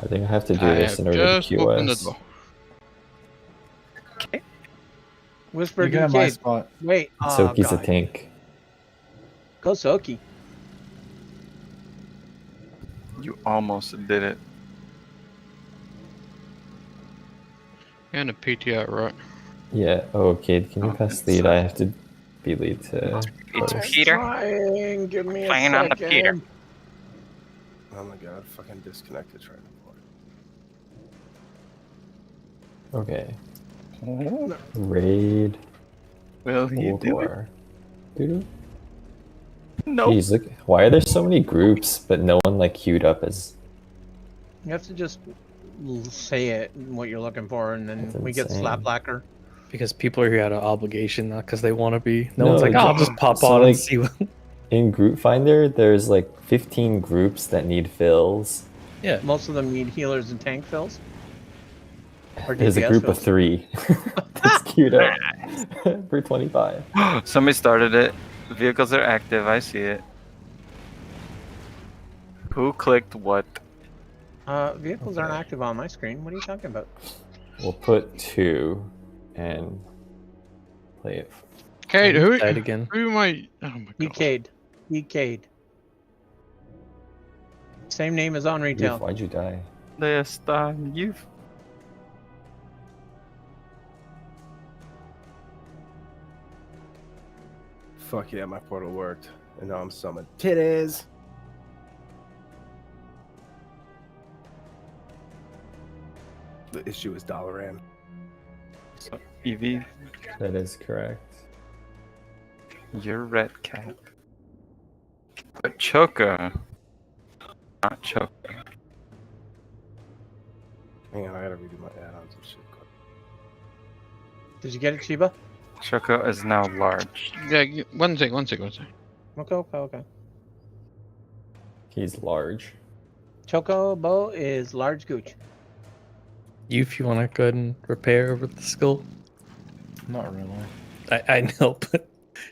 I think I have to do I this have in order to just opened the QS. door. Okay. Whisper You get in my DK. spot. Wait. Oh, Soki's a God. tank. Go Soki. You almost did it. And a PTI, right? Yeah. Oh, Cade, can you Oh, pass it's, lead? I have to be lead to. It's post. Peter. Trying. Give me a Playing second. on the Peter. Oh my god, fucking disconnected trying to play. Okay. Oh, Raid. will he Cold do it? War. Dude. Nope. Jeez, look. Why are there so many groups, but no one like queued up as? You have to just say it, what you're looking for, and then That's we get insane. slap lacquer. Because people are here out of obligation, not because they want to be. No, No, one's like, like, I'll just pop so, on like- and see what. In Group Finder, there's like 15 groups that need fills. Yeah. Most of them need healers and tank fills. Or There's a DPS group fills. of 3 that's queued up for 25. Somebody started it. Vehicles are active. I see it. Who clicked what? Vehicles aren't active on my screen. What are you talking about? We'll put 2 and play it. Kate, who Died again. who am I? Oh my god. Decade. Decade. Same name as on Youth, retail. why'd you die? Last youth. Fuck yeah, my portal worked. And now I'm summoned. Titties! The issue is Dalaran. So, Evie, That is correct. you're red cap. But Choco. Not Choco. Hang on, I gotta redo my add-ons and shit. Did you get it, Chiba? Choco is now large. Yeah, one sec. Okay. He's large. Chocobo is large gooch. You, if you want to go ahead and repair over the skull. Not really. I know, but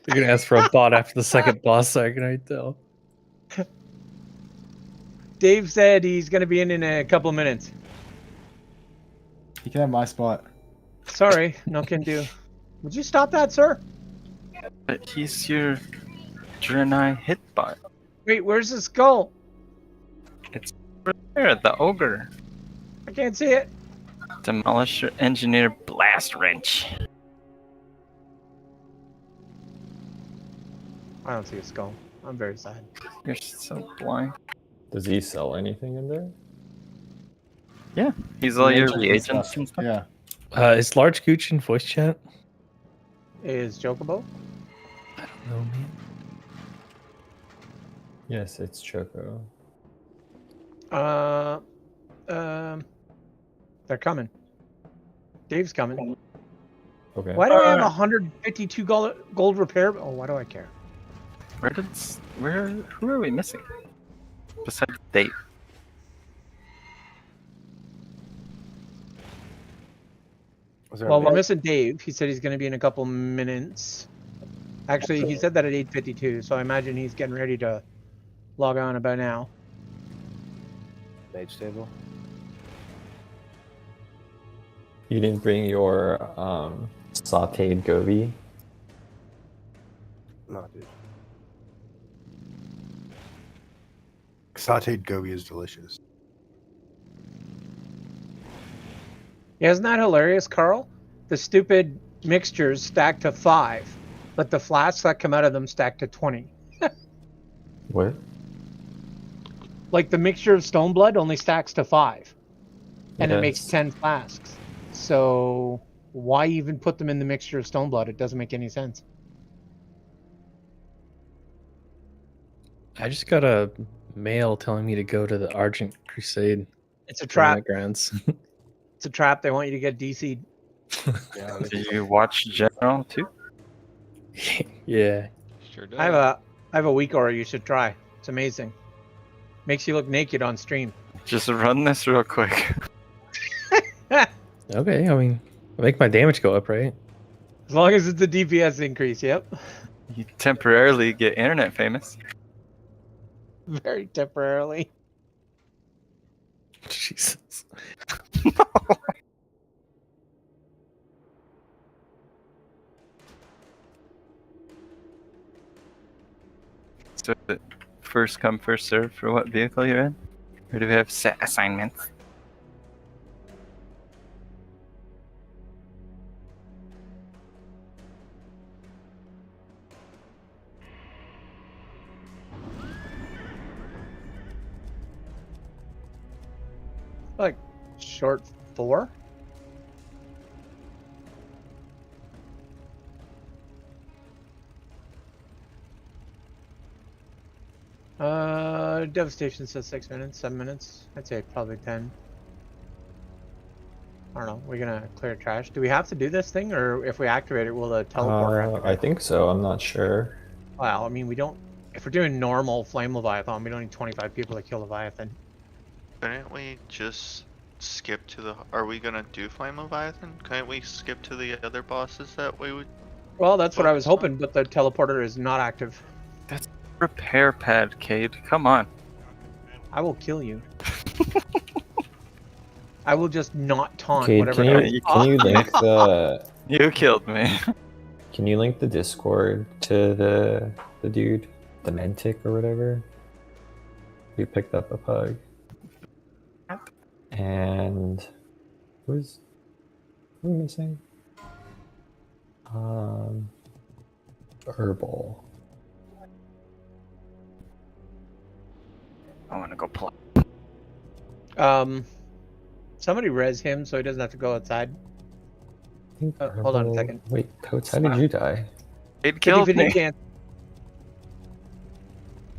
you're going to ask for a bot after the second boss, so I can already tell. Dave said he's going to be in a couple of minutes. You can have my spot. Sorry, no can do. Would you stop that, sir? But he's your Draenei hitbot. Wait, where's the skull? There, the ogre. I can't see it. Demolisher engineer blast wrench. I don't see a skull. I'm very sad. You're so blind. Does he sell anything in there? Yeah, he's all your Reagents and reagents stuff. and stuff. Yeah. Is Large Gooch in voice chat? Is Chocobo? No, man. Yes, it's Choco. They're coming. Dave's coming. Okay. Why do I have 152 gold repair? Oh, why do I care? Who are we missing? Besides Dave. Was there Well, a we're missing Dave. He said he's going to be in a couple minutes. Actually, he said that at 8:52, so I imagine he's getting ready to log on about now. mage table? You didn't bring your sauteed gobi? No, dude. Sauteed gobi is delicious. Yeah, isn't that hilarious, Carl? The stupid mixtures stack to 5, but the flasks that come out of them stack to 20. What? Like the mixture of stone blood only stacks to 5, and it makes Yes. 10 flasks. So why even put them in the mixture of stone blood? It doesn't make any sense. I just got a mail telling me to go to the Argent Crusade. It's a tournament trap. grounds. It's a trap. They want you to get DC'd. Yeah, Do you watch General too? Yeah. Sure does. I have a weak aura you should try. It's amazing. Makes you look naked on stream. Just run this real quick. Okay, I mean, make my damage go up, right? As long as it's a DPS increase, yep. You temporarily get internet famous. Very temporarily. Jesus. So is it first come, first serve for what vehicle you're in? Or do we have set assignments? Like short 4. Devastation says 6 minutes, 7 minutes. I'd say probably 10. I don't know. We're gonna clear trash. Do we have to do this thing, or if we activate it, will the teleporter activate? I think so. I'm not sure. Well, I mean, we don't. If we're doing normal Flame Leviathan, we don't need 25 people to kill Leviathan. Couldn't we just skip to the... Are we gonna do Flame Leviathan? Couldn't we skip to the other bosses that we would... Well, that's what I was Focus on? hoping, but the teleporter is not active. Repair pad, Cade. Come on. I will kill you. I will just not taunt Okay, whatever. can you link the You killed me. can you link the Discord to the dude, the Mentic or whatever? We picked up a pug. And who am I missing? Herbal. I want to go play. Somebody res him so he doesn't have to go outside. I think Hold on a Herbal- second. Wait, Totes, how did you die? Cade killed 50-50 me. chance.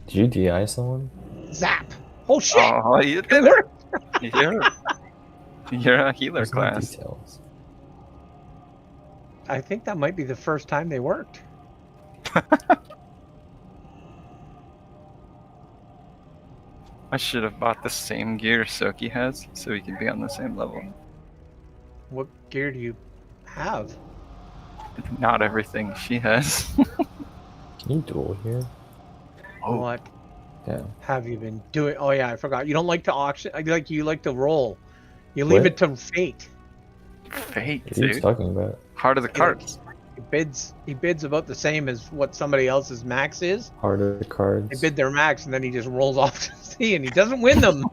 Did you DI someone? Zap! Oh shit! Oh, you It did it. worked! You're a healer There's no class. details. I think that might be the first time they worked. I should have bought the same gear Soki has, so we could be on the same level. What gear do you have? Not everything she has. Can you duel here? Oh. What Yeah. have you been doing? Oh yeah, I forgot. You don't like to auction. Like you like to roll. You leave What? it to fate. Fate, What are you dude. talking about? Heart of the cards. He bids about the same as what somebody else's max is. Harder cards. They bid their max and then he just rolls off to sea and he doesn't win them.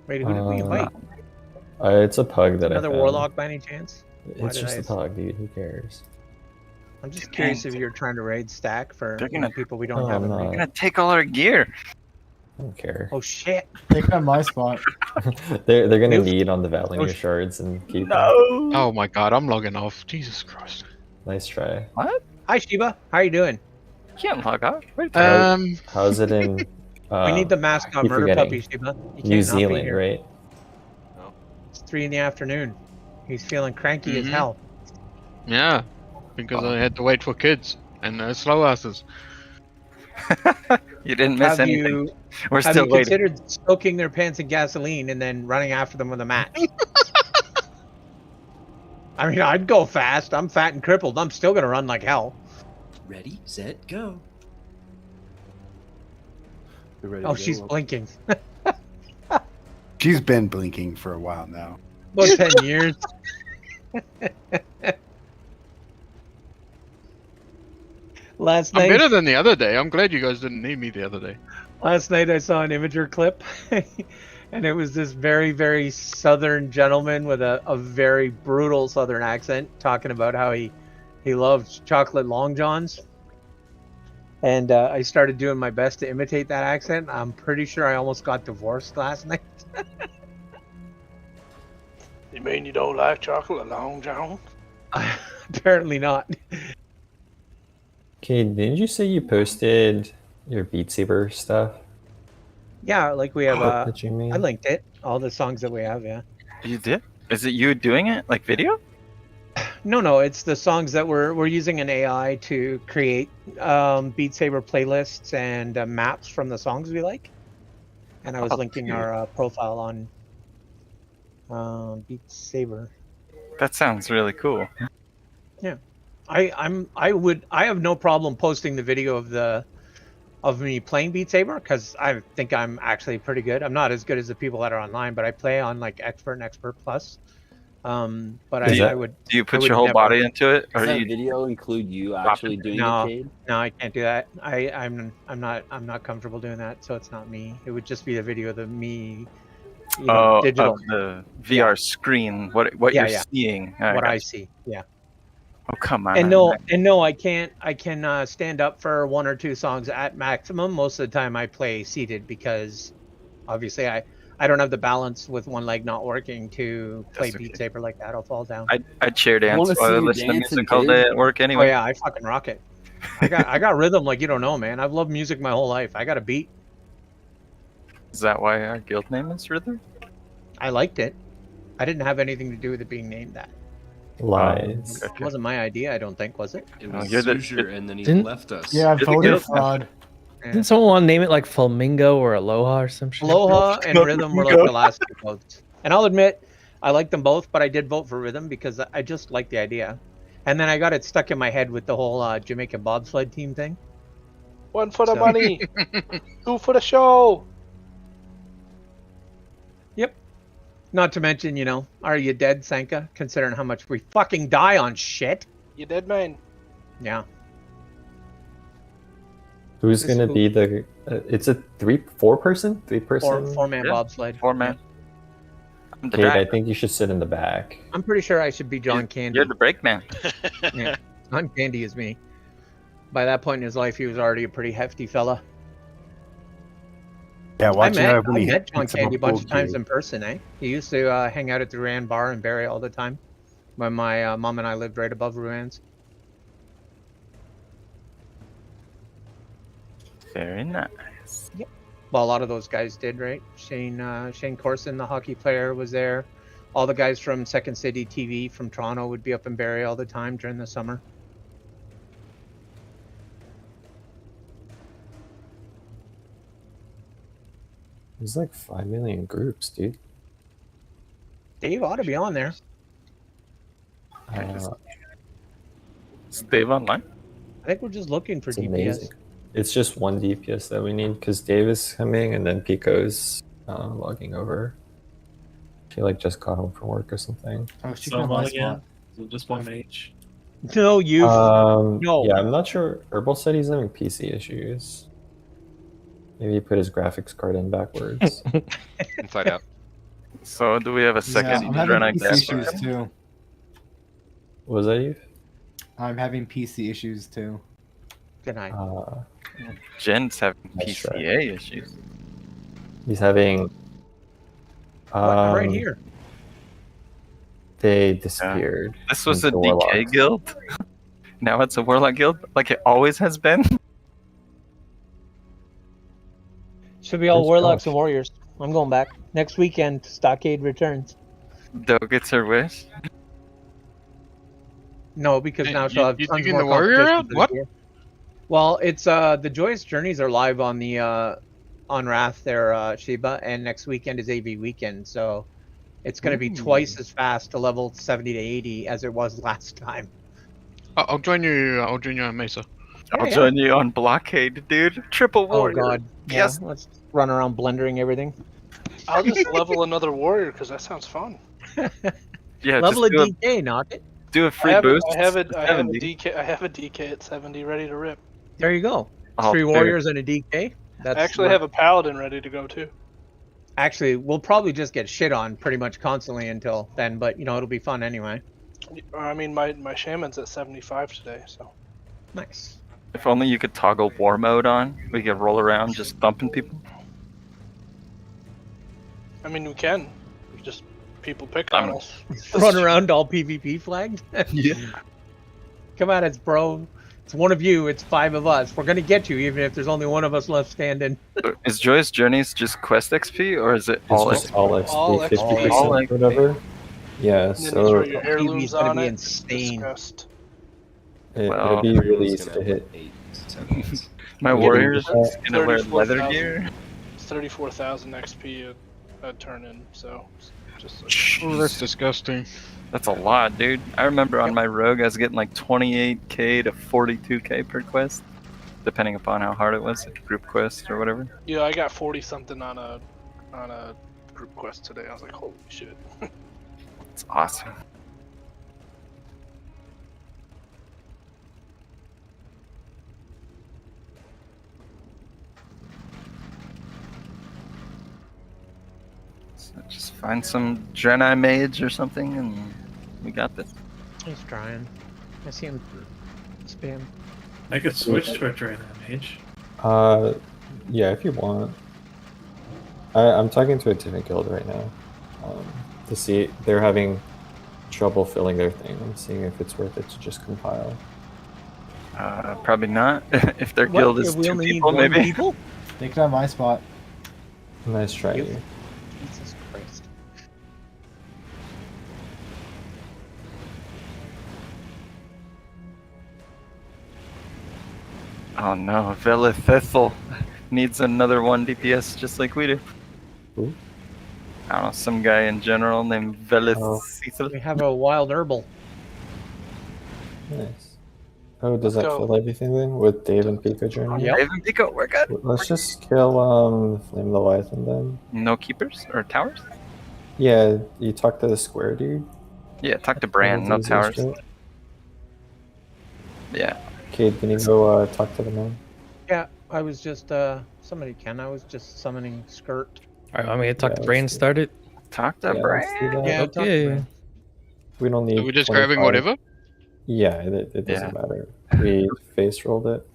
Wait, who did we invite? It's a pug that Another I found. warlock by any chance? Why It's did just I- a pug, dude. Who cares? I'm just curious if you're trying to raid stack for They're gonna- people we don't Oh, have in no. raid. You're gonna take all our gear. I don't care. Oh shit! Taking up my spot. they're gonna Oof. need on the Valenier Oh, shards and keep them. No. Oh my god, I'm logging off. Jesus Christ. Nice try. Hi Shiba, how are you doing? Can't log off. Wait, How's it in? We need the mascot keep murder forgetting. puppy, Shiba. You New can't not be Zealand, here. right? It's 3 in the afternoon. He's feeling cranky as Mhm. hell. Yeah, because I had to wait for kids and slow asses. you didn't miss Have anything. you We're have still you waiting. considered soaking their pants in gasoline and then running after them with a match? I mean, I'd go fast. I'm fat and crippled. I'm still gonna run like hell. Ready, set, go. You ready Oh, to go? she's blinking. She's been blinking for a while now. About 10 years. Last I'm night, better than the other day. I'm glad you guys didn't need me the other day. last night I saw an Imager clip, and it was this very, very southern gentleman with a very brutal southern accent talking about how he loved chocolate long johns. And I started doing my best to imitate that accent. I'm pretty sure I almost got divorced last night. You mean you don't like chocolate long john? Apparently not. Okay, didn't you say you posted your Beat Saber stuff Yeah, like we have. that you made? I linked it. All the songs that we have. Yeah. You did? Is it you doing it? Like video? No, it's the songs that we're using an AI to create Beat Saber playlists and maps from the songs we like. And I was Oh, linking cute. our profile on Beat Saber. That sounds really cool. I have no problem posting the video of the of me playing Beat Saber because I think I'm actually pretty good. I'm not as good as the people that are online, but I play on like Expert and Expert Plus. But Is I that- would. Do you I put would your whole never- body into it, or Does that you? video include you actually doing No. it, Cade? No, I can't do that. I'm not comfortable doing that, so it's not me. It would just be the video of the me, digital. Of the VR screen. What Yeah, you're yeah. seeing? What I gotcha. see. Yeah. Oh come on. And no, I can't. I can stand up for 1 or 2 songs at maximum. Most of the time, I play seated because, obviously, I don't have the balance with one leg not working to play That's Beat okay. Saber like that. I'll fall down. I chair dance wanna while see I you listen to dancing, music all day Cade? at work Oh anyway. yeah, I fucking rock it. I got rhythm like you don't know, man. I've loved music my whole life. I got a beat. Is that why our guild name is Rhythm? I liked it. I didn't have anything to do with it being named that. Lies. It wasn't my idea, I don't think, was it? It Oh, was you're the- Sujer, and then he Didn't- left us. Yeah, the voted guild. fraud. Didn't someone want to name it like Flamingo or Aloha or some shit? Aloha and Rhythm were like the last 2 votes. And I'll admit, I like them both, but I did vote for Rhythm because I just like the idea. And then I got it stuck in my head with the whole Jamaican bobsled team thing. 1 for the So- money, 2 for the show. Not to mention, are you dead, Sanka? Considering how much we fucking die on shit. You dead, man? Yeah. Who's This gonna will- be the? It's a 3-4 person, 3-person. Four-man Yeah. bobsled. 4 man. I'm the Kate, I driver. think you should sit in the back. I'm pretty sure I should be John Candy. You're the brake man. Yeah. John Candy is me. By that point in his life, he was already a pretty hefty fella. Yeah, I watch met, out when I he met John hits him Candy a up bunch of full times gear. in person, eh? He used to hang out at the Ruan Bar in Barrie all the time when my mom and I lived right above Ruan's. Very nice. Well, a lot of those guys did, right? Shane Corson, the hockey player, was there. All the guys from Second City TV from Toronto would be up in Barrie all the time during the summer. There's like 5 million groups, dude. Dave ought to be on there. Is Dave online? I think we're just looking for It's DPS. amazing. It's just one DPS that we need because Dave is coming and then Pico's logging over. She like just got home from work or something. Oh, she can have my spot. Just one each. No, you. No. Yeah, I'm not sure. Herbal said he's having PC issues. Maybe he put his graphics card in backwards. Inside out. So do we have a Yeah, second I'm having Dranak PC Dash? issues too. What was that you? I'm having PC issues too. Good night. Jen's having That's PCA issues. He's having. Right here. They disappeared. This was a into DK Warlocks. guild. Now it's a Warlock guild, like it always has been. Should be all Where's Warlocks Josh? and Warriors. I'm going back. Next weekend, Stockade returns. Doe gets her wish. No, because now she'll have You tons taking more the Warrior competition out? for the What? year. Well, it's the Joyous Journeys are live on the on Wrath there, Sheba, and next weekend is AV weekend, so it's going to be twice as fast to level 70 to 80 as it was last time. I'll join you. I'll join you on Mesa. I'll Yeah. join you on Blockade, dude. Triple Oh warrior. god. Yes. Yeah, let's run around blendering everything. I'll just level another warrior because that sounds fun. Yeah, Level just a do DK, not it. do a I free have, boost. I have a 70. DK. I have a DK at 70 ready to rip. There you go. Oh, 3 dude. warriors and a DK. That's I actually have a paladin ready to go too. Actually, we'll probably just get shit on pretty much constantly until then, but it'll be fun anyway. I mean, my shaman's at 75 today, so. Nice. If only you could toggle war mode on, we could roll around just thumping people. I mean, we can. We just people pick on I'm- us. Run around all PvP flagged. Yeah. Come at us, bro. It's one of you. It's 5 of us. We're gonna get you, even if there's only one of us left standing. Is Joyous Journeys just quest XP or is it It's all just XP? all XP, All XP. 50% All or whatever. Yeah, And then you so throw your PvP's heirlooms gonna on be it. insane. Disgust. Well, it'll be released to hit. My Yeah, warrior's uh, just gonna wear leather 34,000. gear. It's 34,000 XP a turn in, so just. Oh, that's disgusting. That's a lot, dude. I remember on my rogue I was getting like 28k to 42k per quest. depending upon how hard it was, like group quest or whatever. Yeah, I got 40 something on a group quest today. I was like, holy shit. It's awesome. So just find some Draenei mage or something, and we got this. He's trying. I see him spam. I could switch to a Draenei mage. Yeah, if you want. I'm talking to a different guild right now. To see they're having trouble filling their thing. I'm seeing if it's worth it to just compile. Probably not. If their What? guild is We 2 only need people, one maybe. people? They could have my spot. Nice try, Yep. you. Jesus Christ. Oh no, Velithethel needs another 1 DPS just like we do. Who? I don't know, some guy in general named Velithethel. We have a wild herbal. Nice. Oh, does Let's that go. fill everything then with Dave and Pico journey? Yep. Raven Pico, we're good. Let's just kill Flame Leviathan then. No keepers or towers? Yeah, you talk to the square dude. Yeah, talk to Bran, no Easiest towers. shit. Yeah. Cade, can you go talk to the man? Yeah, I was just somebody can. I was just summoning skirt. Alright, want me to talk Yeah, to Brain let's do- start it? Talk to Yeah, Bran. let's do that. Yeah, talk to Okay. Bran. We don't need. Are we just grabbing 25. whatever? Yeah, it doesn't matter. We face rolled it.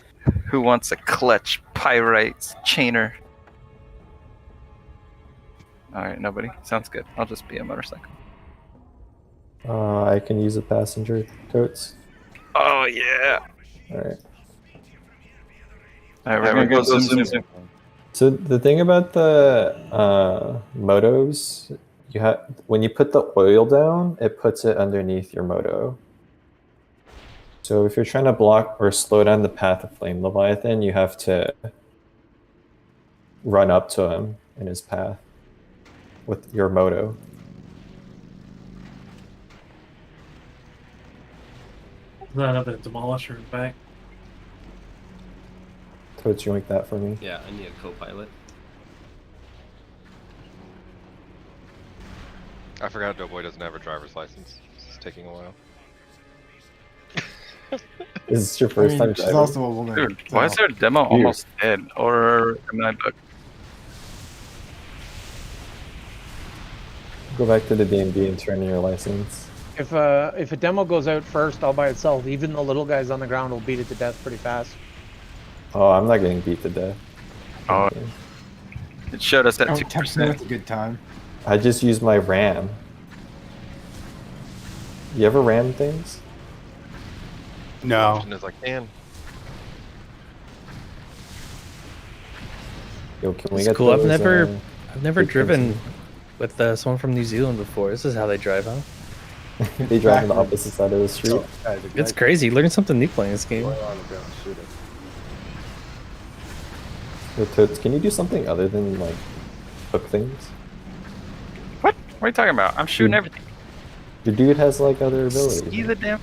Who wants a clutch pyrite chainer? Alright, nobody. Sounds good. I'll just be a motorcycle. I can use a passenger totes. Oh yeah. Alright. Alright, we're gonna go zoom zoom. So the thing about the motos, you have when you put the oil down, it puts it underneath your moto. So if you're trying to block or slow down the path of Flame Leviathan, you have to run up to him in his path with your moto. Not have the demolisher back. Totes, you make that for me. Yeah, I need a co-pilot. I forgot Doughboy doesn't have a driver's license. It's taking a while. Is this your first time she's driving? also a woman. Dude, why is their demo almost dead? Or am I booked? Go back to the DMV and turn in your license. If a demo goes out first all by itself, even the little guys on the ground will beat it to death pretty fast. Oh, I'm not getting beat to death. Oh, it showed us that Oh, text me with a 2%. good time. I just use my RAM. You ever ram things? No. As I can. Yo, can we It's get cool. I've those, never big driven things with someone from New Zealand before. This is how they drive, huh? They drive on the Backwards. opposite side of the street. It's crazy. Learn something new playing this game. Yo, Totes, can you do something other than like hook things? What? What are you talking about? I'm shooting everything. Your dude has like other abilities. See the damn.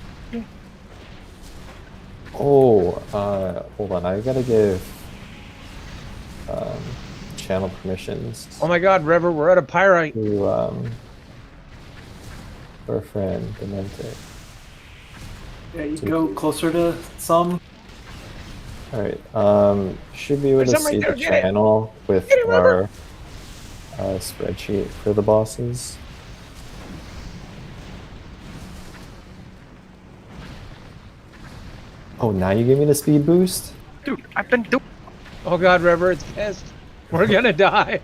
Oh, hold on. I gotta give channel permissions Oh my god, River, we're at a pyrite. to our friend Demented. Yeah, you go closer to some. All right. Should be able There's to some right see there, the get it. channel with Get it, our spreadsheet for the bosses. Oh, now you give me the speed boost? Dude, I've been doing. Oh god, River, it's pissed. We're gonna die.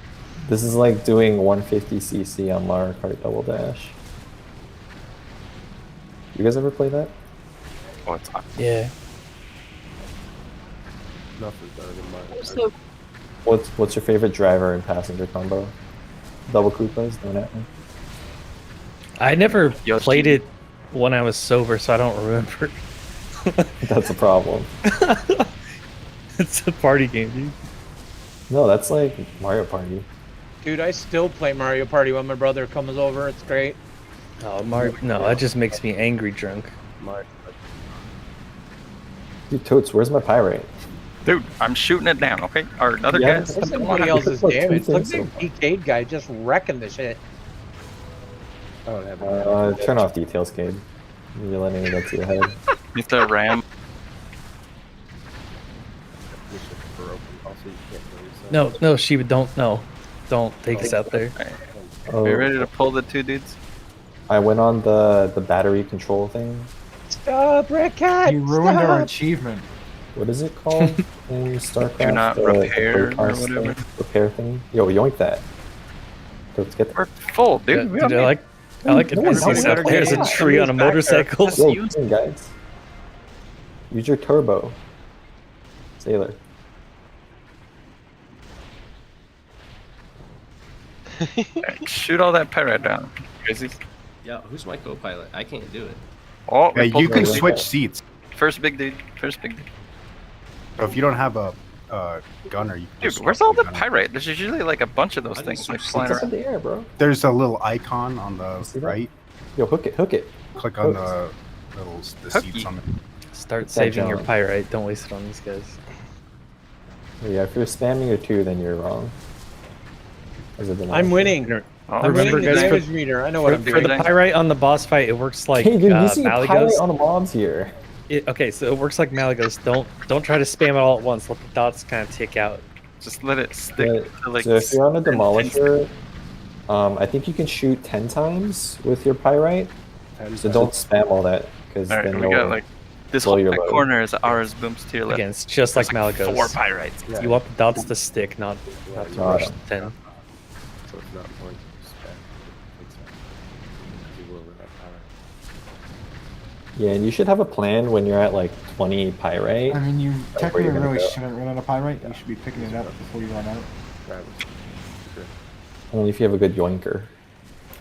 This is like doing 150cc on Mario Kart Double Dash. You guys ever play that? Oh, it's up. Yeah. Nothing's better than mine. What's your favorite driver and passenger combo? Double Koopas, don't at me. I never Yoshi. played it when I was sober, so I don't remember. That's a problem. It's a party game, dude. No, that's like Mario Party. Dude, I still play Mario Party when my brother comes over. It's great. Oh, Mario. No, that just makes me angry drunk. My Dude, Totes, where's my pyrite? Dude, I'm shooting it down, okay? Our other Yeah, guys. This is Come on, somebody else's like two damage. Look at things the Decade guy just wrecking the shit. I don't have Turn off details, Cade. You're letting it get to your head. Mr. Ram. No, she would don't. No, don't take us out there. Oh, Are you ready to pull the two dudes? I went on the battery control thing. Stop, Red Cat! You ruined our Stop! achievement. What is it called in StarCraft? Do not The repair or bypass whatever. thing? Repair thing. Yo, yoink that. Let's get We're full, dude. We Dude, don't I like No one's advancing doing stuff. that. There's a Yeah, tree on a motorcycle. Yo, listen, guys. Use your turbo. Sailor. shoot all that pyrite down. Crazy. Yeah, who's my co-pilot? I can't do it. Oh, Yeah, we pulled you can the- switch seats. First big dude. First big dude. So if you don't have a gunner, you can Dude, just where's swap all the gunner. pyrite? There's usually like a bunch of those I didn't things like switch flying It's up around. in the air, bro. There's a little icon on see the that? right. Yo, hook it, hook it. Click on the Hooky. seats on the. Start that saving your John. pyrite. Don't waste it on these guys. Yeah, if you're spamming your 2, then you're wrong. As a denial. I'm winning. Oh, I'm Remember, winning the guys, for- damage meter. I know what I'm For the doing. pyrite on the boss fight, it works like Hey, dude, you see Malagos. pilot on the mobs here. Okay, so it works like Malagos. Don't try to spam it all at once. Let the dots kind of tick out. Just let it stick to like. So if you're on a 10 demolisher, I think you can shoot 10 times with your pyrite. So don't spam all that, because All right, then we got you'll like this blow whole your back load. corner is ours. Booms to your left. Again, it's just like There's Malagos. 4 pyrites. Yeah. You want the dots to stick, not to rush the 10. So it's not going to spam. You will with that power. Yeah, and you should have a plan when you're at like 20 pyrite. I mean, you where technically you're gonna really go. shouldn't run out of pyrite. You should be picking it up before you run out. Right. Sure. Only if you have a good yoinker.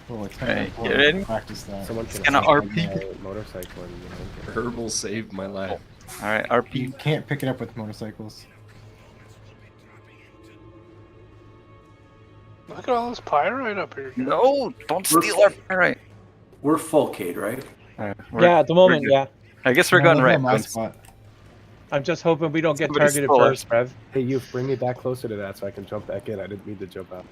Well, it's Hey, kind get of ready? important to practice that. Someone can gonna assist RP. my motorcycle and get Herbal saved my life. All right, You RP. can't pick it up with motorcycles. Look at all this pyrite up here. No, don't steal our pyrite. We're full, Cade, right? All right, Yeah, at the moment, good. yeah. I guess we're No, going look right. at my Booms. spot. I'm just hoping we don't get Somebody targeted stole it. first, Rev. Hey, you bring me back closer to that so I can jump back in. I didn't mean to jump out.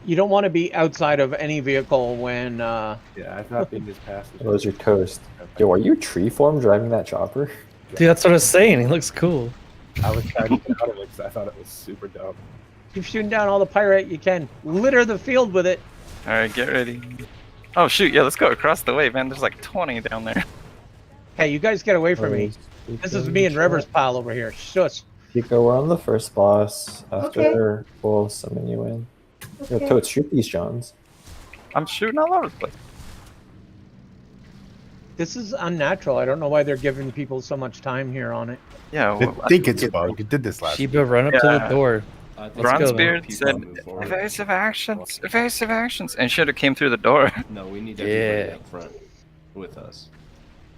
You don't want to be outside of any vehicle when Yeah, I thought being this passenger. Those are toast. Yo, are you tree form driving that chopper? Dude, that's what I was saying. He looks cool. I was trying to get out of it because I thought it was super dumb. keep shooting down all the pyrite you can. Litter the field with it. All right, get ready. Oh shoot, yeah, let's go across the way, man. There's like 20 down there. Hey, you guys get away from me. This is me and River's pile over here. Shush. Pico, we're on the first boss. After we'll summon you in. Yo, Totes, shoot these Johns. I'm shooting all over the place. This is unnatural. I don't know why they're giving people so much time here on it. Yeah, I think it's bugged. You did this last. Shiba, run up to Yeah. the door. Let's go, Bronzebeard Keep said on moving forward. evasive actions, and should have came through the door. No, we need everybody Yeah. up front with us.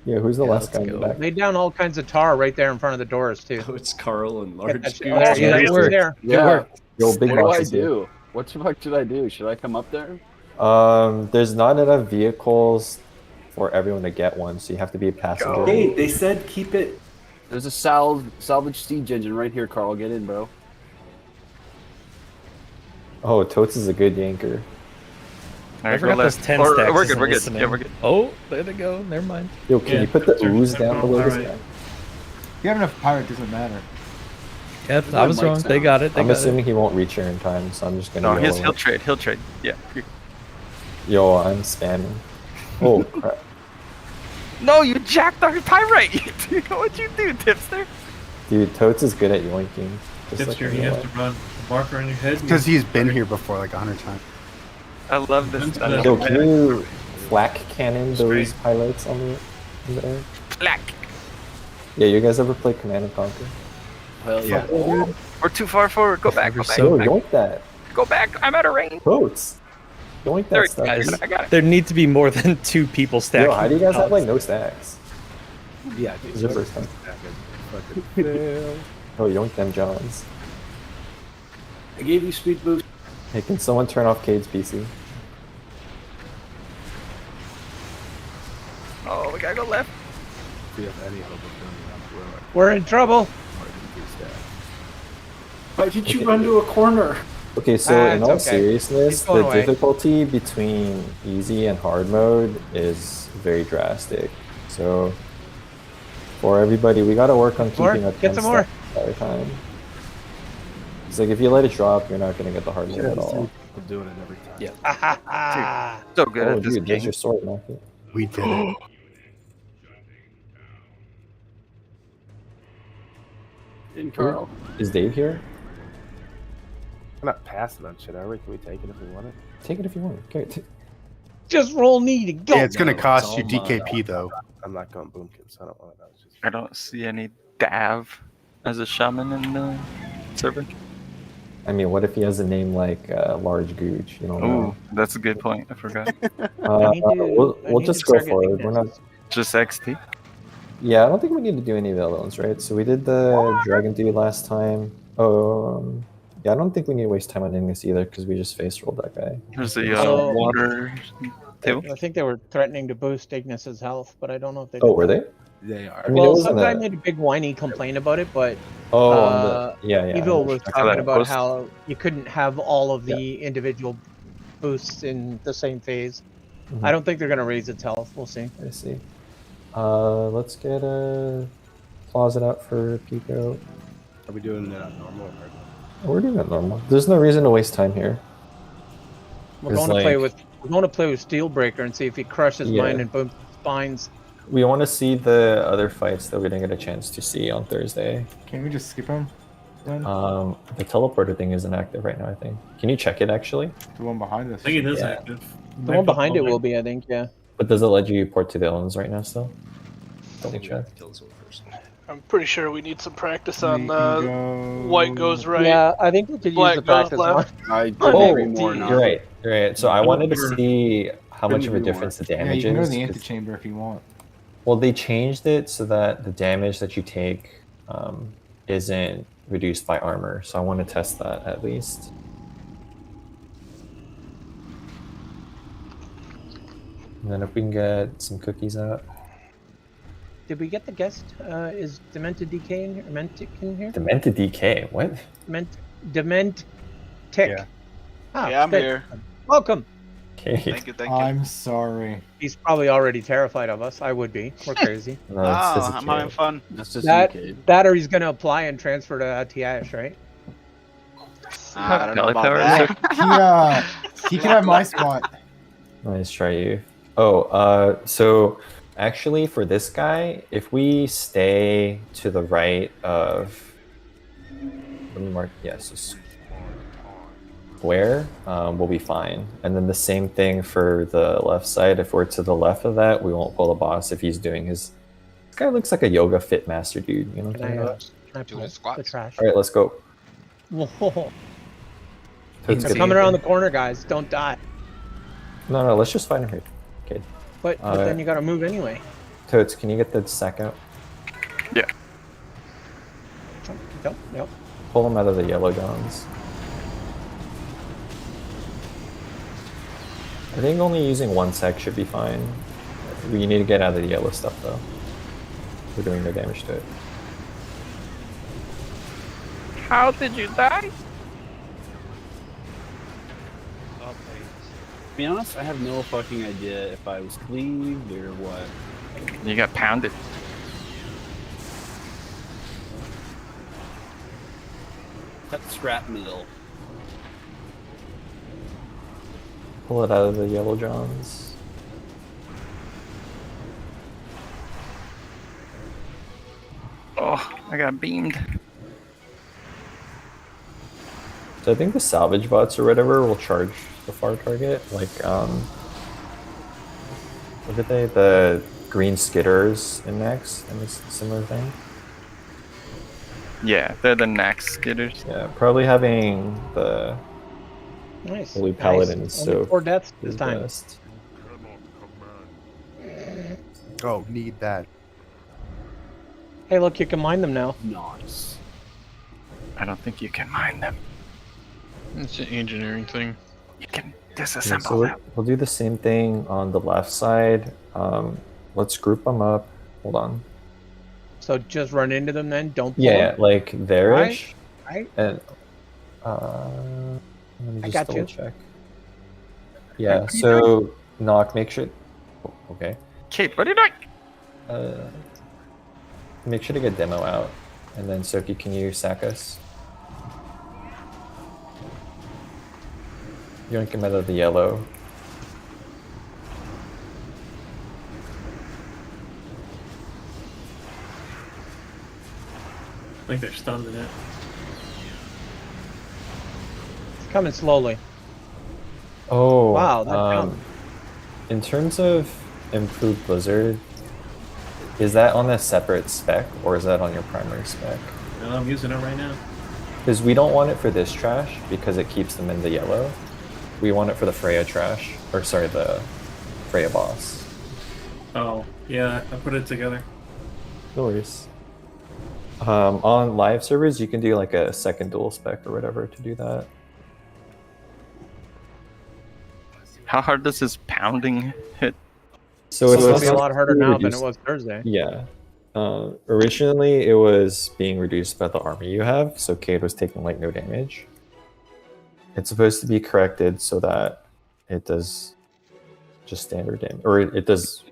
Yeah, who's the Yeah, last let's guy in the go. back? Lay down all kinds of tar right there in front of the doors too. Oh, it's Carl and Yeah, Large that's- Goose. there, yeah, It that's worked. there. It worked. Yo, big What do boss I is here. do? What the fuck should I do? Should I come up there? There's not enough vehicles for everyone to get one, so you have to be a passenger. Hey, they said keep it. There's a salvage siege engine right here, Carl. Get in, bro. Oh, Totes is a good yanker. All I right, go forgot those left. 10 Or- stacks. We're good. isn't We're good. listening. Yeah, we're good. Oh, there they go. Never mind. Yo, can you put the ooze down below this guy? If you have enough pyrite, it doesn't matter. Yep, I was wrong. They got it. They I'm got assuming he won't reach here in time, so I'm just gonna No, yell he'll it. trade. He'll trade. Yeah. Yo, I'm spamming. Oh, crap. No, you jacked our pyrite. What'd you do, Tipster? Dude, Totes is good at yoinking. Just like everyone. run a marker on your head. Because he's been here before like 100 times. I love this. Yo, can you flak cannon those pilots on the air? Black. Yeah, you guys ever play Command and Conquer? Hell Yeah. We're too far forward. Go back. Go back. Yo, Go back. yoink that. Go back. I'm out of range. Totes. Yoink There that it stuff. Guys, I got it. there need to be more than 2 people stacking. Yo, how do you guys have like dots. no stacks? Yeah, This is your first time. Oh, yoink them Johns. I gave you speed boost. Hey, can someone turn off Cade's PC? Oh, we gotta go left. If we have any hope of doing that, We're in trouble. Why did you run to a corner? Okay, so in it's all okay. seriousness, He's going the away. difficulty between easy and hard mode is very drastic. So for everybody, we gotta work on More? keeping a Get some more. entire time. It's like if you let it drop, you're not gonna get the hard mode at all. I'm doing it every time. Yeah. So good Oh, at this dude, there's game. your sword, Matthew. We did it. In Carl. Is Dave here? I'm not passing on shit, are we? Can we take it if we want it? Take it if you want. Okay. Just roll need and go. Yeah, it's gonna No, cost it's you all DKP though. I'm not going boomkin, so I don't want it. I was just... I don't see any Dav as a shaman in the server. I mean, what if he has a name like Large Gooch? You don't Oh, know. that's a good point. I forgot. We'll need just to go start for getting it. We're not. Just XT. Yeah, I don't think we need to do any of the other ones, right? So we did the Dragon Dude last time. Yeah, I don't think we need to waste time on Ignis either because we just face rolled that guy. There's the So- water table. I think they were threatening to boost Ignis's health, but I don't know if they. Oh, did were that. they? They are. I mean, it Well, wasn't some guy a- made a big whiny complaint about it, but Oh, yeah. yeah. Evil was I saw talking that about post. how you couldn't have all of the individual boosts in the same phase. Mhm. I don't think they're going to raise its health. We'll see. I see. Let's get a closet out for Pico. Are we doing normal or hard? We're doing it normal. There's no reason to waste time here. We're It's going to play like- with Steelbreaker and see if he crushes Yeah. mine and boom spines. We want to see the other fights that we didn't get a chance to see on Thursday. Can we just skip him? Then? The teleporter thing isn't active right now, I think. Can you check it actually? The one behind us. I think it is Yeah. active. The one behind it will be, I think. Yeah. But does it let you port to the islands right now still? Double check. Kill this one first. I'm pretty sure we need some practice We on can go- white goes right. Yeah, I think we could use Black the goes practice left. one. I Oh, agree more now. you're right. You're right. So I wanted to see how much of a Couldn't agree difference the Yeah, damage you can go to is. the 'cause- antechamber if you want. Well, they changed it so that the damage that you take isn't reduced by armor. So I want to test that at least. And then if we can get some cookies out. Did we get the guest? Is Demented DK in here? Dementic in here? Demented DK. What? Dement Tick. Yeah. Ah, Yeah, I'm good. here. Welcome. Okay. Thank you, thank you. I'm sorry. He's probably already terrified of us. I would be. We're crazy. No, it's Oh, just a I'm having joke. fun. That's just that indicated. that or he's gonna apply and transfer to Tiash, right? I don't know about Power that. He can have my spot. Nice try, you. Oh, so actually for this guy, if we stay to the right of, let me mark, yes, square, we'll be fine. And then the same thing for the left side. If we're to the left of that, we won't pull the boss if he's doing his. This guy looks like a yoga fit master dude. You know what I'm Can talking I, about? can I Doing pull the squats. trash? All right, let's go. Whoa. Toad's They're good. coming around the corner, guys. Don't die. No, let's just fight him here. Okay, But then you gotta move anyway. Toads, can you get the sack out? Yeah. Yep. Pull him out of the yellow guns. I think only using one sec should be fine. We need to get out of the yellow stuff though. We're doing no damage to it. How did you die? To be honest, I have no fucking idea if I was cleaved or what. You got pounded. Cut scrap meal. Pull it out of the yellow johns. Oh, I got beamed. So I think the salvage bots or whatever will charge the far target. Like, look at the green skitters in next and this similar thing. Yeah, they're the next skitters. Yeah, probably having the Nice. Holy Nice. Paladin Only is so 4 deaths this is time. best. Oh, need that. Hey, look, you can mine them now. Nice. I don't think you can mine them. It's an engineering thing. You can Yeah, disassemble so them. we'll do the same thing on the left side. Let's group them up. Hold on. So just run into them then. Don't pull Yeah, them. like there-ish. Right. And Let me I just got double you. check. Yeah, What are you so knock, make sure. Oh, okay. Kate, what are you doing? Make sure to get demo out, and then Soki, can you sack us? Yoink him out of the yellow. I think they're stunned in it. It's coming slowly. Oh, Wow, that jump. in terms of improved Blizzard, is that on a separate spec or is that on your primary spec? No, I'm using it right now. Because we don't want it for this trash because it keeps them in the yellow. We want it for the Freya trash, or sorry, the Freya boss. Oh, yeah, I put it together. No worries. On live servers, you can do like a second dual spec or whatever to do that. How hard does this pounding hit? So It's going to be a not lot harder now than it reduced- was Thursday. Yeah. Originally, it was being reduced by the army you have, so Cade was taking like no damage. It's supposed to be corrected so that it does just standard damage, or it does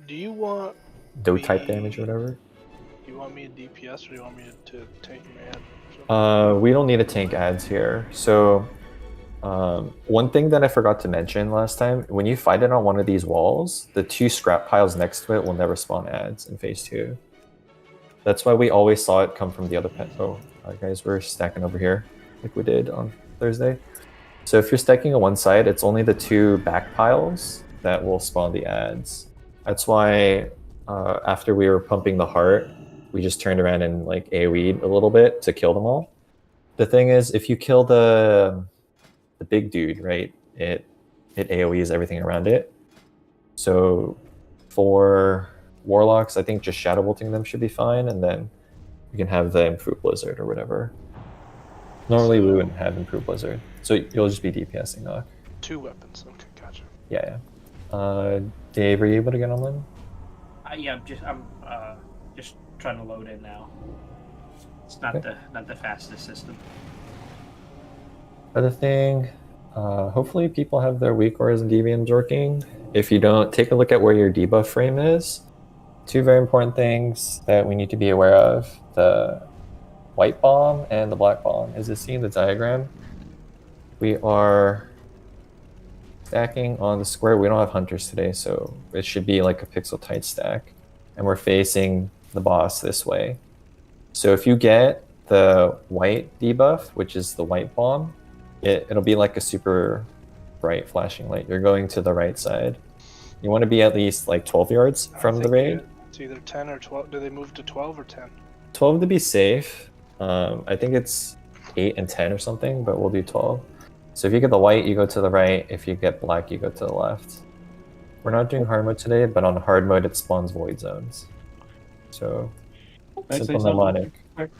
Do you want doe type damage or whatever. Do you want me to DPS or do you want me to tank man? We don't need to tank ads here. So, one thing that I forgot to mention last time, when you fight it on one of these walls, the 2 scrap piles next to it will never spawn ads in phase 2. That's why we always saw it come from the other pen. Oh, guys, we're stacking over here like we did on Thursday. So if you're stacking on one side, it's only the 2 back piles that will spawn the ads. That's why after we were pumping the heart, we just turned around and like AoE'd a little bit to kill them all. The thing is, if you kill the big dude, right, it AoEs everything around it. So for warlocks, I think just shadow bolting them should be fine, and then you can have the improved blizzard or whatever. Normally we wouldn't have improved blizzard, so you'll just be DPSing knock. 2 weapons. Okay, gotcha. Yeah. Dave, are you able to get online? Yeah, I'm just trying to load in now. It's not Okay. not the fastest system. Other thing, hopefully people have their weak auras and deviants working. If you don't, take a look at where your debuff frame is. 2 very important things that we need to be aware of: the white bomb and the black bomb. As you see in the diagram, we are stacking on the square. We don't have hunters today, so it should be like a pixel tight stack, and we're facing the boss this way. So if you get the white debuff, which is the white bomb, it'll be like a super bright flashing light. You're going to the right side. You want to be at least like 12 yards from the raid. It's either 10 or 12. Do they move to 12 or 10? 12 to be safe. I think it's 8 and 10 or something, but we'll do 12. So if you get the white, you go to the right. If you get black, you go to the left. We're not doing hard mode today, but on hard mode, it spawns void zones. So, Can I say simple something? mnemonic.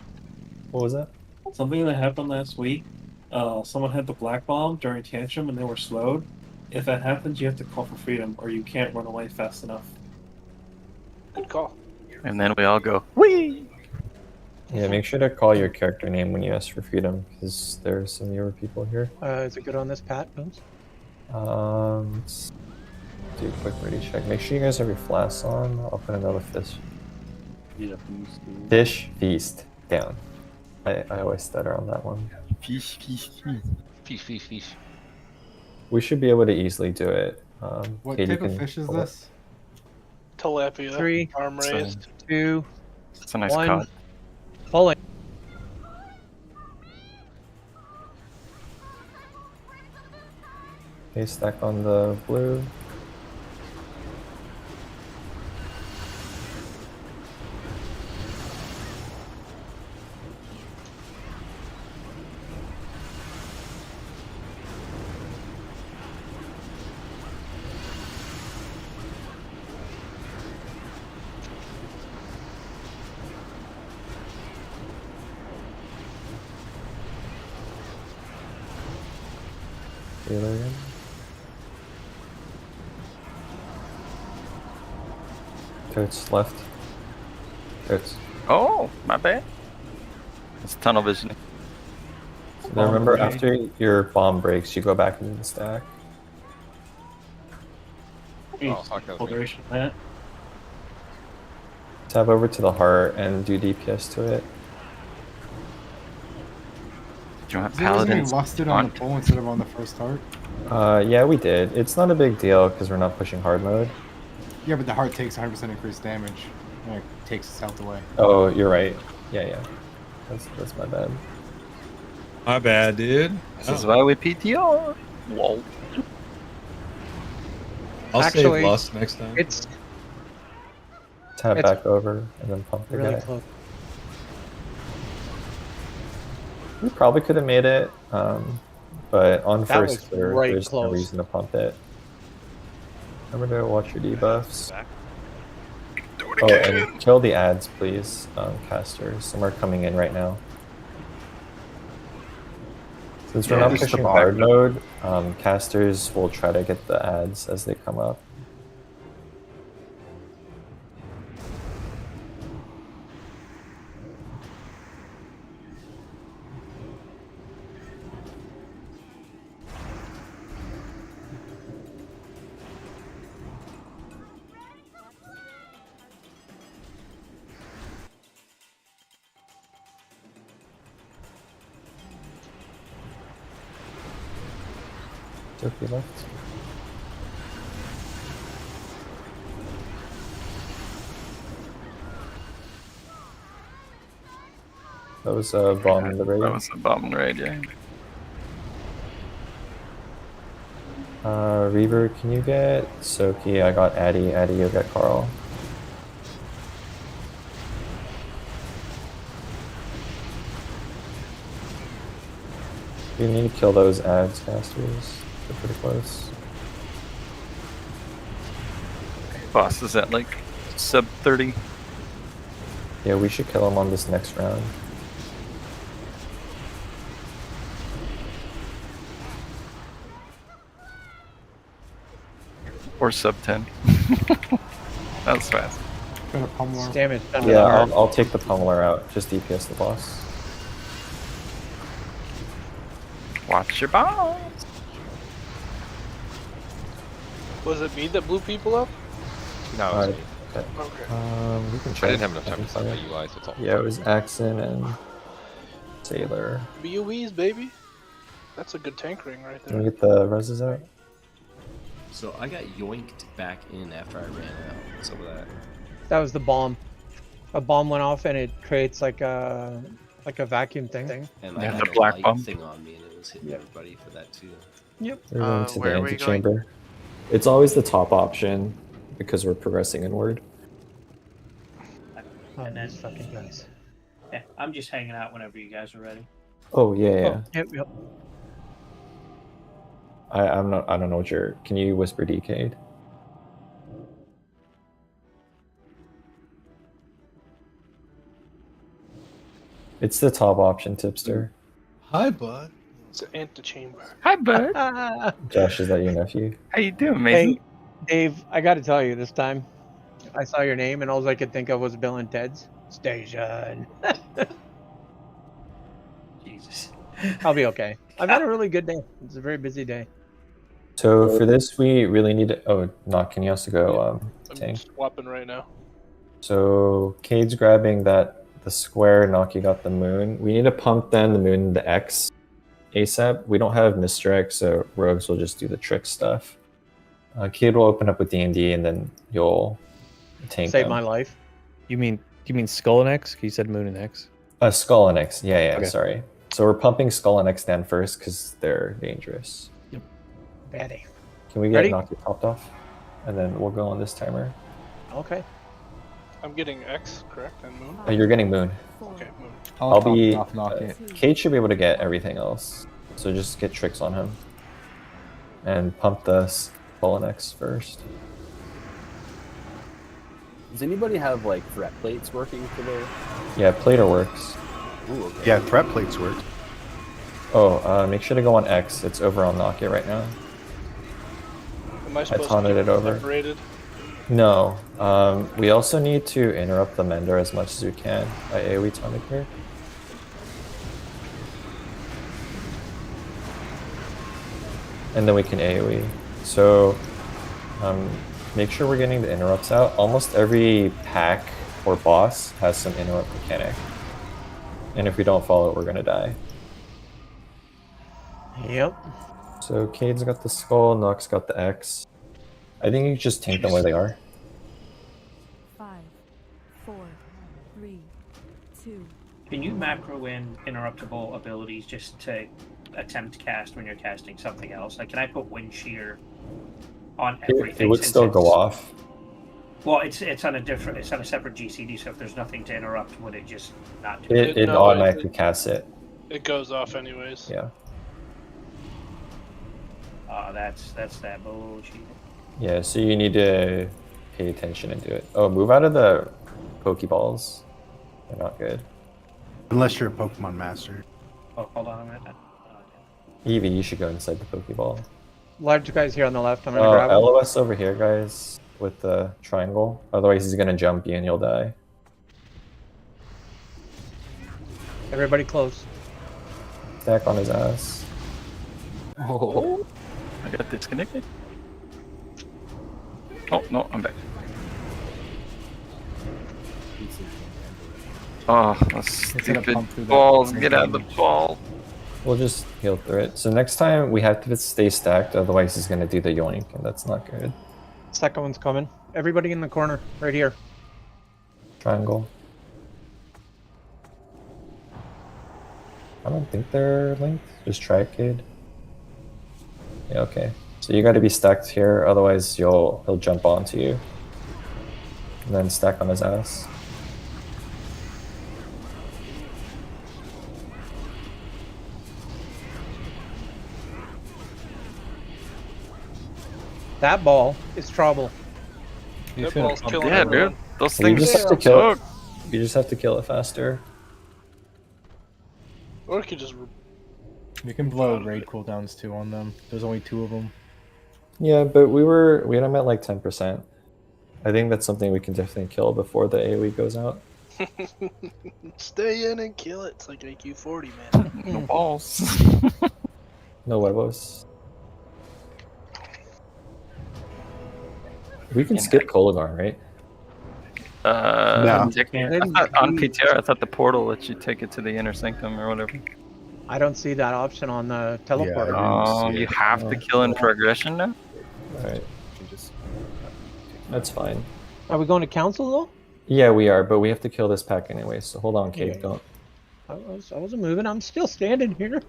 What was that? Something that happened last week. Someone had the black bomb during tantrum and they were slowed. If that happens, you have to call for freedom, or you can't run away fast enough. Good call. And then we all go, whee! Yeah, make sure to call your character name when you ask for freedom, because there are some newer people here. Is it good on this, Pat? Booms? Let's do a quick ready check. Make sure you guys have your flasks on. I'll put another fish. Fish feast down. I always stutter on that one. Fish, fish, fish. Fish, fish, fish. We should be able to easily do it. What Katie type of can fish is pull it. this? Tilapia. 3, Arm raised. 2, It's a nice 1. cod. Pulling. Okay, stack on the blue. Taylor again. Totes left. Totes. Oh, my bad. It's tunnel vision. Then remember, Okay. after your bomb breaks, you go back into the stack. Oh, fuck, that was me. Duration of that. Tab over to the heart and do DPS to it. Do you want Is there a reason we paladins? lusted on the pole instead of on the first heart? Yeah, we did. It's not a big deal because we're not pushing hard mode. Yeah, but the heart takes 100% increased damage. And it takes its health away. Oh, you're right. Yeah. That's my bad. My bad, dude. This is why we PTR. Whoa. I'll Actually, save Lust next time. It's Tab It's back over and then pump the really guy. close. We probably could have made it, but on That first was clear, right there's no close. reason to pump it. Remember to watch your debuffs. Oh, and kill the ads, please, casters. Some are coming in right now. Since we're Yeah, not just the pushing bar. hard mode, casters will try to get the ads as they come up. Sophie left. That was a bomb in the raid. That was a bomb in the raid, yeah. Reaver, can you get Soki? I got Addy. Addy, you'll get Carl. You need to kill those ads casters. They're pretty close. Boss is at like sub 30. Yeah, we should kill him on this next round. Or sub 10. That was fast. Got a pummeler. Damage done Yeah, with the heart. I'll take the pummeler out. Just DPS the boss. Watch your balls. Was it me that blew people up? No, it was me. Okay. Okay. We can I check. didn't have enough time can to start my check. UI, so it's all Yeah, it was Axon and Sailor. BUEs, baby. That's a good tank ring right Can we there. get the reses out? So I got yoinked back in after I ran out. What's up with that? That was the bomb. A bomb went off and it creates like a vacuum thing. And Yeah, I the had a black light bomb. thing on me, and it was hitting everybody for that too. Yep. We're going to the where are we going? antechamber. It's always the top option because we're progressing inward. Oh, And then- these fucking guys. Yeah, I'm just hanging out whenever you guys are ready. Oh yeah. Yep. I don't know what you're. Can you whisper Decade? It's the top option, Tipster. Hi, bud. It's an antechamber. Hi, bud. Josh, is that your nephew? How you doing, Mason? Hey, Dave, I got to tell you, this time I saw your name and all I could think of was Bill and Ted's Station. Jesus. I'll be okay. I've had a really good day. It's a very busy day. So for this, we really need to. Oh, Knock, can you also go I'm tank? swapping right now. So Cade's grabbing the square. Knock, you got the moon. We need to pump then the moon, the X, ASAP. We don't have Mr. X, so rogues will just do the trick stuff. Cade will open up with D&D, and then you'll tank Save them. my life. You mean Skull and X? You said Moon and X. Skull and X. Yeah, Okay. sorry. So we're pumping Skull and X down first because they're dangerous. Daddy. Can we get Ready? Knock topped off? And then we'll go on this timer. Okay. I'm getting X, correct? And Moon? You're getting moon. Okay, Moon. I'll be. Off, knock it. Cade should be able to get everything else. So just get tricks on him. And pump the Skull and X first. Does anybody have like threat plates working for the? Yeah, Plater works. Ooh, okay. Yeah, threat plates work. Oh, make sure to go on X. It's over on Knock It right now. Am I supposed to taunted keep it over. separated? No. We also need to interrupt the Mender as much as we can by AoE tonic here. and then we can AoE. So make sure we're getting the interrupts out. Almost every pack or boss has some interrupt mechanic. And if we don't follow it, we're gonna die. Yep. So Cade's got the skull, Nox got the X. I think you just tank them where they are. 5, 4, 3, 2. Can you macro in interruptible abilities just to attempt cast when you're casting something else? Like, can I put Wind Shear on everything? It would still go off. Well, it's on a separate GCD. So if there's nothing to interrupt, would it just not do it? It automatically casts it. It goes off anyways. Yeah. That's that bullshit. Yeah, so you need to pay attention and do it. Oh, move out of the Pokeballs. They're not good. Unless you're a Pokemon master. Oh, hold on a minute. Eevee, you should go inside the Pokeball. Large guys here on the left. I'm gonna grab him. LOS over here, guys, with the triangle. Otherwise, he's gonna jump you and you'll die. Everybody close. Stack on his ass. Oh, I got disconnected. Oh no, I'm back. Oh, those It's gonna pump stupid through that balls! green Get out of the damage. ball. We'll just heal through it. So next time we have to stay stacked, otherwise he's gonna do the yoink, and that's not good. Second one's coming. Everybody in the corner, right here. Triangle. I don't think they're linked. Just try it, kid. Yeah, okay. So you gotta be stacked here, otherwise he'll jump onto you. And then stack on his ass. That ball is trouble. That ball's killing Yeah, everyone. dude. Those You things just have to kill it. suck. You just have to kill it faster. Or you could just. You can blow raid cooldowns too on them. There's only 2 of them. Yeah, but we had him at like 10%. I think that's something we can definitely kill before the AoE goes out. Stay in and kill it. It's like AQ 40, man. No balls. No huevos. We can skip Kolagarn, right? No. On PTR, I thought the portal lets you take it to the inner sanctum or whatever. I don't see that option on the teleporter. Oh, you have to kill in progression now? Alright. That's fine. Are we going to council though? Yeah, we are, but we have to kill this pack anyway, so hold on, Kate, Yeah. don't. I wasn't moving. I'm still standing here.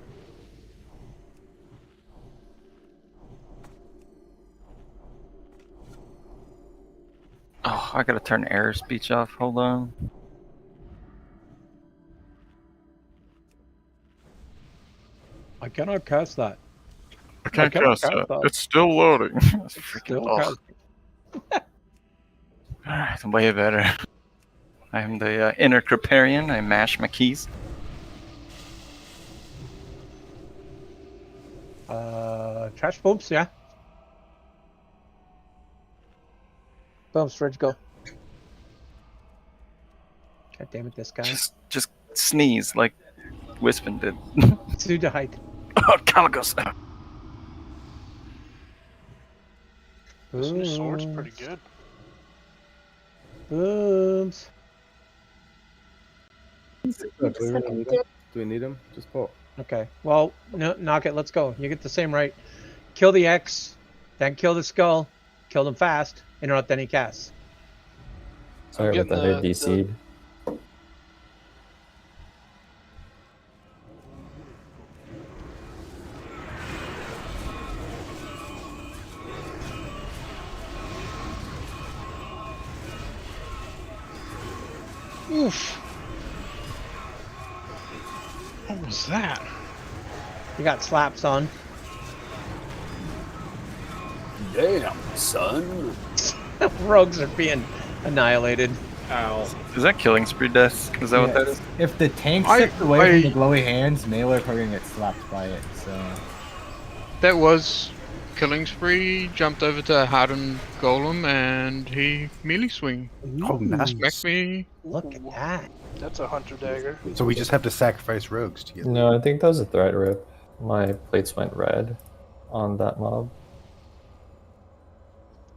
Oh, I gotta turn error speech off. Hold on. I cannot cast that. I can't cannot cast that. that. It's still loading. That's freaking Still awesome. Alright, way better. I'm the inner Creparian. I mash my keys. Trash bumps, yeah. Bumps, Fridge, go. God damn it, this guy. Just sneeze like Wispin did. Two died. Oh, Caligos. This new sword's pretty good. Booms. Do we need him? Just pull. Okay. Well, no, knock it. Let's go. You get the same right. Kill the X, then kill the skull. Kill them fast. Interrupt any casts. Sorry about that, I DC'd. Oof. What was that? You got slaps on. Damn, son. Rogues are being annihilated. Ow. Is that killing spree death? Is that what that is? If the tank steps away from the glowy hands, melee are probably gonna get slapped by it, so... That was Killing Spree, jumped over to Harden Golem, and he melee swing. Oh, nice. Smacked me. Look at that. That's a hunter dagger. So we just have to sacrifice rogues to get No, I think that was a threat rip. My plates went red. on that mob.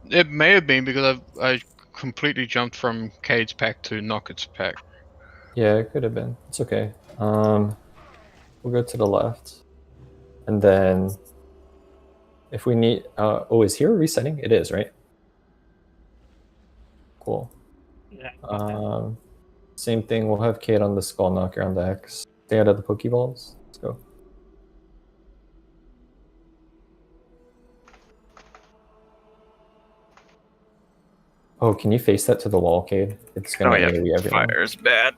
It may have been because I completely jumped from Cade's pack to Knocket's pack. Yeah, it could have been. It's okay. We'll go to the left. And then if we need oh, is here resetting? It is, right? Cool. Yeah. Same thing, we'll have Cade on the Skull Knocker on the X. Stay out of the Pokeballs. Let's go. Oh, can you face that to the wall, Cade? It's gonna AoE everyone. Fire's bad.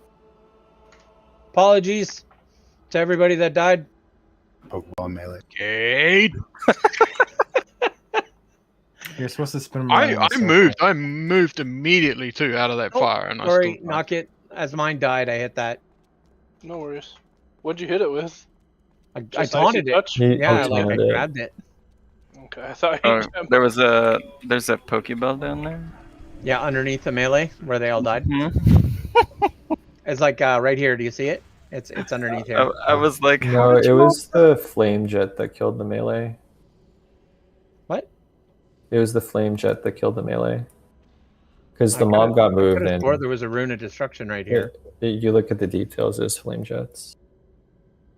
Apologies to everybody that died. Pokeball melee. Cade! You're supposed to spin. I moved immediately too out of that fire, and Sorry, I still knock it. As mine died, I hit that. No worries. What'd you hit it with? I Just taunted icy it. touch? Yeah, Oh, like I taunted it. grabbed it. Okay, I thought Oh, you there's a Pokeball down there. Yeah, underneath the melee where they all died. Mm-hmm. It's like right here. Do you see it? It's underneath here. I was like, how No, did it you was the Flame Jet that killed the melee. What? It was the Flame Jet that killed the melee. Because the mob got moved in. Or there was a rune of destruction right here. You look at the details, there's Flame Jets.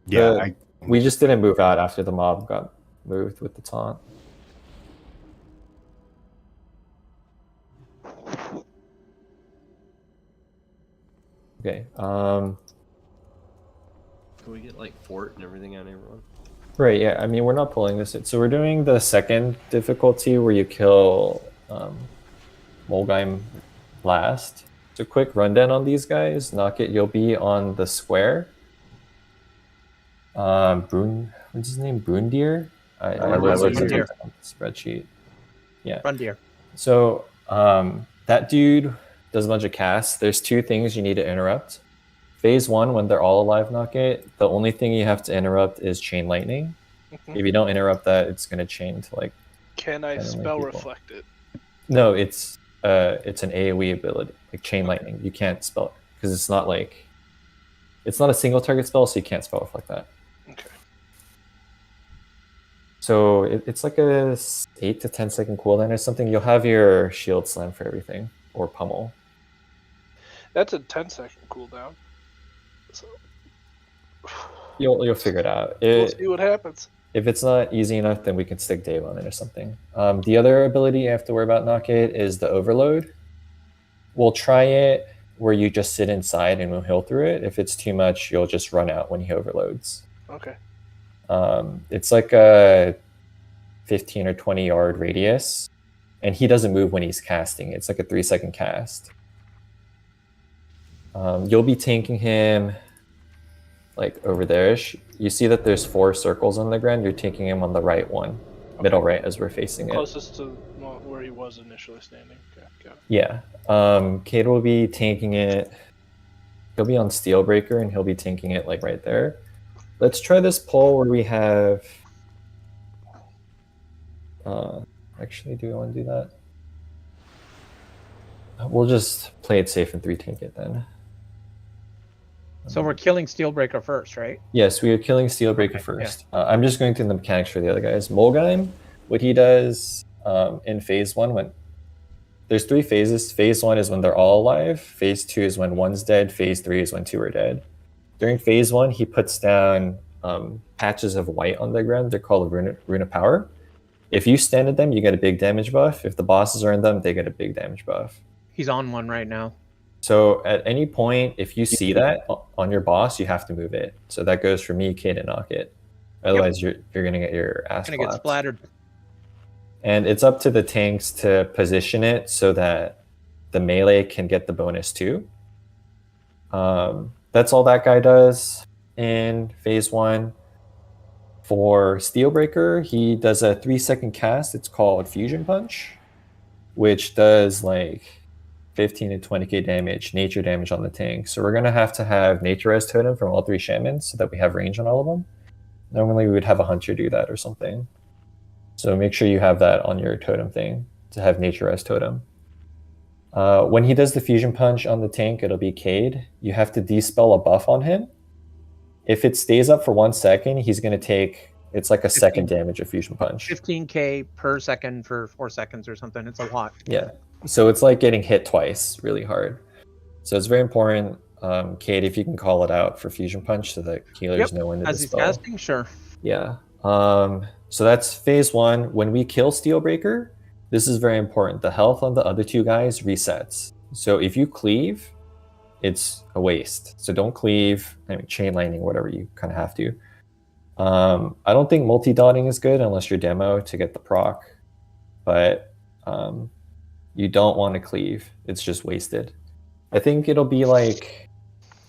Yeah, We just didn't move out after the mob got moved with the taunt. Okay, Can we get like fort and everything on everyone? right, yeah, I mean, we're not pulling this in. So we're doing the second difficulty where you kill Molgheim last. So quick rundown on these guys. Knock it, you'll be on the square. What's his name? Boondir? I wrote it Boondir. on the spreadsheet. Yeah. Rundeer. So that dude does a bunch of casts. There's two things you need to interrupt. Phase 1, when they're all alive, knock it. The only thing you have to interrupt is Chain Lightning. Mhm. If you don't interrupt that, it's gonna chain to like. Can I 10 or more spell people. reflect it? No, it's an AoE ability, like Chain Lightning. You can't spell it because it's not like. It's not a single target spell, so you can't spell reflect that. Okay. So it's like a 8 to 10 second cooldown or something. You'll have your shield slam for everything or pummel. That's a 10-second cooldown. So You'll figure it out. we'll see what happens. If it's not easy enough, then we can stick Dave on it or something. The other ability you have to worry about, knock it, is the overload. We'll try it where you just sit inside and we'll heal through it. If it's too much, you'll just run out when he overloads. Okay. It's like a 15 or 20 yard radius, and he doesn't move when he's casting. It's like a 3-second cast. You'll be tanking him like over there. You see that there's 4 circles on the ground. You're tanking him on the right one, middle right as we're facing it. Closest to where he was initially standing. Okay, got it. Yeah. Cade will be tanking it. He'll be on Steelbreaker and he'll be tanking it like right there. Let's try this pull where we have. Actually, do I want to do that? We'll just play it safe and 3 tank it then. So we're killing Steelbreaker first, right? Yes, we are killing Steelbreaker first. I'm just going through the mechanics for the other guys. Molgheim, what he does in phase 1, when there's 3 phases. Phase 1 is when they're all alive. Phase 2 is when 1's dead. Phase 3 is when 2 are dead. During phase 1, he puts down patches of white on the ground. They're called Rune of Power. If you stand at them, you get a big damage buff. If the bosses are in them, they get a big damage buff. He's on one right now. So at any point, if you see that on your boss, you have to move it. So that goes for me, Cade, and Knock It. Otherwise, you're gonna get your ass Gonna get slapped. splattered. And it's up to the tanks to position it so that the melee can get the bonus too. That's all that guy does in phase 1. For Steelbreaker, he does a 3-second cast. It's called Fusion Punch, which does like 15 to 20k damage, nature damage on the tank. So we're going to have Nature Res Totem from all 3 Shamans so that we have range on all of them. Normally we would have a Hunter do that or something. So make sure you have that on your totem thing to have Nature Res Totem. When he does the Fusion Punch on the tank, it'll be Cade. You have to dispel a buff on him. If it stays up for 1 second, he's going to take It's like a second damage of fusion punch. 15k per second for 4 seconds or something. It's a lot. Yeah. So it's like getting hit twice really hard. So it's very important, Kate, if you can call it out for fusion punch so that healers know when to As he's dispel. casting, sure. Yeah. So that's phase 1. When we kill Steelbreaker, this is very important. The health on the other two guys resets. So if you cleave, it's a waste. So don't cleave. I mean, chain lightning, whatever you kind of have to. I don't think multi-dotting is good unless you're demo to get the proc, but you don't want to cleave. It's just wasted. I think it'll be like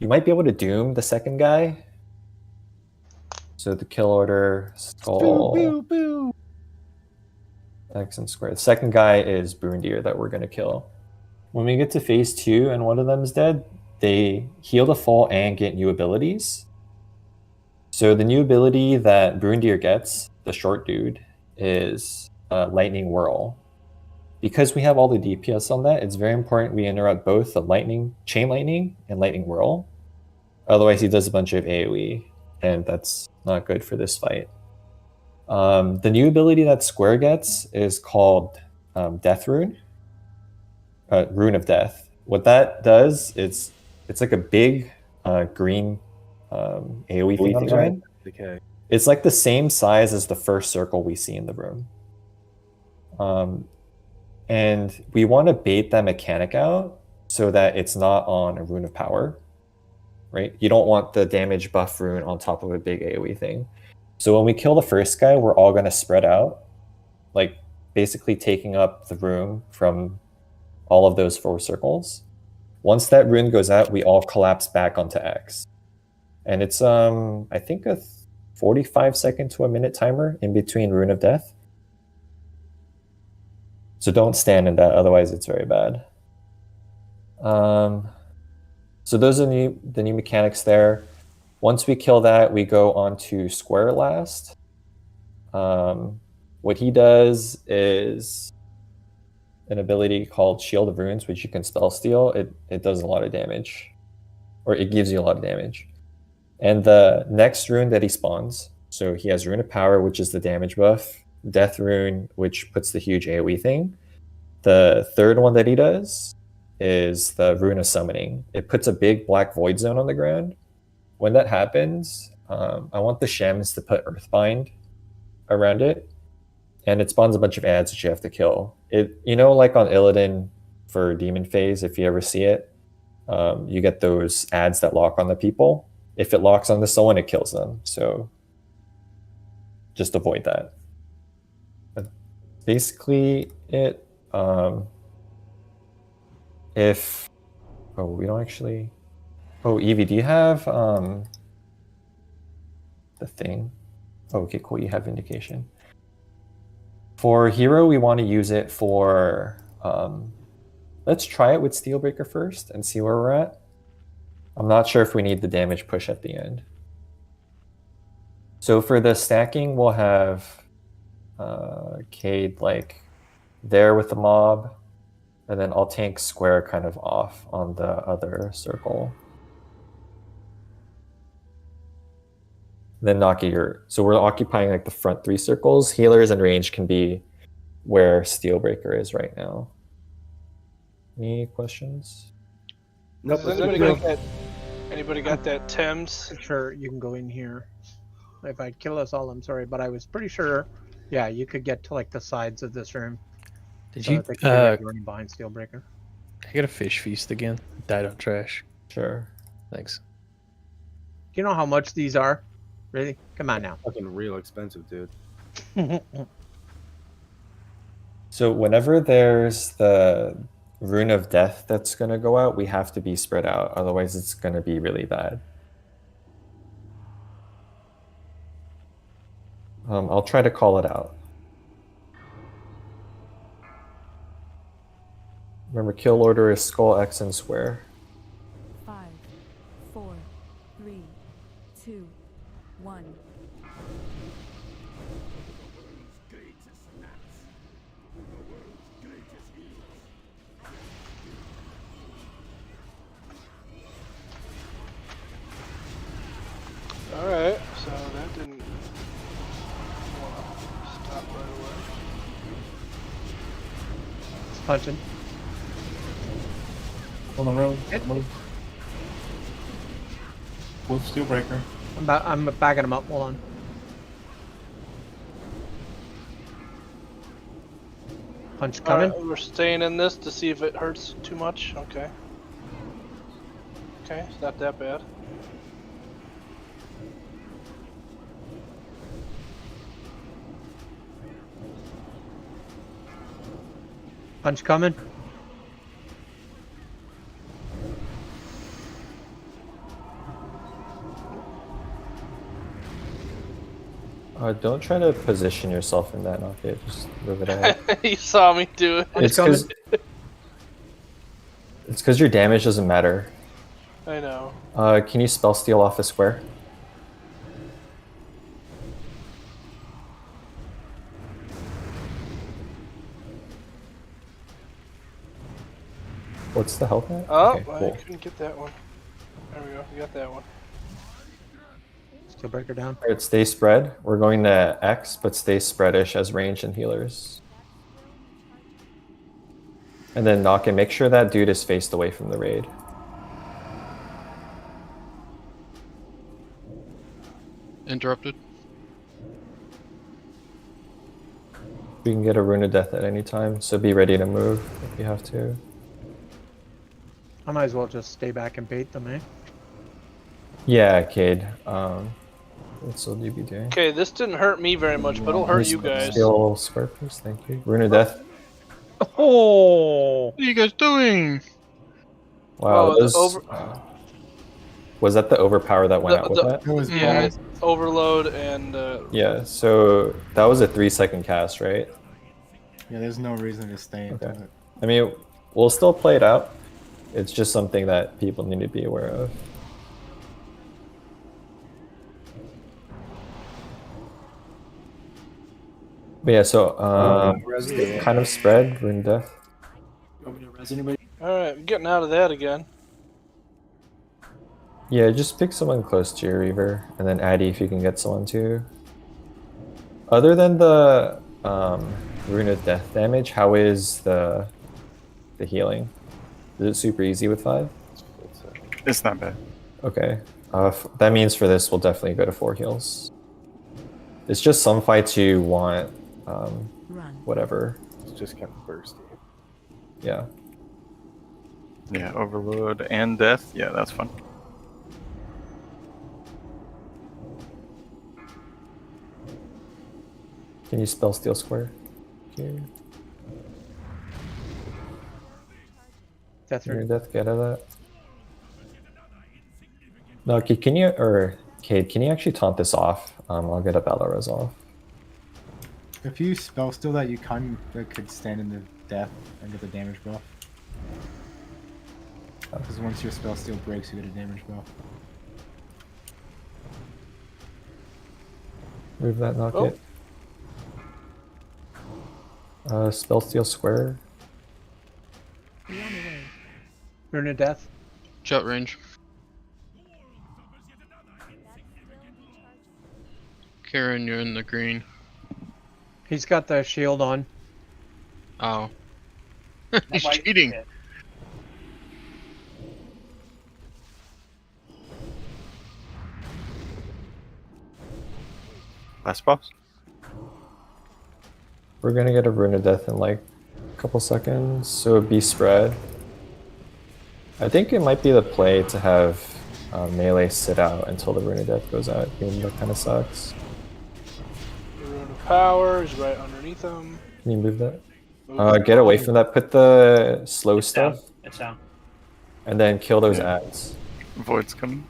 you might be able to doom the second guy. So the kill order, skull, X and square. The second guy is Brundir that we're going to kill. When we get to phase 2 and one of them is dead, they heal the fall and get new abilities. So the new ability that Brundir gets, the short dude, is Lightning Whirl. Because we have all the DPS on that, it's very important we interrupt both the lightning, chain lightning, and lightning whirl. Otherwise, he does a bunch of AoE, and that's not good for this fight. The new ability that Square gets is called Death Rune, Rune of Death. What that does is it's like a big green AoE thing on the ground. Okay. It's like the same size as the first circle we see in the room. And we want to bait that mechanic out so that it's not on a Rune of Power, right? You don't want the damage buff rune on top of a big AoE thing. So when we kill the first guy, we're all going to spread out, like basically taking up the room from all of those 4 circles. Once that rune goes out, we all collapse back onto X. And it's, I think, a 45-second to a minute timer in between Rune of Death. So don't stand in that, otherwise it's very bad. So those are the new mechanics there. Once we kill that, we go on to Square last. What he does is an ability called Shield of Runes, which you can spell steal. It does a lot of damage, or it gives you a lot of damage. And the next rune that he spawns, so he has Rune of Power, which is the damage buff, Death Rune, which puts the huge AoE thing. The third one that he does is the Rune of Summoning. It puts a big black void zone on the ground. When that happens, I want the Shamans to put Earthbind around it, and it spawns a bunch of ads that you have to kill. You know, like on Illidan for Demon Phase, if you ever see it, you get those ads that lock on the people. If it locks onto someone, it kills them. So just avoid that. But basically it. We don't actually. Oh, Evie, do you have the thing? Oh, okay, cool. You have Vindication. For hero, we want to use it for. Let's try it with Steelbreaker first and see where we're at. I'm not sure if we need the damage push at the end. So for the stacking, we'll have Cade like there with the mob, and then I'll tank Square kind of off on the other circle. Then Naki, so we're occupying like the front 3 circles. Healers and range can be where Steelbreaker is right now. Any questions? Nope. Anybody got that Thames? Sure, you can go in here. If I kill us all, I'm sorry, but I was pretty sure, yeah, you could get to like the sides of this room. Did so you that they could be running behind Steelbreaker? I got a fish feast again. Died on trash. Sure. Thanks. Do you know how much these are? Really? Come on now. Fucking real expensive, dude. So whenever there's the Rune of Death that's going to go out, we have to be spread out. Otherwise, it's going to be really bad. I'll try to call it out. Remember, kill order is Skull, X, and Square. 5, 4, 3, 2, 1. Alright, so that didn't punching. On the road. Move. Wolf Steel Breaker. I'm backing him up. Hold on. Punch coming. Alright, we're staying in this to see if it hurts too much. Okay. Okay, it's not that bad. Punch coming. Don't try to position yourself in that knockit. Just move it ahead. You saw me do it. It's because your damage doesn't matter. I know. Can you spell steal off a square? What's the health at? Oh, Okay, cool. I couldn't get that one. There we go. We got that one. Steel Breaker down. Alright, stay spread. We're going to X, but stay spreadish as range and healers. And then knock and make sure that dude is faced away from the raid. Interrupted. We can get a rune of death at any time, so be ready to move if you have to. I might as well just stay back and bait them, eh? Yeah, Cade. What's will you be doing? Okay, this didn't hurt me very much, but it'll hurt you guys. Steal square, please. Thank you. Rune of death. Oh! What are you guys doing? Wow, Oh, was that the overpower that went out with that? It was Yeah, bad. overload and Yeah, so that was a 3-second cast, right? Yeah, there's no reason to stay into Okay. it. I mean, we'll still play it out. It's just something that people need to be aware of. But yeah, so kind of spread, rune death. Alright, I'm getting out of that again. Yeah, just pick someone close to your Reaver, and then Addy if you can get someone too. Other than the rune of death damage, how is the healing? Is it super easy with 5? It's not bad. Okay. That means for this, we'll definitely go to 4 heals. It's just some fights you want, whatever. It's just kind of bursty. Yeah. Yeah, overload and death. Yeah, that's fun. Can you spell steal square? Okay. Death Your rune. death, get out of that. No, can you, or Cade, can you actually taunt this off? I'll get a Balorez off. If you spell steal that, you kind of could stand in the death and get the damage buff. Because once your spell steal breaks, you get a damage buff. Move that knock it. Spell steal square. Rune of death. Shot range. Karen, you're in the green. He's got the shield on. Oh. He's cheating. Last boss. We're gonna get a rune of death in like a couple seconds, so it'd be spread. I think it might be the play to have melee sit out until the rune of death goes out. Even though that kind of sucks. the rune of power is right underneath them. Can you move that? Get away from that. Put the slow stuff. Down. It's down. And then kill those ads. Void's coming.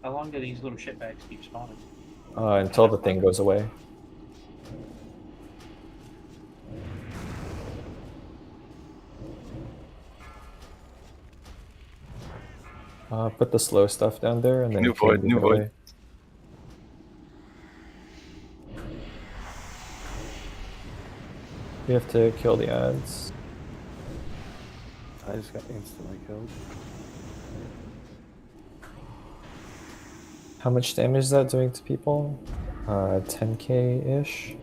How long do these little shitbags keep spawning? Until the thing goes away. Put the slow stuff down there and then New you can void, move new it void. away. We have to kill the ads. I just got instantly killed. How much damage is that doing to people? 10k-ish?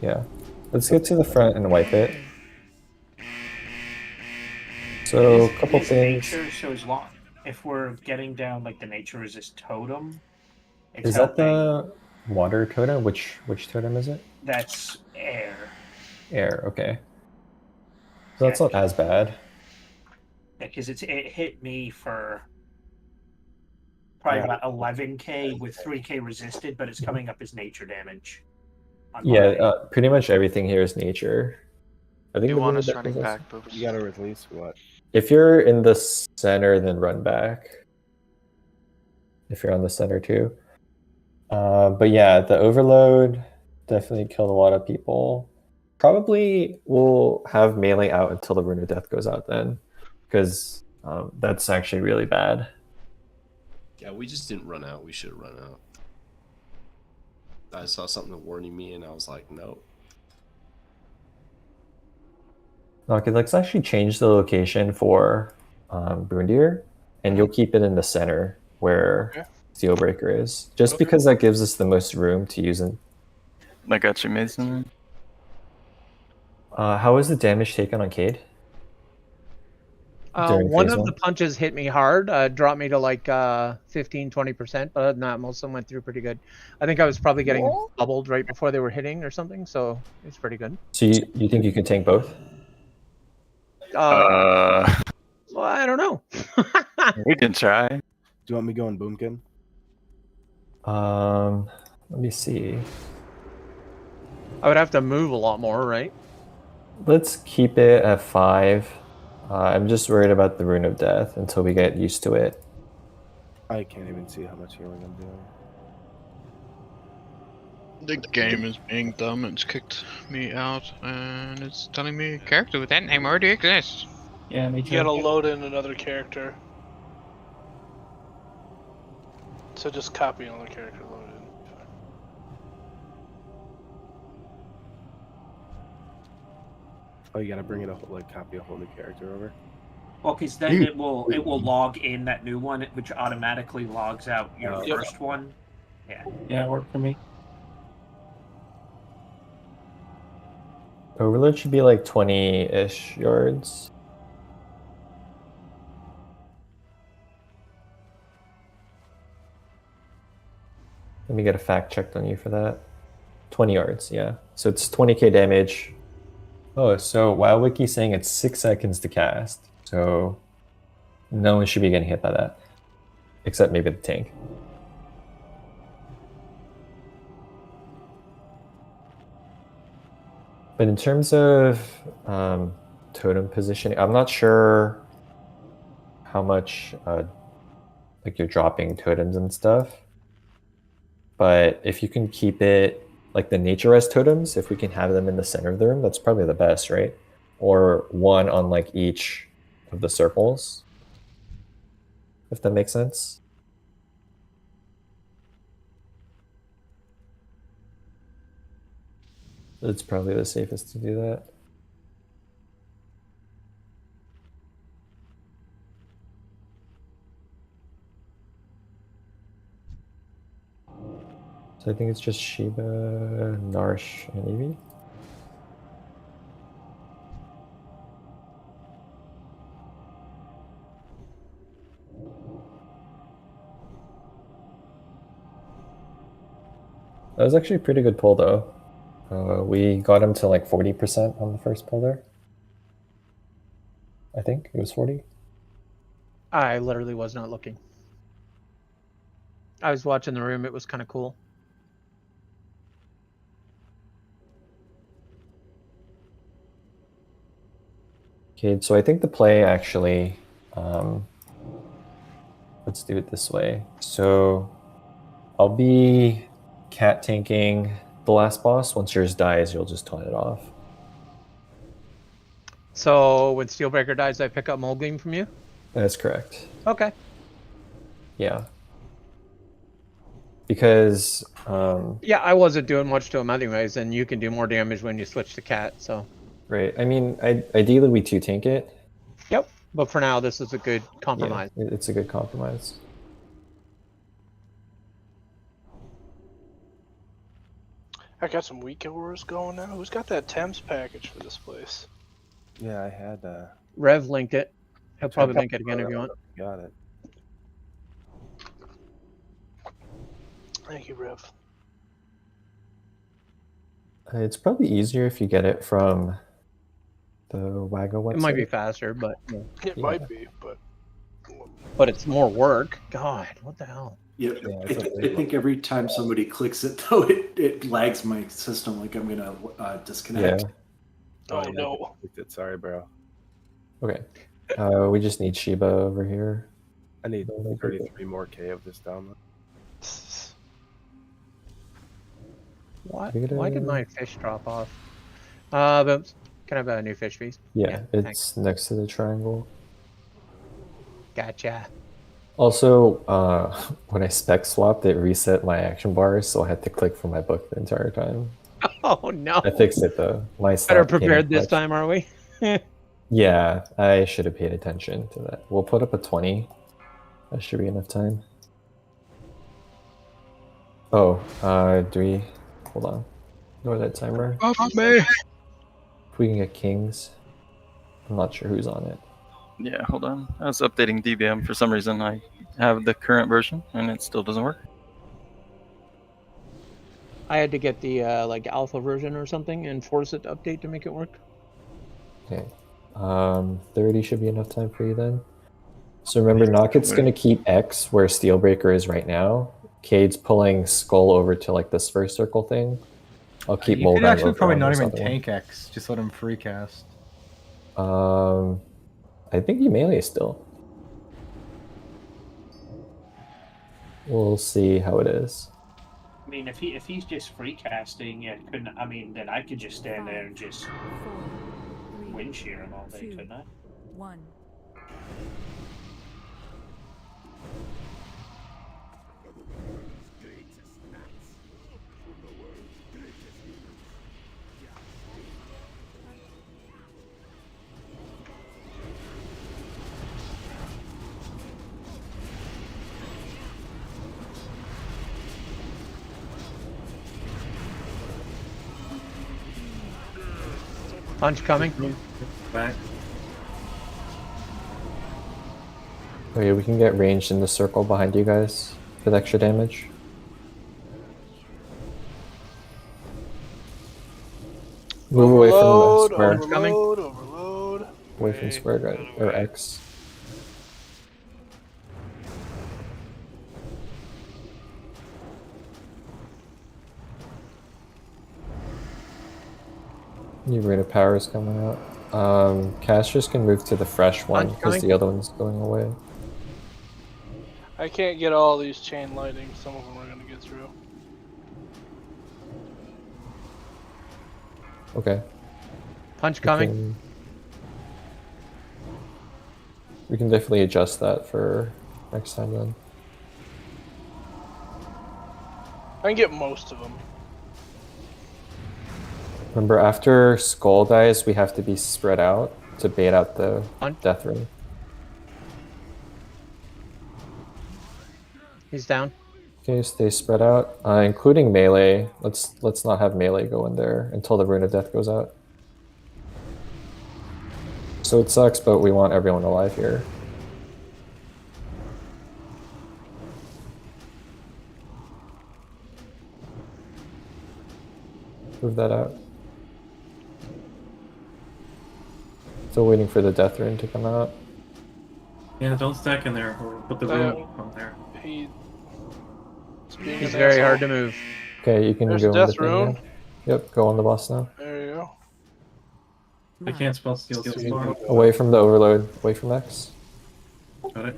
Yeah. Let's get to the front and wipe it. So, a couple things. Nature, so as long if we're getting down like the nature resist totem, it's Is that helping. the water totem? Which totem is it? That's air. Air, okay. So that's not as bad. Because it hit me for probably Yeah. about 11k with 3k resisted, but it's coming up as nature damage. on Yeah, my- pretty much everything here is nature. I think You the want Lunar us Death running is also- back boost? You gotta release what? If you're in the center, then run back. If you're on the center too. But yeah, the overload definitely killed a lot of people. Probably will have melee out until the Rune of Death goes out then. Because that's actually really bad. Yeah, we just didn't run out. We should have run out. I saw something warning me, and I was like, no. Okay, let's actually change the location for Boondir, and you'll keep it in the center where Steelbreaker is. Just because that gives us the most room to use it. I got you, Mason. How was the damage taken on Cade? During One phase of one? the punches hit me hard, dropped me to like 15-20%, but other than that, most of them went through pretty good. I think I was probably getting bubbled right before they were hitting or something, so it's pretty good. So you think you could tank both? Well, I don't know. We can try. Do you want me going Boomkin? Let me see. I would have to move a lot more, right? Let's keep it at 5. I'm just worried about the Rune of Death until we get used to it. I can't even see how much healing I'm doing. The game is being dumb. It's kicked me out, and it's telling me a character with that name already exists. Yeah, me You gotta load in another character. So just copy another character, load it in. Oh, you gotta bring it copy a whole new character over. Well, because then it will log in that new one, which automatically logs out your Yep. first one. Yeah. Yeah, it worked for me. Overload should be like 20-ish yards. Let me get a fact checked on you for that. 20 yards, yeah. So it's 20k damage. Oh, so WoWWiki's saying it's 6 seconds to cast. So no one should be getting hit by that. Except maybe the tank. But in terms of totem positioning, I'm not sure how much like you're dropping totems and stuff. But if you can keep it like the nature res totems, if we can have them in the center of the room, that's probably the best, right? Or one on like each of the circles. If that makes sense. It's probably the safest to do that. So I think it's just Shiba, Narsh, and Eevee. That was actually a pretty good pull though. We got him to like 40% on the first pull there. I think it was 40. I literally was not looking. I was watching the room. It was kind of cool. Okay, so I think the play actually, let's do it this way. So I'll be cat tanking the last boss. Once yours dies, you'll just taunt it off. So when Steelbreaker dies, I pick up Mulgleam from you? That's correct. Okay. Yeah. Because Yeah, I wasn't doing much to him anyways, and you can do more damage when you switch to cat, so. right. I mean, ideally we two tank it. Yep. But for now, this is a good Yeah, compromise. it's a good compromise. I got some weak auras going now. Who's got that Thames package for this place? Yeah, I had. Rev linked it. He'll probably link it again if you want. Got it. Thank you, Rev. It's probably easier if you get it from the Wago website. It might be faster, but It might be, but it's more work. God, what the hell? Yep. I think every time somebody clicks it, though, it lags my system like I'm gonna disconnect. Yeah. Oh no. Sorry, bro. Okay. We just need Shiba over here. I need 33 more K of this download. Why did my fish drop off? But can I have a new fish feast? Yeah, it's thanks. next to the triangle. Gotcha. Also, when I spec swapped, it reset my action bars, so I had to click from my book the entire time. Oh no! I fixed it though. My Better slap came prepared in this clutch. time, are we? Yeah, I should have paid attention to that. We'll put up a 20. That should be enough time. Oh, do we... Hold on. Ignore that timer. Off me! If we can get kings. I'm not sure who's on it. Yeah, hold on. I was updating DBM. For some reason, I have the current version, and it still doesn't work. I had to get the like alpha version or something and force it to update to make it work. Okay. 30 should be enough time for you then. So remember, Knocket's going to keep X where Steelbreaker is right now. Cade's pulling Skull over to like this first circle thing. I'll keep You could Moldang actually over probably on not this even other one. tank X. Just let him free cast. I think you melee still. We'll see how it is. I mean, if he's just free casting, then I could just stand there and just wind shear him all day, couldn't I? 1. Punch coming. Back. Oh yeah, we can get ranged in the circle behind you guys with extra damage. Move away from the square. Overload. Away from square, right? Or X. New rate of power is coming out. Casters can move to the fresh one Punch because coming. the other one's going away. I can't get all these chain lightning. Some of them are gonna get through. Okay. Punch We coming. we can definitely adjust that for next time then. I can get most of them. Remember, after Skull dies, we have to be spread out to bait out the death ring. He's down. Okay, stay spread out, including melee. Let's not have melee go in there until the Rune of Death goes out. So it sucks, but we want everyone alive here. Move that out. Still waiting for the Death Rune to come out. Yeah, don't stack in there or put the rune on there. He's very hard to move. Okay, you can There's go the on the Death thing Rune. now. Yep, go on the boss now. There you go. I can't spell steal storm. Away from the overload, away from X. Got it.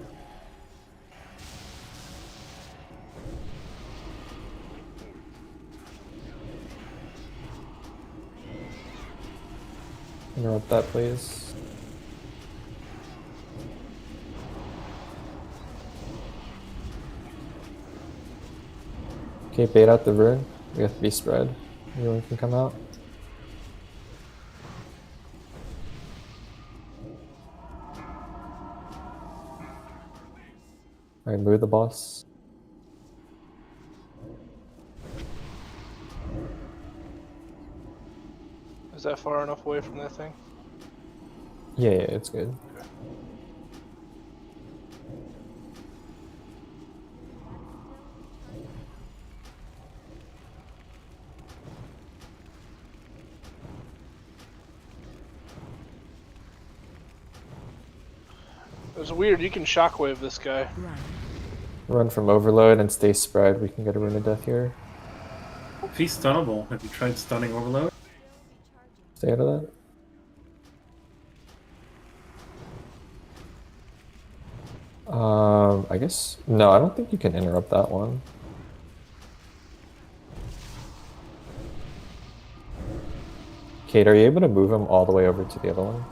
Interrupt that, please. Okay, bait out the rune. We have to be spread. Anyone can come out. Alright, move the boss. that far enough away from that thing? Yeah, it's good. It was weird. You can shockwave this guy. Run from overload and stay spread. We can get a rune of death here. If he's stunnable, have you tried stunning Overload? Stay out of that. I guess no. I don't think you can interrupt that one. Kate, are you able to move him all the way over to the other one?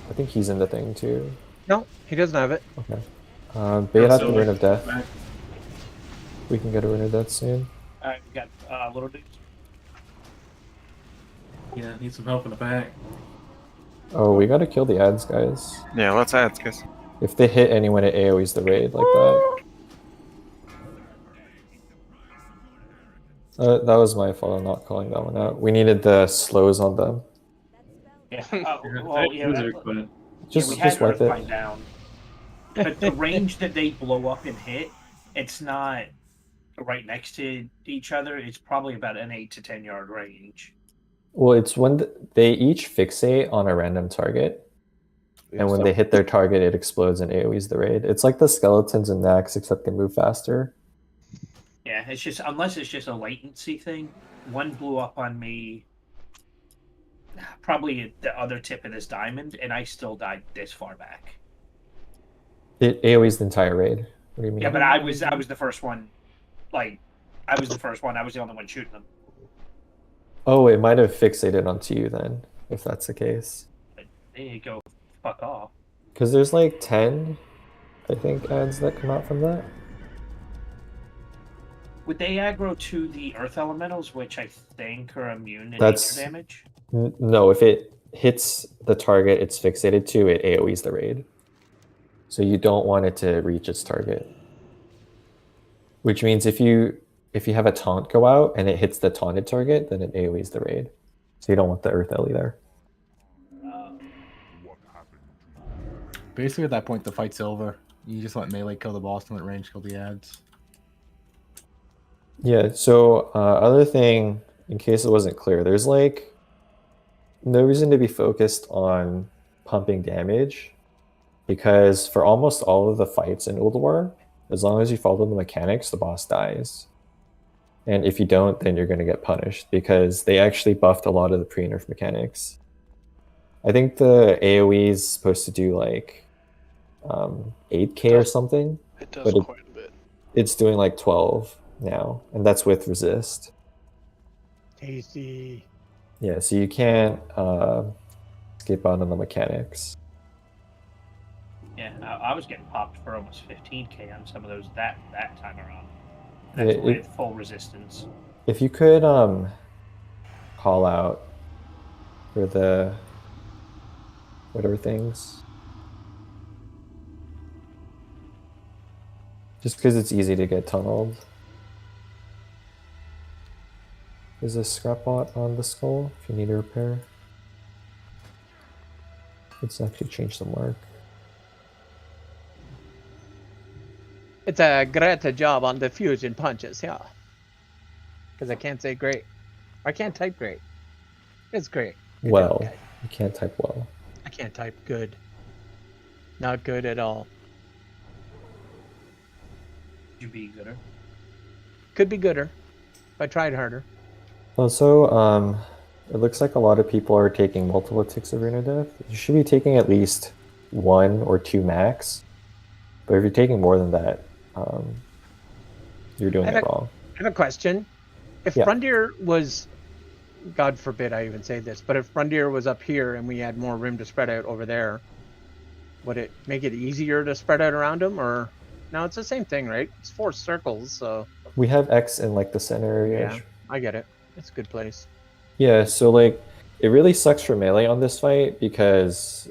I think he's in the thing too. No, he doesn't have it. Okay. Bait out the so Rune of Death. back. We can get a Rune of Death soon. Alright, we got little dudes. Yeah, need some help in the back. Oh, we gotta kill the ads, guys. Yeah, let's ads, guys. If they hit anyone, it AoEs the raid like that. That was my fault. I'm not calling that one out. We needed the slows on them. Yeah. Well, yeah, Just we had wipe it. Earthbind down. But the range that they blow up and hit, it's not right next to each other. It's probably about an 8 to 10 yard range. Well, it's when they each fixate on a random target, and when they hit their target, it explodes and AoEs the raid. It's like the skeletons in Nax, except they move faster. Yeah, it's just unless it's just a latency thing. One blew up on me, probably at the other tip of this diamond, and I still died this far back. It AoEs the entire raid. What do you mean? Yeah, but I was the first one. Like, I was the first one. I was the only one shooting them. Oh, it might have fixated onto you then, if that's the case. There you go. Fuck off. Because there's like 10, I think, ads that come out from that. Would they aggro to the earth elementals, which I think are immune to That's nature damage? No, if it hits the target it's fixated to, it AoEs the raid. So you don't want it to reach its target. Which means if you have a taunt go out and it hits the taunted target, then it AoEs the raid. So you don't want the Earth Ellie there. Basically, at that point, the fight's over. You just let melee kill the boss and let range kill the ads. Yeah, so other thing, in case it wasn't clear, there's like no reason to be focused on pumping damage, because for almost all of the fights in Ulduar, as long as you follow the mechanics, the boss dies. And if you don't, then you're going to get punished, because they actually buffed a lot of the pre-nerf mechanics. I think the AoE is supposed to do like 8k or something. It does quite a bit. It's doing like 12 now, and that's with resist. Tasty. Yeah, so you can't skip out on the mechanics. Yeah, I was getting popped for almost 15k on some of those that time around. That's with full resistance. If you could call out for the whatever things, just because it's easy to get tunneled. There's a scrap bot on the skull if you need a repair. Let's actually change the mark. It's a great job on the fusion punches, yeah. Because I can't say great. I can't type great. It's great. Good Well, job, guys. you can't type well. I can't type good. Not good at all. Could you be gooder? Could be gooder. If I tried harder. Also, it looks like a lot of people are taking multiple ticks of Rune of Death. You should be taking at least 1 or 2 max. But if you're taking more than that, you're doing it wrong. I have a question. If Frontier was, God forbid I even say this, but if Frontier was up here and we had more room to spread out over there, would it make it easier to spread out around them? Or no, it's the same thing, right? It's 4 circles, so We have X in like the center area. yeah, I get it. It's a good place. Yeah, so like it really sucks for melee on this fight because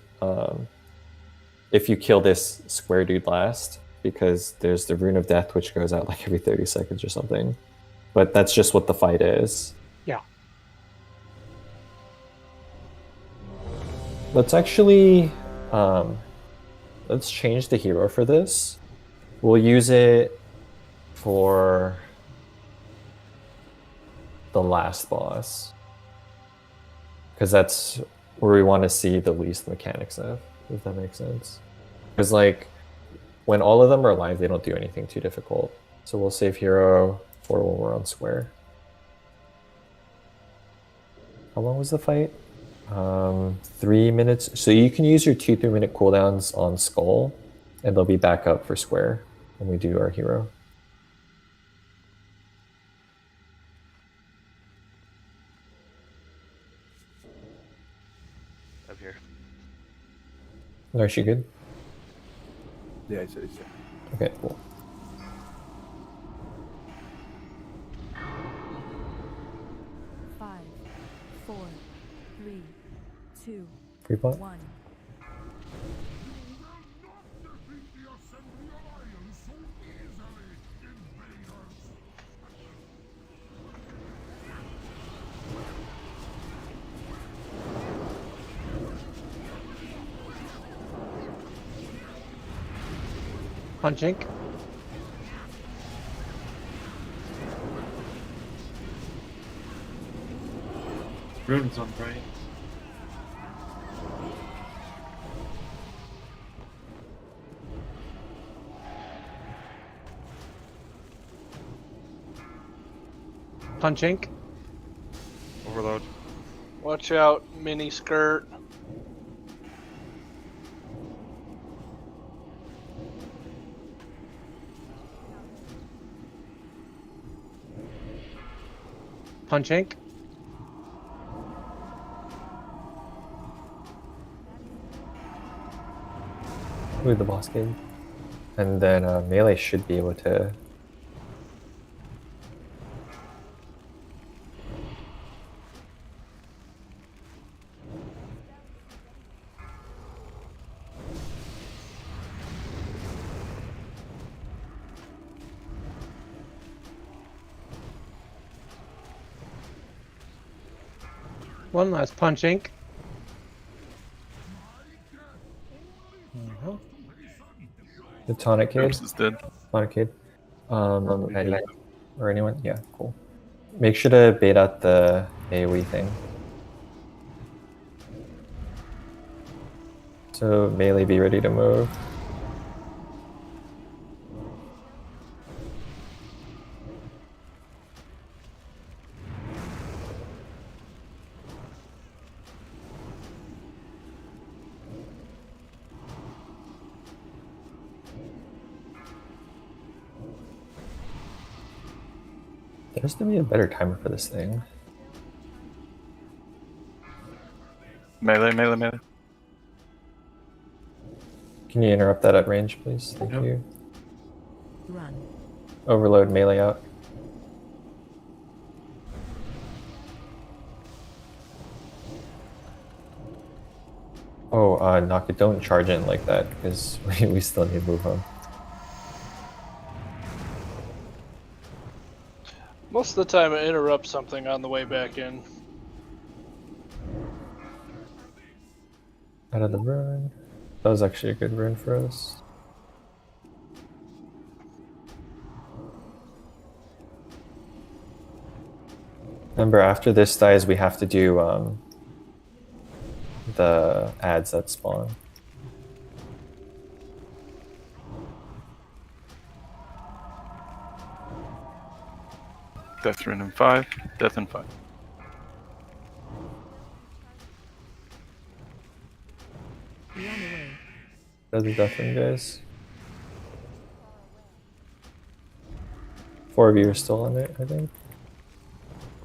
if you kill this square dude last, because there's the Rune of Death, which goes out like every 30 seconds or something. But that's just what the fight is. Yeah. Let's actually, let's change the hero for this. We'll use it for the last boss, because that's where we want to see the least mechanics of, if that makes sense. Because like, when all of them are alive, they don't do anything too difficult. So we'll save hero for when we're on square. How long was the fight? 3 minutes. So you can use your 2 3-minute cooldowns on Skull, and they'll be back up for square when we do our hero. Up here. No, is she good? Yeah, it's Okay, cool. Five, 4, 3, 2, Free pot? 1. Punching. Rune's on right. Punching. Overload. Watch out, mini skirt. Punching. With the boss game. And then melee should be able to. One last punching. The tonic kid. Oops, is dead. Tonic kid. Maddie or anyone? Yeah, cool. Make sure to bait out the AoE thing. So melee, be ready to move. There has to be a better timer for this thing. Melee, melee, melee. Can you interrupt that at range, please? Thank Yep. you. Run. Overload melee out. Oh, knock it! Don't charge in like that, because we still need to move on. Most of the time, it interrupts something on the way back in. Out of the rune. That was actually a good rune for us. Remember, after this dies, we have to do the ads that spawn. Death rune in 5. Death in 5. Run away. That's the death rune, guys. 4 of you are still on it, I think.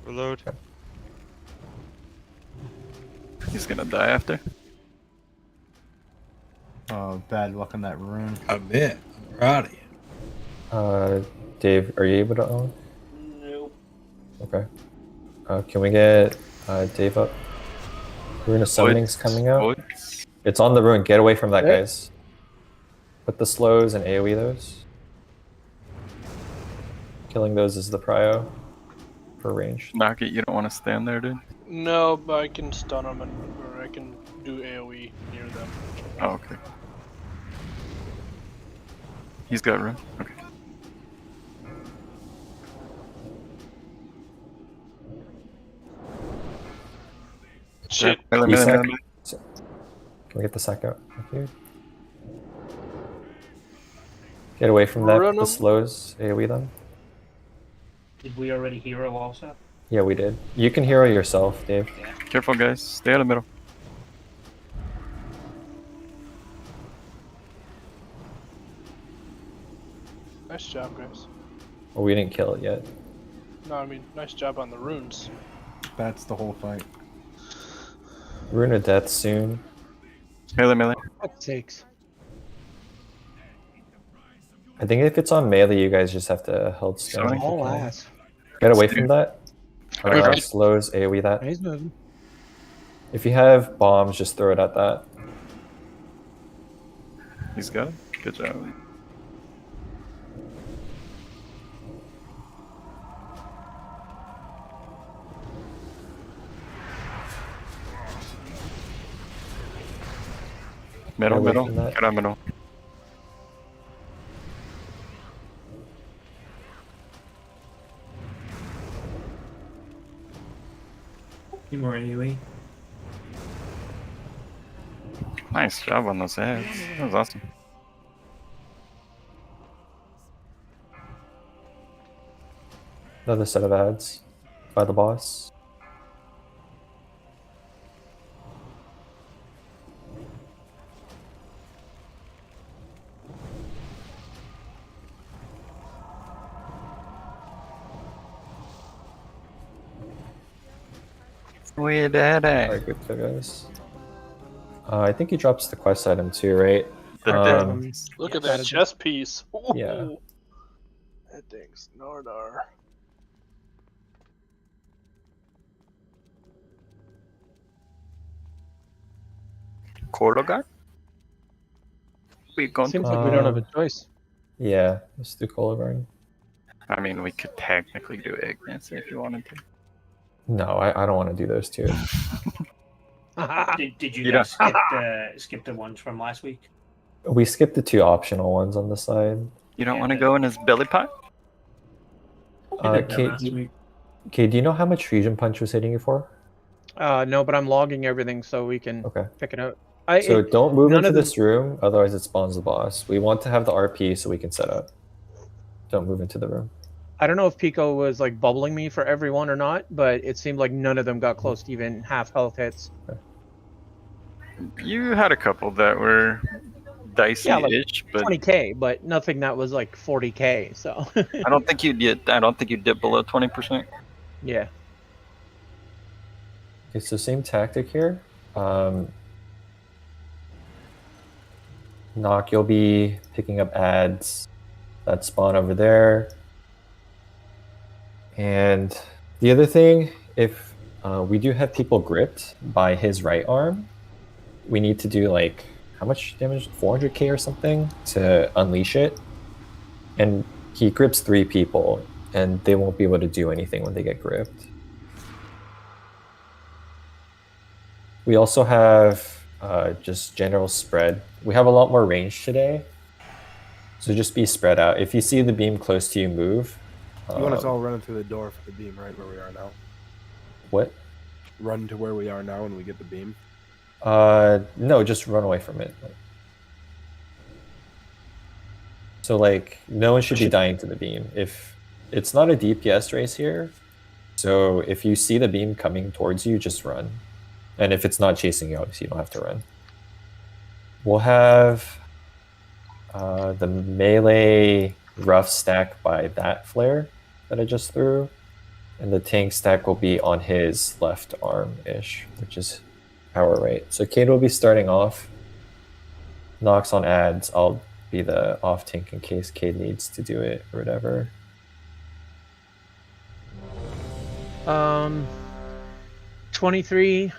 Reload. He's gonna die after. Oh, bad luck on that rune. I bet. I'm proud of you. Dave, are you able to own? Nope. Okay. Can we get Dave up? Rune of Summoning's coming out. Voids. It's on the rune. Get away from that, Okay. guys. Put the slows and AoE those. Killing those is the prio for range. Knock it, you don't want to stand there, dude? No, but I can stun them or I can do AoE near them. Oh, okay. He's got room. Okay. Shit. Melee, Can melee, melee. we get the sack out? Thank you. Get away from that. Run The 'em. slows. AoE them. Did we already hero also? Yeah, we did. You can hero yourself, Dave. Careful, guys. Stay out of the middle. Nice job, guys. Well, we didn't kill it yet. No, I mean, nice job on the runes. That's the whole fight. Rune of Death soon. Melee, melee. What takes? I think if it's on melee, you guys just have to hold stone. Sorry. All ass. Get away from that. Okay. Slows, AoE that. He's moving. If you have bombs, just throw it at that. He's got it. Good job. Middle, away middle. from that. Get on middle. Any more AoE? Nice job on those heads. That was awesome. Another set of ads by the boss. We did it. Alright, good kill, guys. I think he drops the quest item too, right? The Look at that chest piece. Yeah. That thing's Nordar. Kologar? We going Seems to... like we don't have a choice. Yeah, let's do Coloburn. I mean, we could technically do Ignis if you wanted to. No, I don't want to do those two. Did you You guys skip the ones from last week? We skipped the two optional ones on the side. You don't want to go in his belly pot? Kate, do you know how much Fusion Punch was hitting you for? No, but I'm logging everything so we can pick it out. So don't move none into of them- this room, otherwise it spawns the boss. We want to have the RP so we can set up. Don't move into the room. I don't know if Pico was like bubbling me for everyone or not, but it seemed like none of them got close to even half health hits. You had a couple that were dicey-ish, Yeah, like but 20k, but nothing that was like 40k. So I don't think you did. I don't think you dipped below 20%. yeah. Okay, so same tactic here. Knock, you'll be picking up ads that spawn over there. And the other thing, if we do have people gripped by his right arm, we need to do like, how much damage? 400k or something to unleash it. And he grips 3 people, and they won't be able to do anything when they get gripped. We also have just general spread. We have a lot more range today, so just be spread out. If you see the beam close to you, move. You want us all running through the door for the beam, right where we are now? What? Run to where we are now when we get the beam? No, just run away from it. So like, no one should be dying to the beam. If it's not a DPS race here, so if you see the beam coming towards you, just run. And if it's not chasing you, obviously you don't have to run. We'll have the melee rough stack by that flare that I just threw. And the tank stack will be on his left arm-ish, which is power right. So Cade will be starting off. Knocks on ads. I'll be the off tank in case Cade needs to do it or whatever. 23,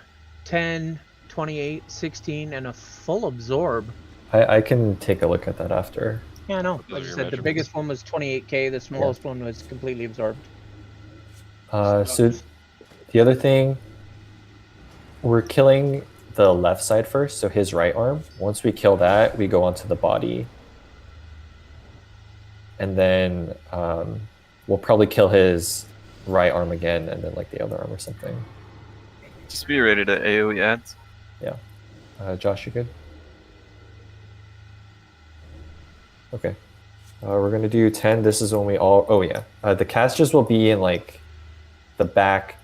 10, 28, 16, and a full absorb. I can take a look at that after. Yeah, no. Those are Like I your said, the measurements. biggest one was 28k. The smallest one was completely absorbed. So the other thing, we're killing the left side first, so his right arm. Once we kill that, we go onto the body. And then we'll probably kill his right arm again, and then like the other arm or something. Just be ready to AoE ads. Yeah. Josh, you good? Okay. We're gonna do 10. This is when we all. Oh yeah. The casters will be in like the back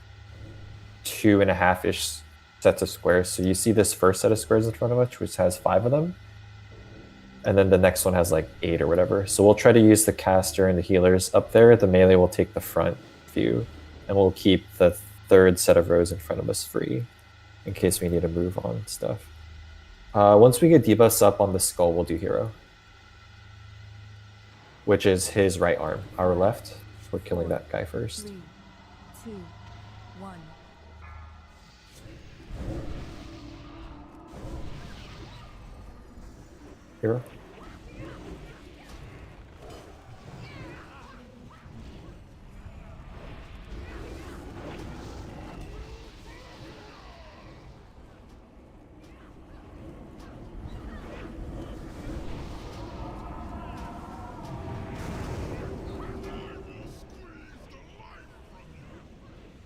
2.5-ish sets of squares. So you see this first set of squares in front of us, which has 5 of them, and then the next one has like 8 or whatever. So we'll try to use the caster and the healers up there. The melee will take the front view, and we'll keep the third set of rows in front of us free in case we need to move on stuff. Once we get debuffs up on the skull, we'll do hero, which is his right arm. Our left, we're killing that guy first. 3, 2, 1. Hero.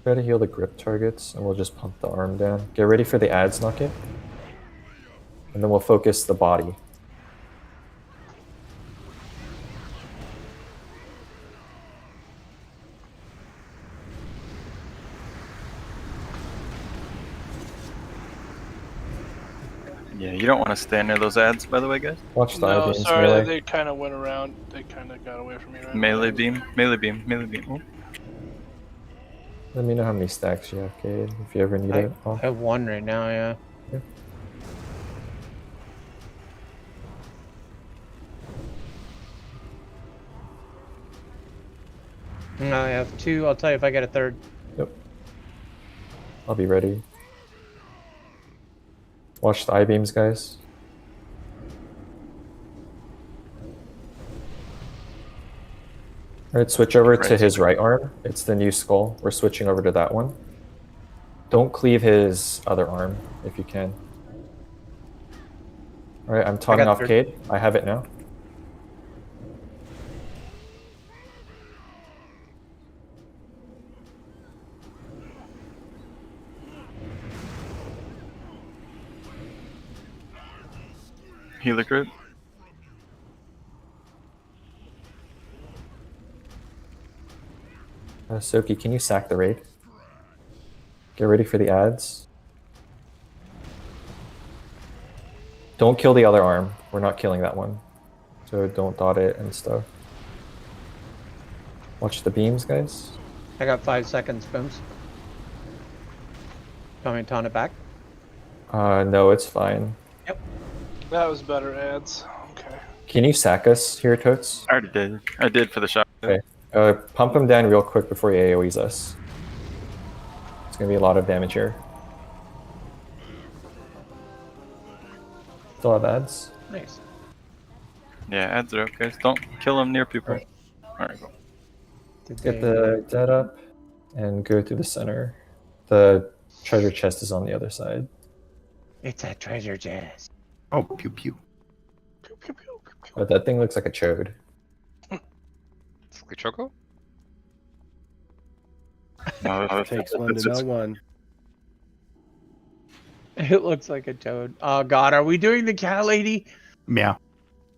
Try to heal the grip targets, and we'll just pump the arm down. Get ready for the ads knock-in. And then we'll focus the body. Yeah, you don't want to stand near those ads, by the way, guys. Watch the No, beams sorry, melee. they kind of went around. They kind of got away from me right Melee beam, melee beam, melee beam. Oh. Let me know how many stacks you have, Cade, if you ever need it. I have 1 right now, yeah. No, I have 2. I'll tell you if I get a third. Yep. I'll be ready. Watch the I-beams, guys. Alright, switch over to his right arm. It's the new skull. We're switching over to that one. Don't cleave his other arm if you can. Alright, I'm taunting off third. Cade. I have it now. Healer group. Soki, can you sack the raid? Get ready for the ads. Don't kill the other arm. We're not killing that one. So don't dot it and stuff. Watch the beams, guys. I got 5 seconds, Booms. Want me to taunt it back? No, it's fine. That was better ads. Okay. Can you sack us here, Totes? I already did. I did for the shot. Okay. Pump him down real quick before he AoEs us. It's gonna be a lot of damage here. Still have ads. Nice. Yeah, ads are up, guys. Don't kill them near people. Alright, go. Get the dead up and go through the center. The treasure chest is on the other side. It's a treasure chest. Oh, pew pew. But that thing looks like a chode. It's like a choco? No, Takes one to know one. It looks like a toad. Oh god, are we doing the cat lady? Meow.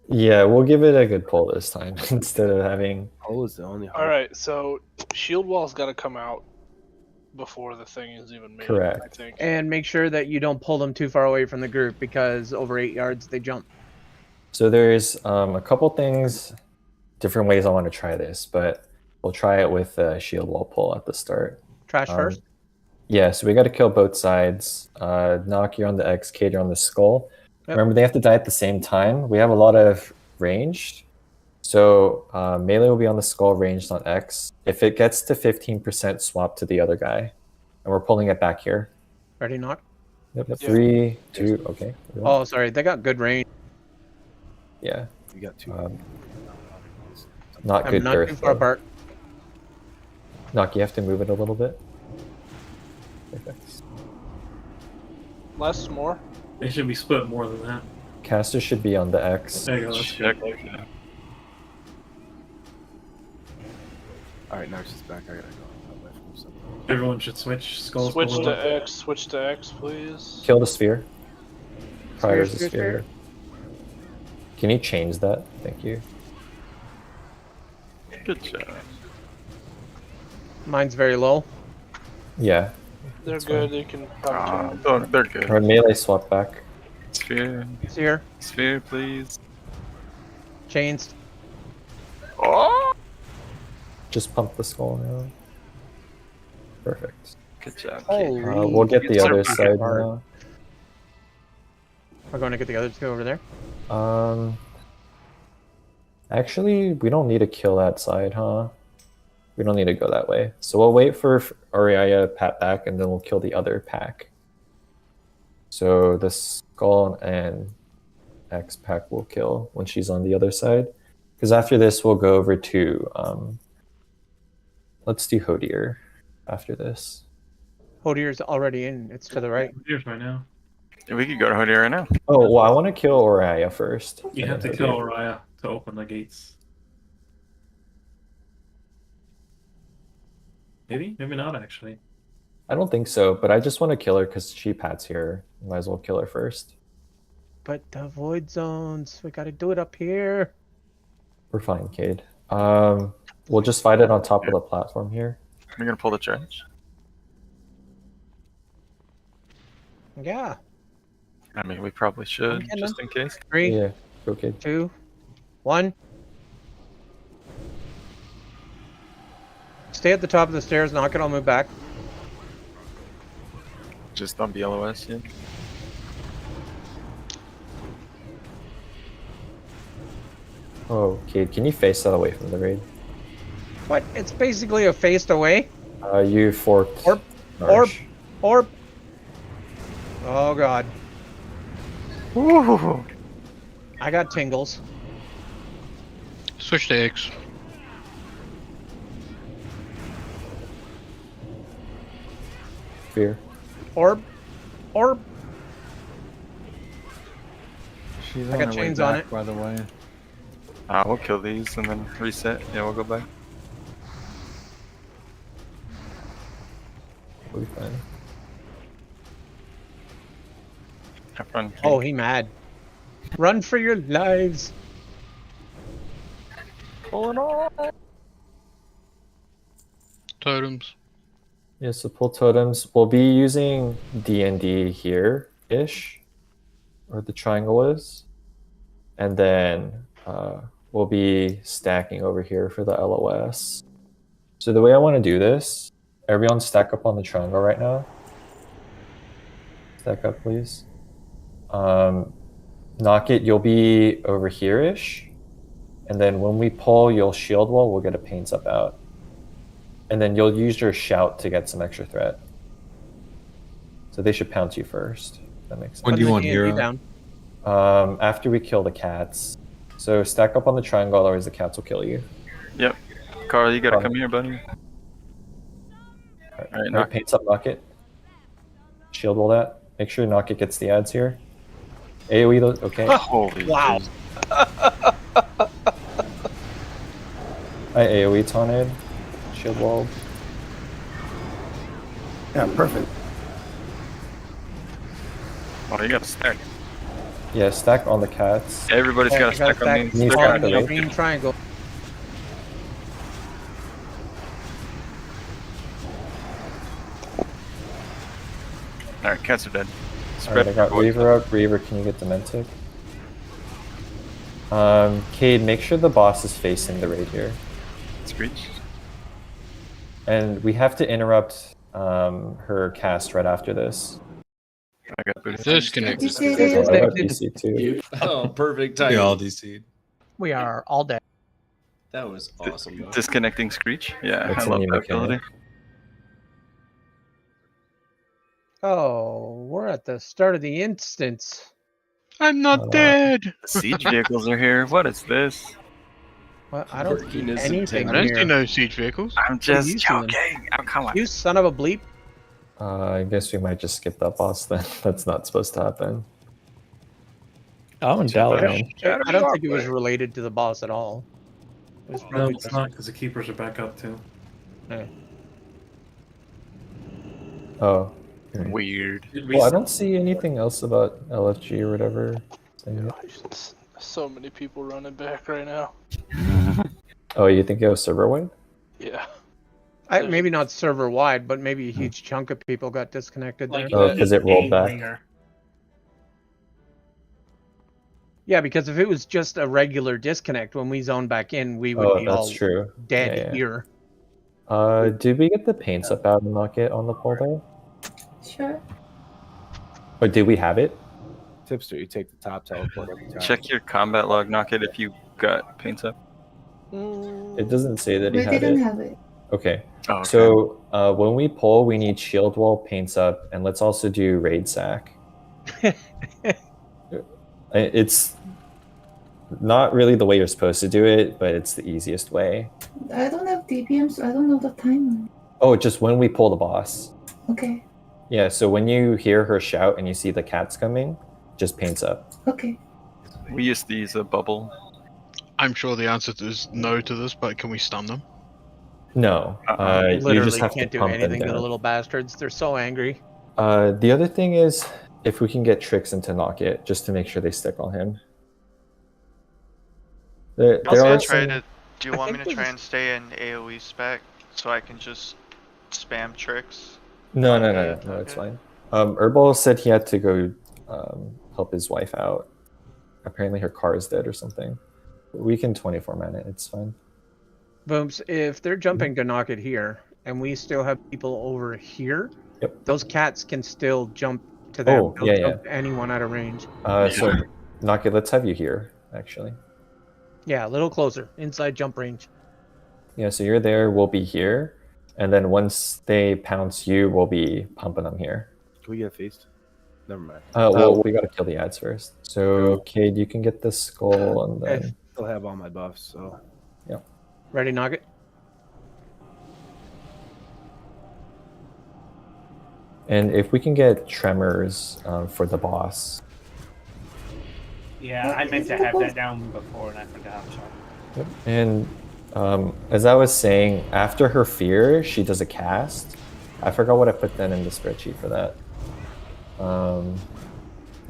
Yeah, we'll give it a good pull this time instead of having. Hole is the only hole. All right, so shield wall's got to come out before the thing is even made. Correct. I think. And make sure that you don't pull them too far away from the group because over 8 yards they jump. So there's a couple things, different ways I want to try this, but we'll try it with a shield wall pull at the start. Trash first? Yeah, so we got to kill both sides. Knock, you're on the X, Cade, you're on the skull. Yep. Remember, they have to die at the same time. We have a lot of ranged. So melee will be on the skull, ranged on X. If it gets to 15%, swap to the other guy. And we're pulling it back here. Ready, knock? Yep. 3, 2, okay. Oh, sorry, they got good range. Yeah. You got two. Not I'm good not girth. too far though. apart. Knock, you have to move it a little bit. Perfect. Less, more. They should be split more than that. Caster should be on the X. There you go. That's Check. good. Alright, now she's back. I gotta go. I'll wait for some. Everyone should switch skulls. Switch forward. to X. Switch to X, please. Kill the sphere. Prior is the Sphere, sphere. Can you change that? Thank you. Good job. Mine's very low. Yeah. They're That's good. fine. You can probably turn them. They're good. Or melee swap back. Sphere. Sphere. Sphere, please. Chains. Oh! Just pump the skull now. Perfect. Good job. Holy. We'll get the It's other so side hard. now. We're going to get the other two over there. Actually, we don't need to kill that side, huh? We don't need to go that way. So we'll wait for Oriaya pat back, and then we'll kill the other pack. So the skull and X pack will kill when she's on the other side. Because after this, we'll go over to let's do Hodier after this. Hodier's already in. It's to the right. Here's right now. We could go to Hodier right now. Oh, well, I want to kill Oriaya first. You and have to then kill Hodier. Oriah to open the gates. Maybe? Maybe not, actually. I don't think so, but I just want to kill her because she pats here. Might as well kill her first. But the void zones. We got to do it up here. We're fine, Cade. We'll just fight it on top of the platform here. We're gonna pull the charge. Yeah. I mean, we probably should, Okay, just in case. 3, Yeah, go Cade. 2, 1. Stay at the top of the stairs. Knock it. I'll move back. Just on BLOS, yeah. Oh, Cade, can you face that away from the raid? What? It's basically a faced away. You forked. Orb. Narsh. Orb. Oh god. Ooh. I got tingles. Switch to X. Fear. Orb. Orb. She's I on got her way chains on back, it. by the way. We'll kill these and then reset. Yeah, we'll go back. We'll be fine. Have fun. Oh, he mad. Run for your lives. Totems. Yeah, so pull totems. We'll be using D&D here-ish, where the triangle is. And then we'll be stacking over here for the LOS. So the way I want to do this, everyone stack up on the triangle right now. Stack up, please. Knock it, you'll be over here-ish. And then when we pull, you'll shield wall, we'll get a paints up out. And then you'll use your shout to get some extra threat. So they should pounce you first. That makes sense. When do you want hero? Down. After we kill the cats. So stack up on the triangle, otherwise the cats will kill you. Yep. Carl, you gotta Fine. come here, buddy. Alright, knock paints up, knock it. Shield wall that. Make sure knock it gets the ads here. AoE those, okay. Holy Wow. Jesus. I AoE taunted. Shield wall. Yeah, perfect. Oh, you gotta stack. Yeah, stack on the cats. Everybody's Oh, gotta I gotta stack on these. Needs They're to gonna stack go. Green triangle. Alright, cats are dead. Alright, Spread I got boys. Reaver up. Reaver, can you get Dementic? Cade, make sure the boss is facing the raid here. Screech. And we have to interrupt her cast right after this. I got booted. Disconnect. I got DC too. Oh, perfect We timing. all DC'd. We are all dead. That was awesome. Though. Disconnecting Screech. Yeah, That's I a love new that ability. mechanic. Oh, we're at the start of the instance. I'm not dead. Siege vehicles are here. What is this? Well, I don't see Working as anything I don't here. see no siege vehicles. I'm What are just you seeing? joking. Oh, come on. You son of a bleep. I guess we might just skip that boss then. That's not supposed to happen. I'm in Dalaran. I don't think it was related to the boss at all. It was No, probably it's just- not because the keepers are back up too. Yeah. Oh. Weird. Well, I don't see anything else about LFG or whatever. saying it. So many people running back right now. Oh, you think it was server wide? Yeah. Maybe not server wide, but maybe a huge chunk of people got disconnected there. Oh, because it rolled back. Yeah, because if it was just a regular disconnect, when we zone back in, we would Oh, be that's all true. dead Yeah, yeah. here. Did we get the paints up out and knock it on the pole there? Sure. Or did we have it? Tipster, you take the top teleport every time. Check your combat log, knock it if you got paints up. It doesn't say that he We had didn't it. have it. Okay. Oh, okay. So when we pull, we need shield wall, paints up, and let's also do raid sack. It's not really the way you're supposed to do it, but it's the easiest way. I don't have DPM, so I don't know the timer. Oh, just when we pull the boss. Okay. Yeah, so when you hear her shout and you see the cats coming, just paints up. Okay. We used to use a bubble. I'm sure the answer is no to this, but can we stun them? No, you Literally just have can't to do pump them anything to the down. little bastards. They're so angry. The other thing is, if we can get Trix into knock it, just to make sure they stick on him. There Also, are try some... to. Do you want me to think try there's- and stay in AOE spec so I can just spam tricks? No, Okay, it's okay. fine. Herbal said he had to go help his wife out. Apparently her car is dead or something. We can 24 man it, it's fine. Booms, if they're jumping to knock it here, and we still have people over here, Yep. those cats can still jump to them. Oh, They'll yeah, jump to anyone out of range. So, knock it, let's have you here, actually. Yeah, a little closer, inside jump range. Yeah, so you're there, we'll be here. And then once they pounce you, we'll be pumping them here. Can we get a feast? Never mind. Well, we gotta kill the ads first. So, Cade, you can get the skull and then... I still have all my buffs, so. Yep. Ready, knock it? And if we can get tremors for the boss. Yeah, I meant to have that down before and I forgot. Sorry. Yep. And as I was saying, after her fear, she does a cast. I forgot what I put then in the spreadsheet for that.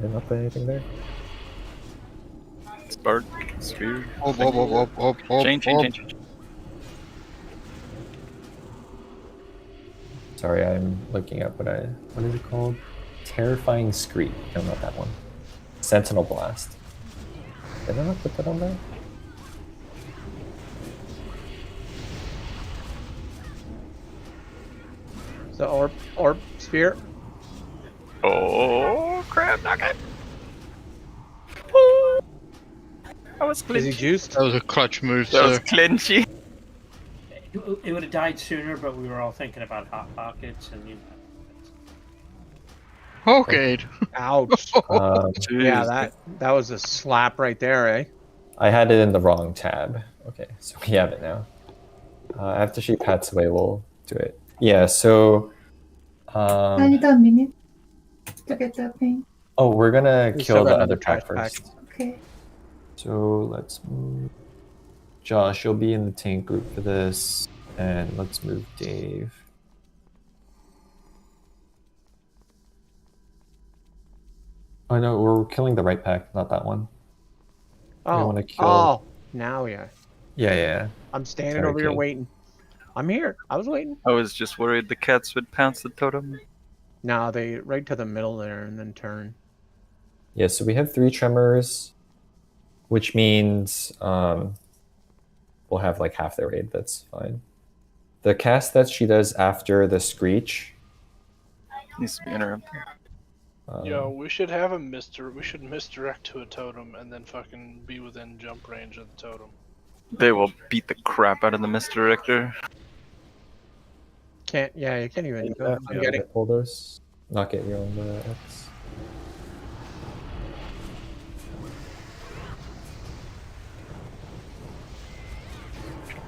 Did not put anything there? Spark, sphere. Change. Sorry, I'm looking at what is it called? Terrifying Screed. No, not that one. Sentinel Blast. Did I not put that on there? So orb sphere. Oh crap! Knock it. I was Is he clinchy. juiced? That was a clutch move, That was sir. clinchy. It would have died sooner, but we were all thinking about Hot Pockets and you know. Okay. Ouch. Yeah, Jeez. that was a slap right there, eh? I had it in the wrong tab. Okay, so we have it now. After she pats away, we'll do it. Yeah, so... I need a minute to get that thing. oh, we're gonna We kill still the got other another pack trash first. Okay. So let's move... Josh, you'll be in the tank group for this. And let's move Dave. Oh no, we're killing the right pack, not that one. We Oh, wanna kill- oh, now yeah. Yeah. I'm standing Sorry, over here kid. waiting. I'm here. I was waiting. I was just worried the cats would pounce the totem. No, they right to the middle there and then turn. Yeah, so we have 3 tremors, which means we'll have like half the raid, that's fine. The cast that she does after the screech. Needs to be interrupted. Yo, we should have a we should misdirect to a totem and then fucking be within jump range of the totem. They will beat the crap out of the misdirector. You can't even go. I'm getting. Pull those. Not get you on the X.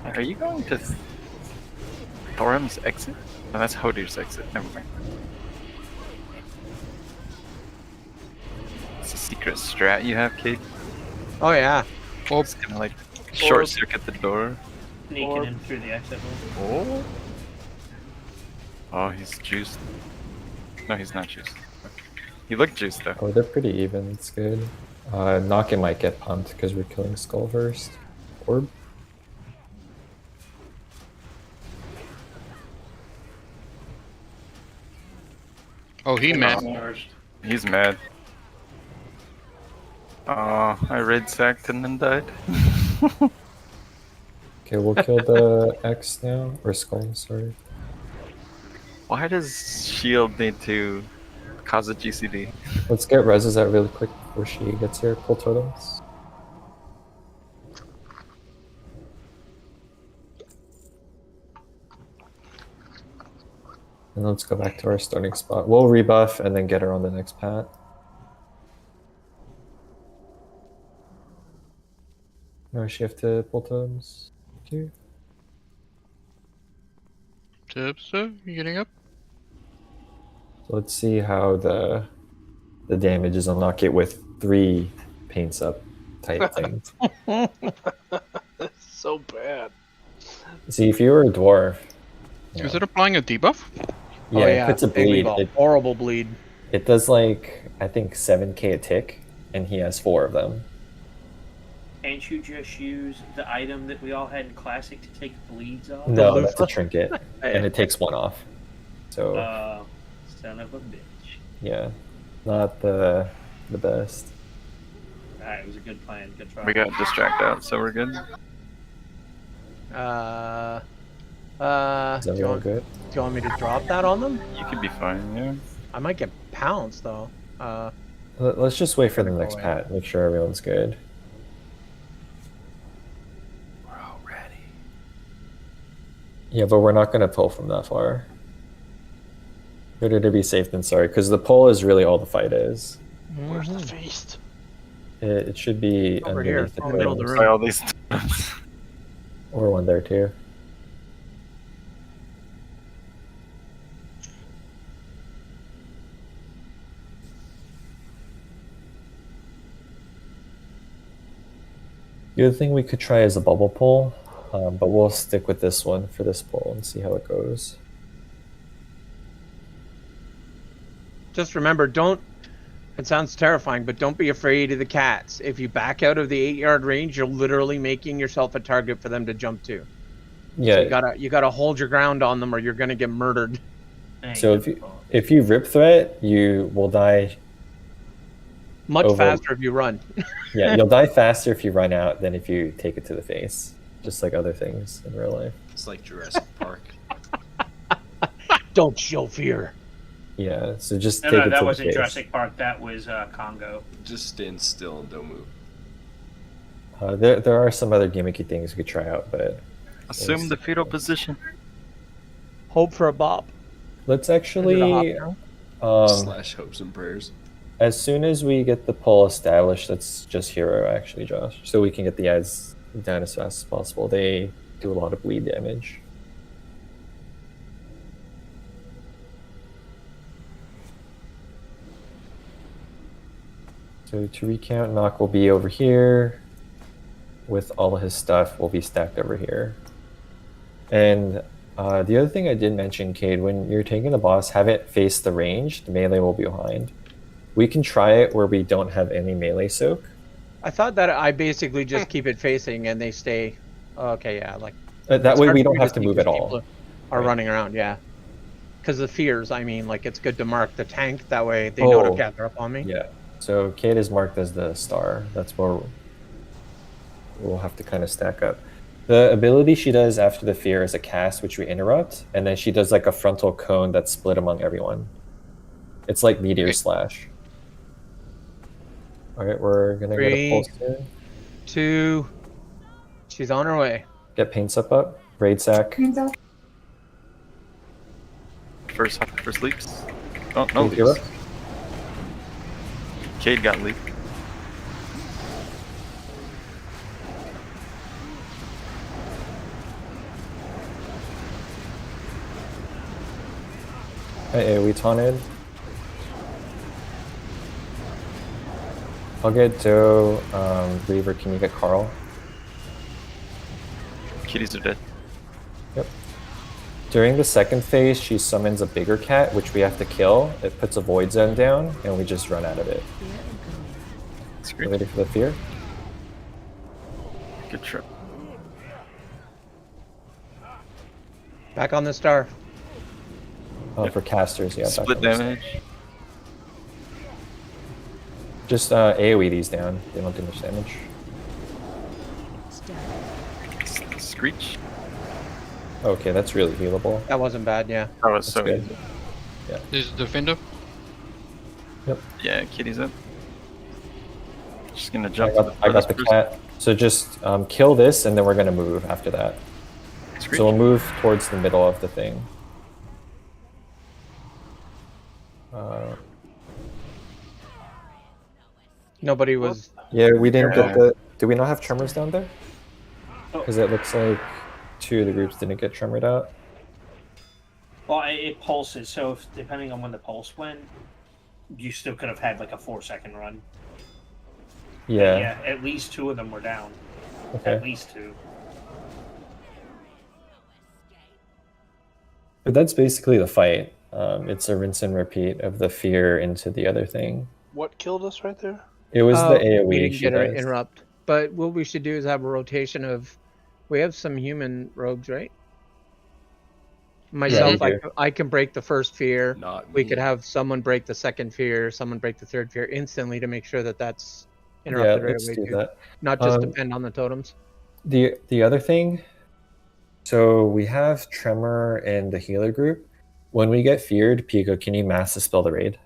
Are you going to Thorum's exit? No, that's Hodir's exit. Never mind. It's a secret strat you have, Kate. Oh yeah. It's gonna like short circuit the door. Sneaking in through the exit hole. Oh. Oh, he's juiced. No, he's not juiced. He looked juiced though. Oh, they're pretty even. It's good. Noggin might get pumped because we're killing Skull first. Orb. Oh, he mad. He's mad. Oh, I raid sacked and then died. Okay, we'll kill the X now. Or Skull, sorry. Why does Shield need to cause a GCD? Let's get reses out really quick before she gets here. Pull totems. And let's go back to our starting spot. We'll rebuff and then get her on the next pat. No, she have to pull totems. Thank you. Tipster, you getting up? So let's see how the damage is on Knock It with 3 paints up type things. That's so bad. See, if you were a dwarf, Is it applying a debuff? yeah, it puts a bleed. Horrible bleed. It does like, I think 7k a tick, and he has 4 of them. Can't you just use the item that we all had in Classic to take bleeds off? No, that's a trinket, and it takes 1 off. So Son of a bitch. yeah, not the best. Alright, it was a good plan. Good try. We got distract out, so we're good. Is Do that you all want, good? do you want me to drop that on them? You could be fine, yeah. I might get pounced though. Let's just wait for the next away. pat. Make sure everyone's good. We're all ready. Yeah, but we're not gonna pull from that far. Better to be safe than sorry, because the pull is really all the fight is. Where's the feast? It should be Over here, underneath the in the middle of the totems. room. All these Or one there too. The other thing we could try is a bubble pull, but we'll stick with this one for this pull and see how it goes. Just remember, don't. It sounds terrifying, but don't be afraid of the cats. If you back out of the 8-yard range, you're literally making yourself a target for them to jump to. Yeah. So you gotta hold your ground on them, or you're gonna get murdered. So if you rip threat, you will die. Much over- faster if you run. Yeah, you'll die faster if you run out than if you take it to the face. Just like other things in real life. It's like Jurassic Park. Don't show fear. Yeah, so just No, take no, it that to wasn't the face. Jurassic Park. That was Congo. Just stand still and don't move. There are some other gimmicky things we could try out, but assume the fetal position. Hope for a bop. let's actually Slash hopes and prayers. as soon as we get the pull established, let's just hero actually, Josh, so we can get the ads down as fast as possible. They do a lot of bleed damage. So to recount, Nock will be over here with all of his stuff will be stacked over here. And the other thing I did mention, Cade, when you're taking the boss, have it face the range. The melee will be behind. We can try it where we don't have any melee soak. I thought that I basically just keep it facing and they stay. Okay, yeah, like. That it's way hard we for don't me have to see move because at all. people Are running around, yeah. Because the fears, I mean, like it's good to mark the tank. That way they know to gather up on me. Yeah. So Cade is marked as the star. That's where we'll have to kind of stack up. The ability she does after the fear is a cast, which we interrupt, and then she does like a frontal cone that's split among everyone. It's like Meteor Slash. All right, we're gonna get a 3, pulse here. 2. She's on her way. Get paints up. Raid sack. First leaps. Oh, no Thank you. leaps. Cade got leap. We taunted. I'll get Joe. Reaver, can you get Carl? Kitties are dead. Yep. During the second phase, she summons a bigger cat, which we have to kill. It puts a void zone down, and we just run out of it. You ready for the fear? Good trip. Back on the star. Oh, for casters, yeah. Split damage. Just AoE these down. They don't do much damage. Screech. Okay, that's really healable. That wasn't bad, yeah. That was That's so good. good. Yeah. There's a defender. Yep. Yeah, kitty's up. Just gonna jump. I got the cat. So just kill this, and then we're gonna move after that. Screech. So we'll move towards the middle of the thing. Nobody was. Yeah, we didn't Yeah. get the. Do we not have tremors down there? Because it looks like 2 of the groups didn't get tremored out. Well, it pulses, so if, depending on when the pulse went, you still could have had like a 4-second run. Yeah. Yeah, at least 2 of them were down. Okay. At least 2. But that's basically the fight. It's a rinse and repeat of the fear into the other thing. What killed us right there? It was the We AoE didn't she get an does. interrupt. But what we should do is have a rotation of. We have some human rogues, right? Myself, we do. I can break the first fear. Not We me. could have someone break the second fear, someone break the third fear instantly to make sure that that's interrupted right let's away do too. that. Not just depend on the totems. The other thing, so we have Tremor and the healer group. When we get feared, Pico, can you mass dispel the raid?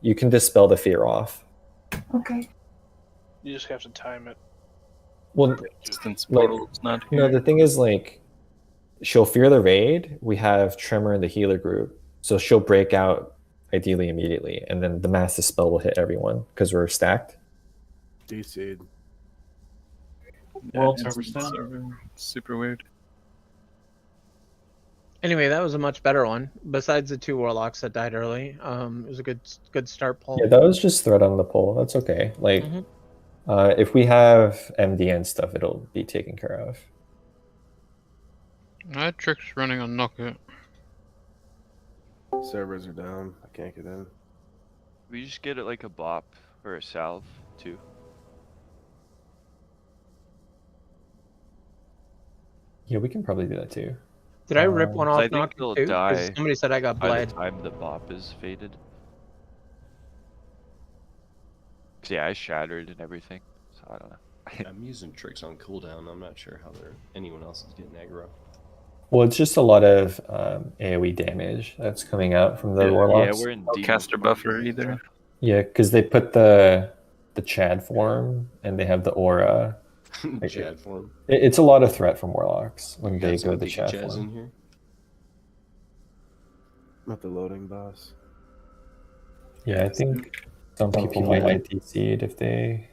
You can dispel the fear off. Okay. You just have to time it. Well, Distance like, portal's not no, here. the thing is, like, she'll fear the raid. We have Tremor in the healer group, so she'll break out ideally immediately, and then the mass dispel will hit everyone because we're stacked. DC'd. World Yeah, server's down. server. Super weird. Anyway, that was a much better one. Besides the 2 warlocks that died early, it was a good start pull. Yeah, that was just threat on the pole. That's okay. Like, if we have MD and stuff, it'll be taken care of. That trick's running on knockout. Servers are down. I can't get in. We just get it like a bop or a salve too. Yeah, we can probably do that too. Did I rip one I off think knock they'll too? 'Cause die somebody said I got by bled. the time the bop is faded. 'Cause yeah, I shattered and everything, so I don't know. I'm using tricks on cooldown. I'm not sure how anyone else is getting aggro. Well, it's just a lot of AoE damage that's coming out from the warlocks. Yeah, we're in No deep. caster buffer either. Yeah, because they put the Chad form and they have the aura. Like, Chad form. It's a lot of threat from warlocks when You they got some go the Pikachu Chad Chads form. in here. I'm at the loading boss. Yeah, I think some people might get DC'd if they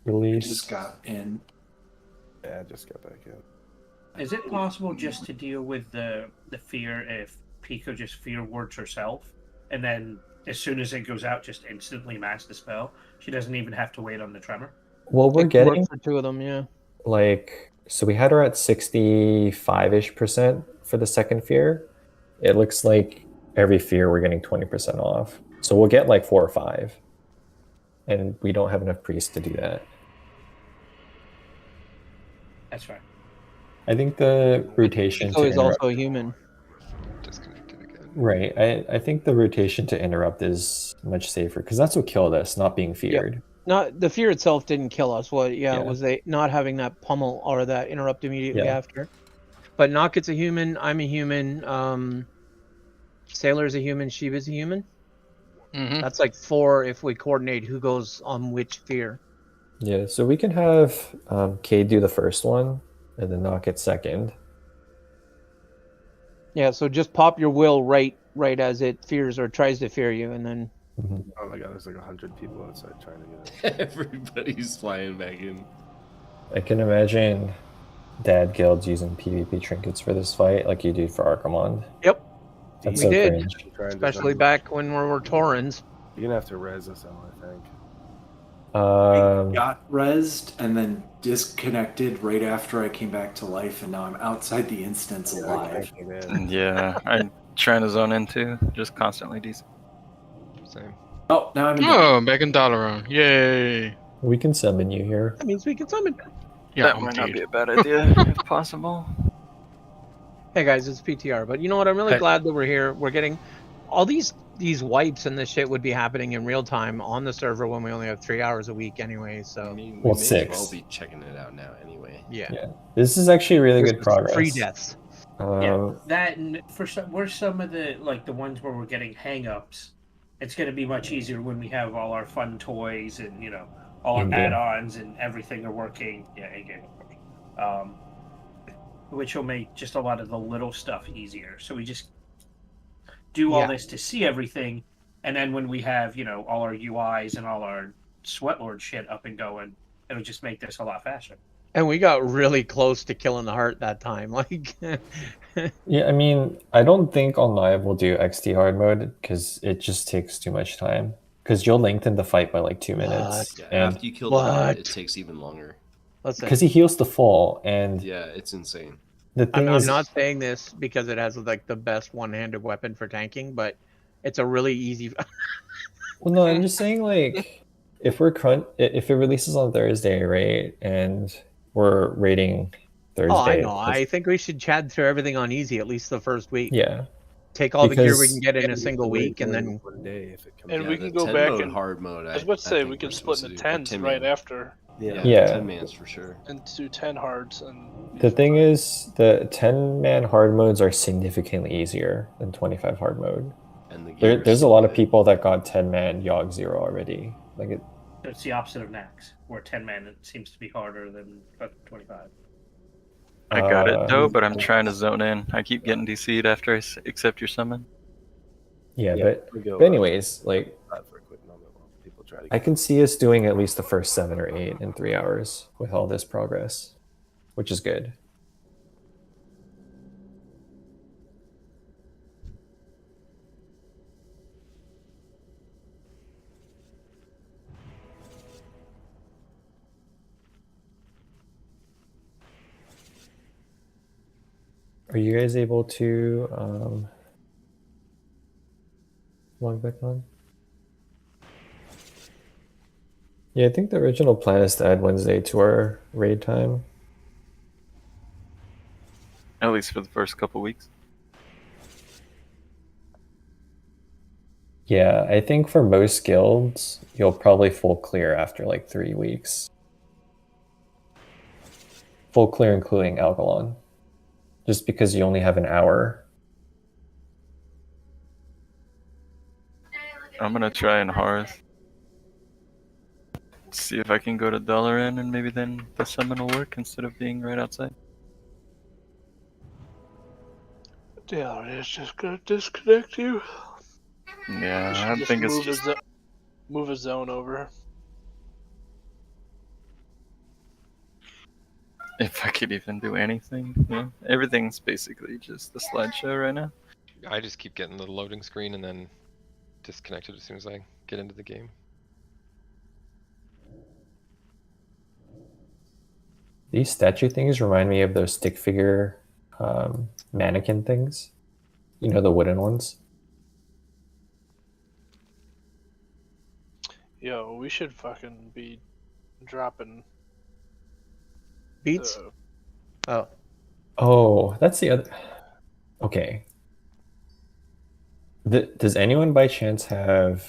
release. Just got in. Yeah, I just got back in. Is it possible just to deal with the fear if Pico just fear words herself, and then as soon as it goes out, just instantly mass dispel? She doesn't even have to wait on the tremor. Well, we're It could work getting for 2 of them, yeah. like, so we had her at 65-ish% for the second fear. It looks like every fear we're getting 20% off. So we'll get like 4 or 5. And we don't have enough priests to do that. That's right. I think the rotation Pico to is interrupt, also a human. Disconnected again. right. I think the rotation to interrupt is much safer because that's what killed us, not being feared. Not the fear itself didn't kill us. What? Yeah, Yeah. was they not having that pummel or that interrupt immediately Yeah. after? But Knocket's a human. I'm a human. Sailor's a human. Shiva's a human. That's like 4 if we coordinate who goes on which fear. Yeah, so we can have Cade do the first one and then knock it second. Yeah. So just pop your will right as it fears or tries to fear you, and then. Oh my god, there's like 100 people outside trying to get in. Everybody's flying back in. I can imagine Dad Guilds using PvP trinkets for this fight like you do for Archimond. Yep. That's We so did, cringe. especially back when we were Taurens. You're gonna have to res us all, I think. Got rezzed and then disconnected right after I came back to life, and now I'm outside the instance alive. Yeah, I'm trying to zone in too, just constantly decent. Same. Oh, now I'm in. Oh, back in Dalaran. Yay. We can summon you here. That means we can summon. Yeah, that might not be a bad idea, if possible. Hey guys, it's PTR. But you know what? I'm really Hey. glad that we're here. We're getting all these wipes and this shit would be happening in real time on the server when we only have 3 hours a week anyway. So I mean, we Well, may as 6. well be checking it out now anyway. yeah. This is actually really This good is progress. Free deaths. Yeah, that and for some of the the ones where we're getting hang-ups, it's going to be much easier when we have all our fun toys and all our In-game. add-ons and everything are working. Yeah, in-game, of course. Which will make just a lot of the little stuff easier. So we just do all this to see everything, and then when we have all our UIs and all our Sweatlord shit up and going, it'll just make this a lot faster. And we got really close to killing the heart that time. Like, Yeah, I mean, I don't think on live we'll do XD hard mode because it just takes too much time. Because you'll lengthen the fight by like 2 minutes. Yeah, And after you kill the heart, it takes even longer. because he heals the fall, and Yeah, it's insane. the thing I'm is, not saying this because it has like the best one-handed weapon for tanking, but it's a really easy. well, no, I'm just saying like if if it releases on Thursday, right, and we're rating Thursday. Oh, I know. I think we should chat through everything on easy at least the first week. Yeah. Take all the gear we Because- can get in a single week, and then One day if it comes And Yeah, we the can go 10 back mode and hard mode. I was about to say think we can we're split supposed into to do, or 10s 10 right man. after Yeah. 10 mans for sure. and do 10 hards and The thing is, the 10-man hard modes are significantly easier than 25 hard mode. And the There's a lot of people that got 10-man Yogg 0 already. Like it, It's the opposite of Nax, where 10-man it seems to be harder than 25. I got it though, but I'm trying to zone in. I keep getting DC'd after I accept your summon. yeah, Yeah, but, we go, but anyways, like for a quick moment while people try to I can see us doing at least the first 7 or 8 in 3 hours with all this progress, which is good. Are you guys able to log back on? Yeah, I think the original plan is to add Wednesday to our raid time. At least for the first couple weeks. Yeah, I think for most guilds, you'll probably full clear after like 3 weeks. Full clear including Algalon. Just because you only have an hour. I'm gonna try and Hearth. See if I can go to Dalaran and maybe then the summon will work instead of being right outside. yeah, it's just gonna disconnect you. Yeah, Should I think it's move just. move a zone over. If I could even do anything. Yeah. Everything's basically just the slideshow right now. I just keep getting the loading screen and then disconnected as soon as I get into the game. These statue things remind me of those stick figure mannequin things. You know, the wooden ones? Yo, we should fucking be dropping beats. Oh, Oh, that's the other. Okay. Does anyone by chance have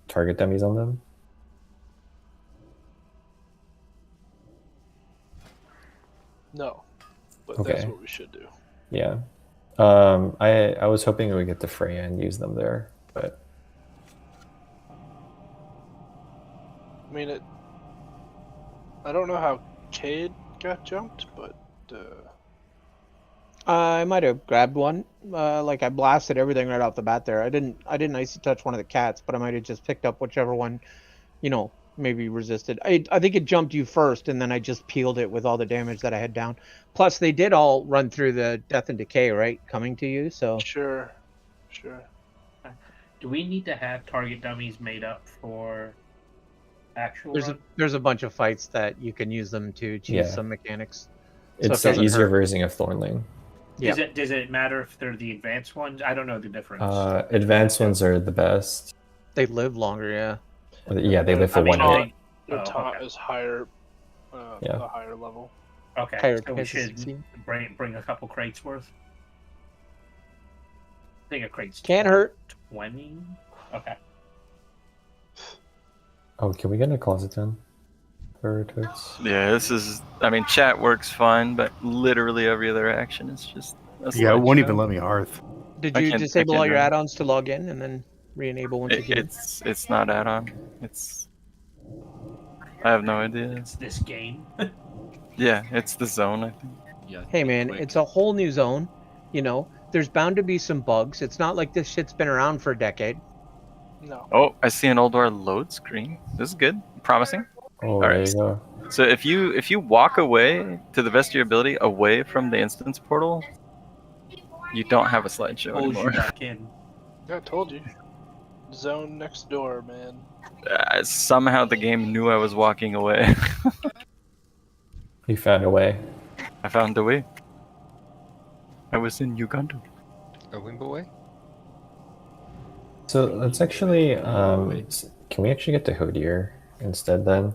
target dummies on them? no, but Okay. that's what we should do. Yeah. I was hoping we would get to Freya and use them there, but I mean, I don't know how Cade got jumped, but I might have grabbed one. Like I blasted everything right off the bat there. I didn't icy touch one of the cats, but I might have just picked up whichever one, maybe resisted. I think it jumped you first, and then I just peeled it with all the damage that I had down. Plus, they did all run through the Death and Decay, right? Coming to you, so sure. Sure. Do we need to have target dummies made up for actual? There's a bunch of fights that you can use them to choose Yeah. some mechanics. It's it the doesn't easier hurt. version of Thornling. Does it matter if they're the advanced ones? I don't know the difference. Advanced ones are the best. They live longer, yeah. Yeah, they live for I mean, one hit. Their taunt is higher. Yeah. The higher level. Okay, Higher so we chance of should succeeding. bring a couple crates worth. I think a crate's Can't hurt. 20. Okay. Oh, can we get a closet then? For totes? Yeah, this is. I mean, chat works fine, but literally every other action is just. a Yeah, it won't slideshow. even let me hearth. Did I you can't- I disable can't all your do it. add-ons to log in and then re-enable once again? It's not add-on. It's. I have no idea. It's this game. Yeah, it's the zone. I think. Yeah. Hey man, it's a whole new zone. You know, there's bound to be some bugs. It's not like this shit's been around for a decade. No. Oh, I see an Oldor load screen. This is good. Promising. Oh, All there right. you go. So if you walk away to the best of your ability away from the instance portal, you don't have a slideshow Pulls you anymore. back in. Yeah, I told you. Zone next door, man. Somehow the game knew I was walking away. You found a way. I found a way. I was in Uganda. A Wimbaway? So let's actually, can we actually get to Hodier instead then?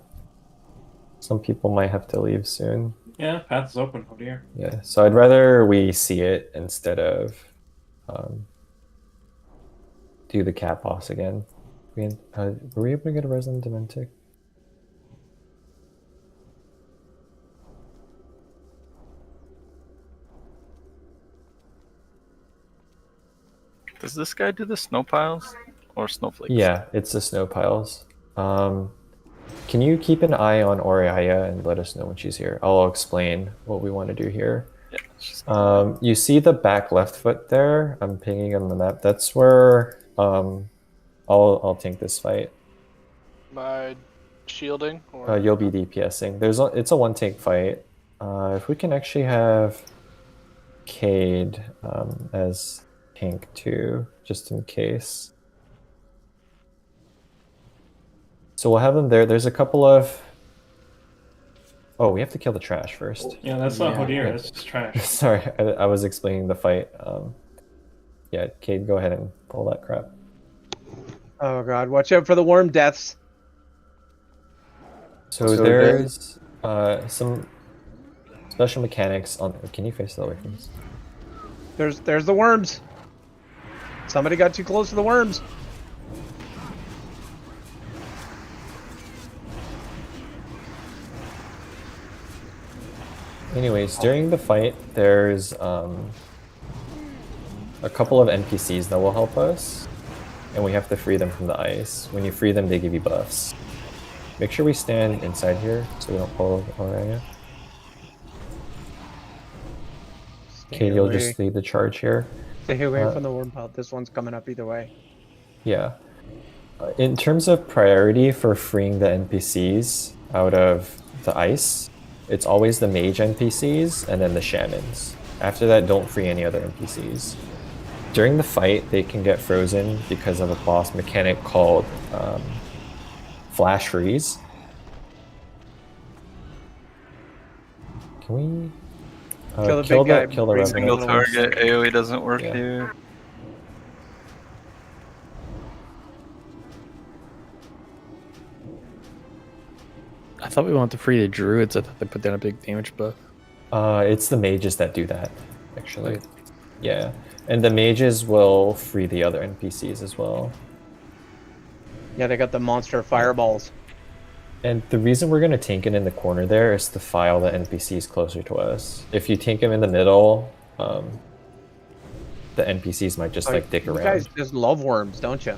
Some people might have to leave soon. Yeah, path is open. Oh dear. Yeah, so I'd rather we see it instead of do the cat boss again. Were we able to get a Resident Dementic? Does this guy do the snow piles or snowflakes? Yeah, it's the snow piles. Can you keep an eye on Oriaya and let us know when she's here? I'll explain what we want to do here. Yeah, You see the back left foot there? I'm pinging on the map. That's where I'll tank this fight. My shielding? Or... You'll be DPSing. It's a one tank fight. If we can actually have Cade as tank too, just in case. So we'll have them there. There's a couple of... Oh, we have to kill the trash first. Yeah, that's not Hodir, Yeah. that's just trash. Sorry, I was explaining the fight. Yeah, Cade, go ahead and pull that crap. Oh god, watch out for the worm deaths. So there's some special mechanics on... Can you face that away from us? There's the worms. Somebody got too close to the worms. Anyways, during the fight, there's a couple of NPCs that will help us, and we have to free them from the ice. When you free them, they give you buffs. Make sure we stand inside here so we don't pull Oriaya. Okay, you'll just lead the charge here. Stay away from the worm pile. This one's coming up either way. Yeah. In terms of priority for freeing the NPCs out of the ice, it's always the mage NPCs and then the shamans. After that, don't free any other NPCs. During the fight, they can get frozen because of a boss mechanic called Flash Freeze. Can we Kill the big guy, kill the bring Single revenant? target AoE doesn't work Yeah. here. I thought we wanted to free the druids. I thought they put down a big damage buff. It's the mages that do that, actually. Yeah, and the mages will free the other NPCs as well. Yeah, they got the monster fireballs. And the reason we're going to tank it in the corner there is to file the NPCs closer to us. If you tank them in the middle, the NPCs might just like dick You around. guys just love worms, don't you?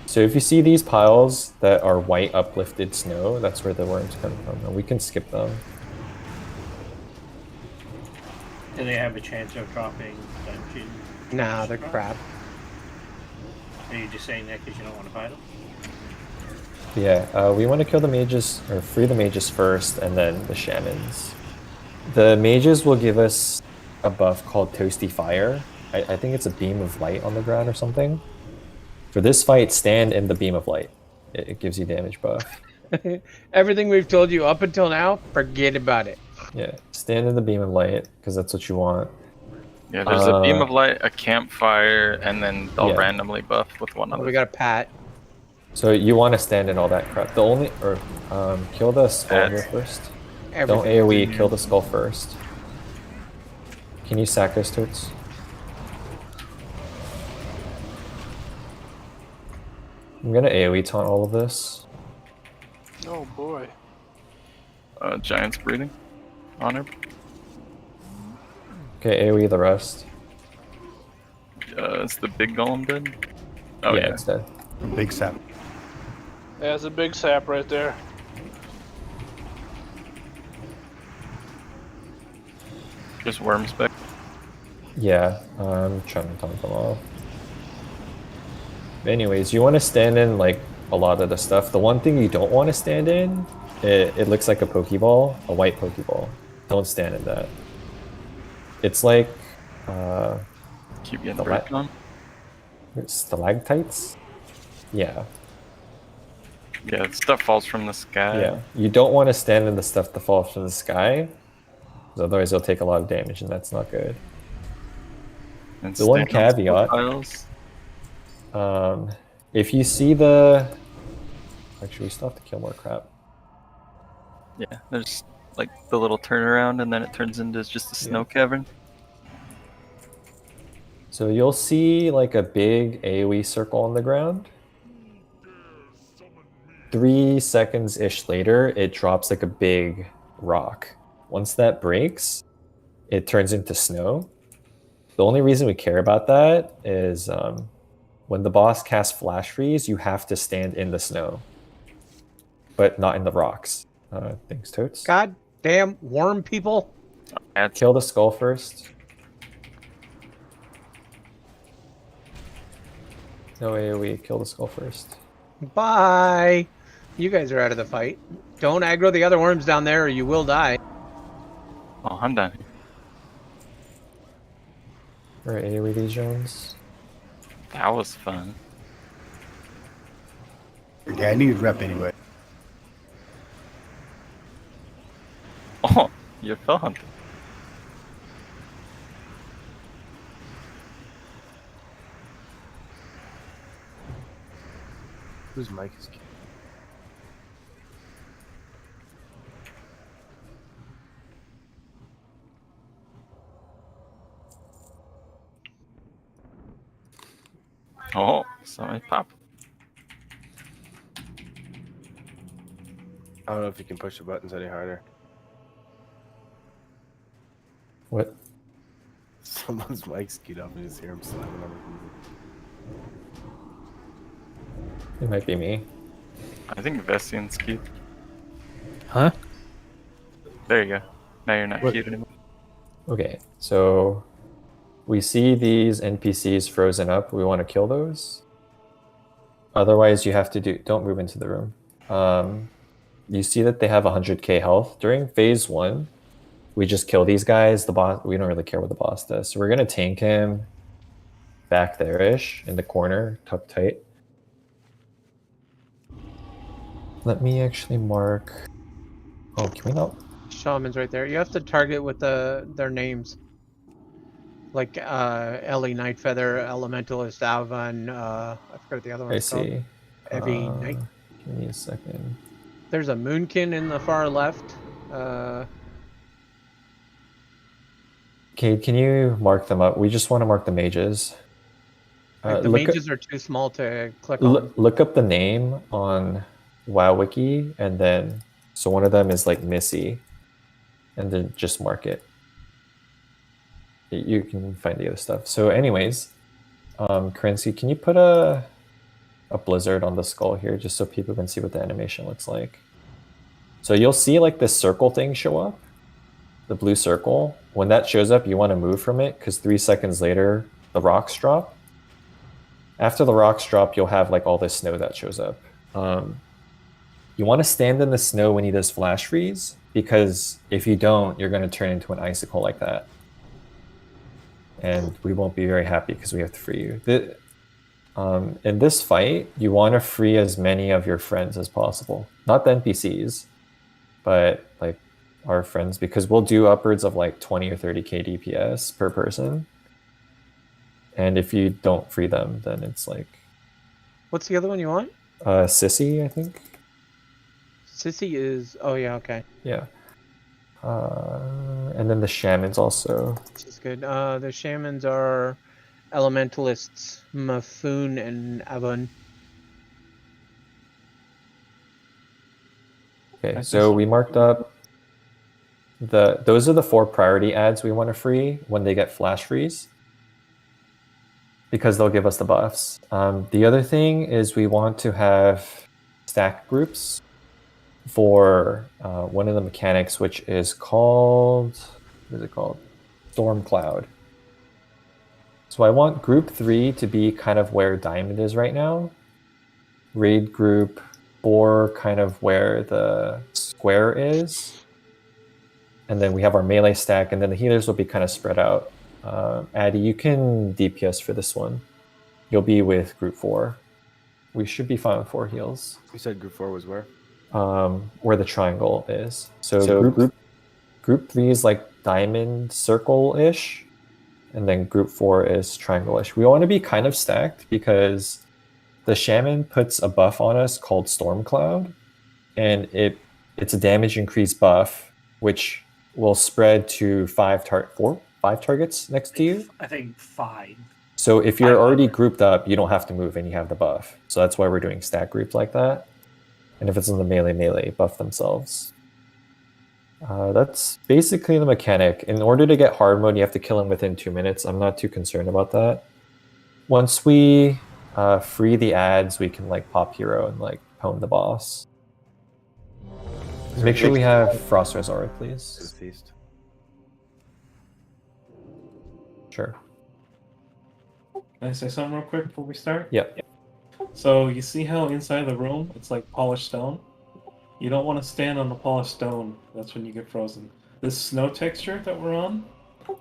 So if you see these piles that are white uplifted snow, that's where the worms come from, and we can skip them. Do they have a chance of dropping dungeon? Nah, they're crap. Are you just saying that because you don't want to fight them? Yeah, we want to kill the mages, or free the mages first, and then the shamans. The mages will give us a buff called Toasty Fire, I think it's a beam of light on the ground or something. For this fight, stand in the beam of light. It gives you damage buff. Everything we've told you up until now, forget about it. Yeah, stand in the beam of light because that's what you want. Yeah, there's a beam of light, a campfire, and then they'll Yeah. randomly buff with one Oh, other. we got a pat. So you want to stand in all that crap. The only kill the skull here first. Don't Everything. AoE. Kill the skull first. Can you sack those totes? I'm gonna AoE taunt all of this. Oh boy. Giant's breeding. Honor. Okay, AoE the rest. Is the big golem dead? Oh yeah, it's dead. Big sap. There's a big sap right there. Just worms back. Yeah, I'm trying to taunt them all. Anyways, you want to stand in like a lot of the stuff. The one thing you don't want to stand in, it looks like a Pokeball, a white Pokeball. Don't stand in that. It's like keep getting breaked on. Stalactites? Yeah. Yeah, stuff falls from the sky. Yeah. You don't want to stand in the stuff that falls from the sky, 'cause otherwise you'll take a lot of damage and that's not good. And the one stand on caveat, piles. if you see the... Actually, we still have to kill more crap. Yeah, there's like the little turnaround and then it turns into just a snow cavern. So you'll see like a big AoE circle on the ground. 3 seconds-ish later, it drops like a big rock. Once that breaks, it turns into snow. The only reason we care about that is when the boss casts Flash Freeze, you have to stand in the snow, but not in the rocks. Thanks, Totes. God damn worm people. Kill the skull first. No AoE, kill the skull first. Bye. You guys are out of the fight. Don't aggro the other worms down there or you will die. Oh, I'm done. Or AoE these drones. That was fun. Yeah, I need rep anyway. Oh, you're fell hunting. Whose mic is? Oh, sorry, pop. I don't know if you can push the buttons any harder. What? Someone's mic's queued up and you just hear him slamming on It might be me. I think Vestian's cute. Huh? There you go. Now you're not What? cute anymore. Okay, so we see these NPCs frozen up. We want to kill those. Otherwise, you have to do... Don't move into the room. You see that they have 100k health. During phase 1, we just kill these guys. The boss... We don't really care what the boss does. So we're going to tank him back there-ish in the corner, tucked tight. Let me actually mark... Oh, can we not... Shaman's right there. You have to target with their names. Like Ellie Nightfeather, Elementalist Alvan, I forgot the other one. I see. Evie Night. Give me a second. There's a Moonkin in the far left. Cade, can you mark them up? We just want to mark the mages. The look mages are too small to click on. Look up the name on WoWWiki, and then... So one of them is like Missy, and then just mark it. You can find the other stuff. So anyways, Kerensky, can you put a blizzard on the skull here just so people can see what the animation looks like? So you'll see like this circle thing show up, the blue circle. When that shows up, you want to move from it because 3 seconds later, the rocks drop. After the rocks drop, you'll have like all this snow that shows up. You want to stand in the snow when he does flash freeze, because if you don't, you're going to turn into an icicle like that. and we won't be very happy because we have to free you. In this fight, you want to free as many of your friends as possible. Not the NPCs, but like our friends, because we'll do upwards of like 20 or 30k DPS per person. And if you don't free them, then it's like... What's the other one you want? Sissy, I think. Sissy is... Oh, yeah, okay. Yeah. And then the shamans also. This is good. The shamans are elementalists, Mafoon and Avon. Okay, so we marked up those are the 4 priority ads we want to free when they get flash freeze, because they'll give us the buffs. The other thing is we want to have stack groups for one of the mechanics, which is called, what is it called? Storm Cloud. So I want group 3 to be kind of where Diamond is right now. Raid group 4 kind of where the square is. And then we have our melee stack, and then the healers will be kind of spread out. Addy, you can DPS for this one. You'll be with group 4. We should be fine with 4 heals. You said group 4 was where? Where the triangle is. So group 3 is like diamond circle-ish, and then group 4 is triangle-ish. We want to be kind of stacked because the shaman puts a buff on us called Storm Cloud, and it's a damage increase buff, which will spread to 5 targets next to you. I think 5. So if you're already grouped up, you don't have to move and you have the buff. So that's why we're doing stack groups like that. And if it's in the melee, buff themselves. That's basically the mechanic. In order to get hard mode, you have to kill him within 2 minutes. I'm not too concerned about that. Once we free the ads, we can like pop hero and like pwn the boss. Make sure we have Frost Resort, please. Feast. Sure. Can I say something real quick before we start? Yep. So you see how inside the room it's like polished stone? You don't want to stand on the polished stone. That's when you get frozen. This snow texture that we're on,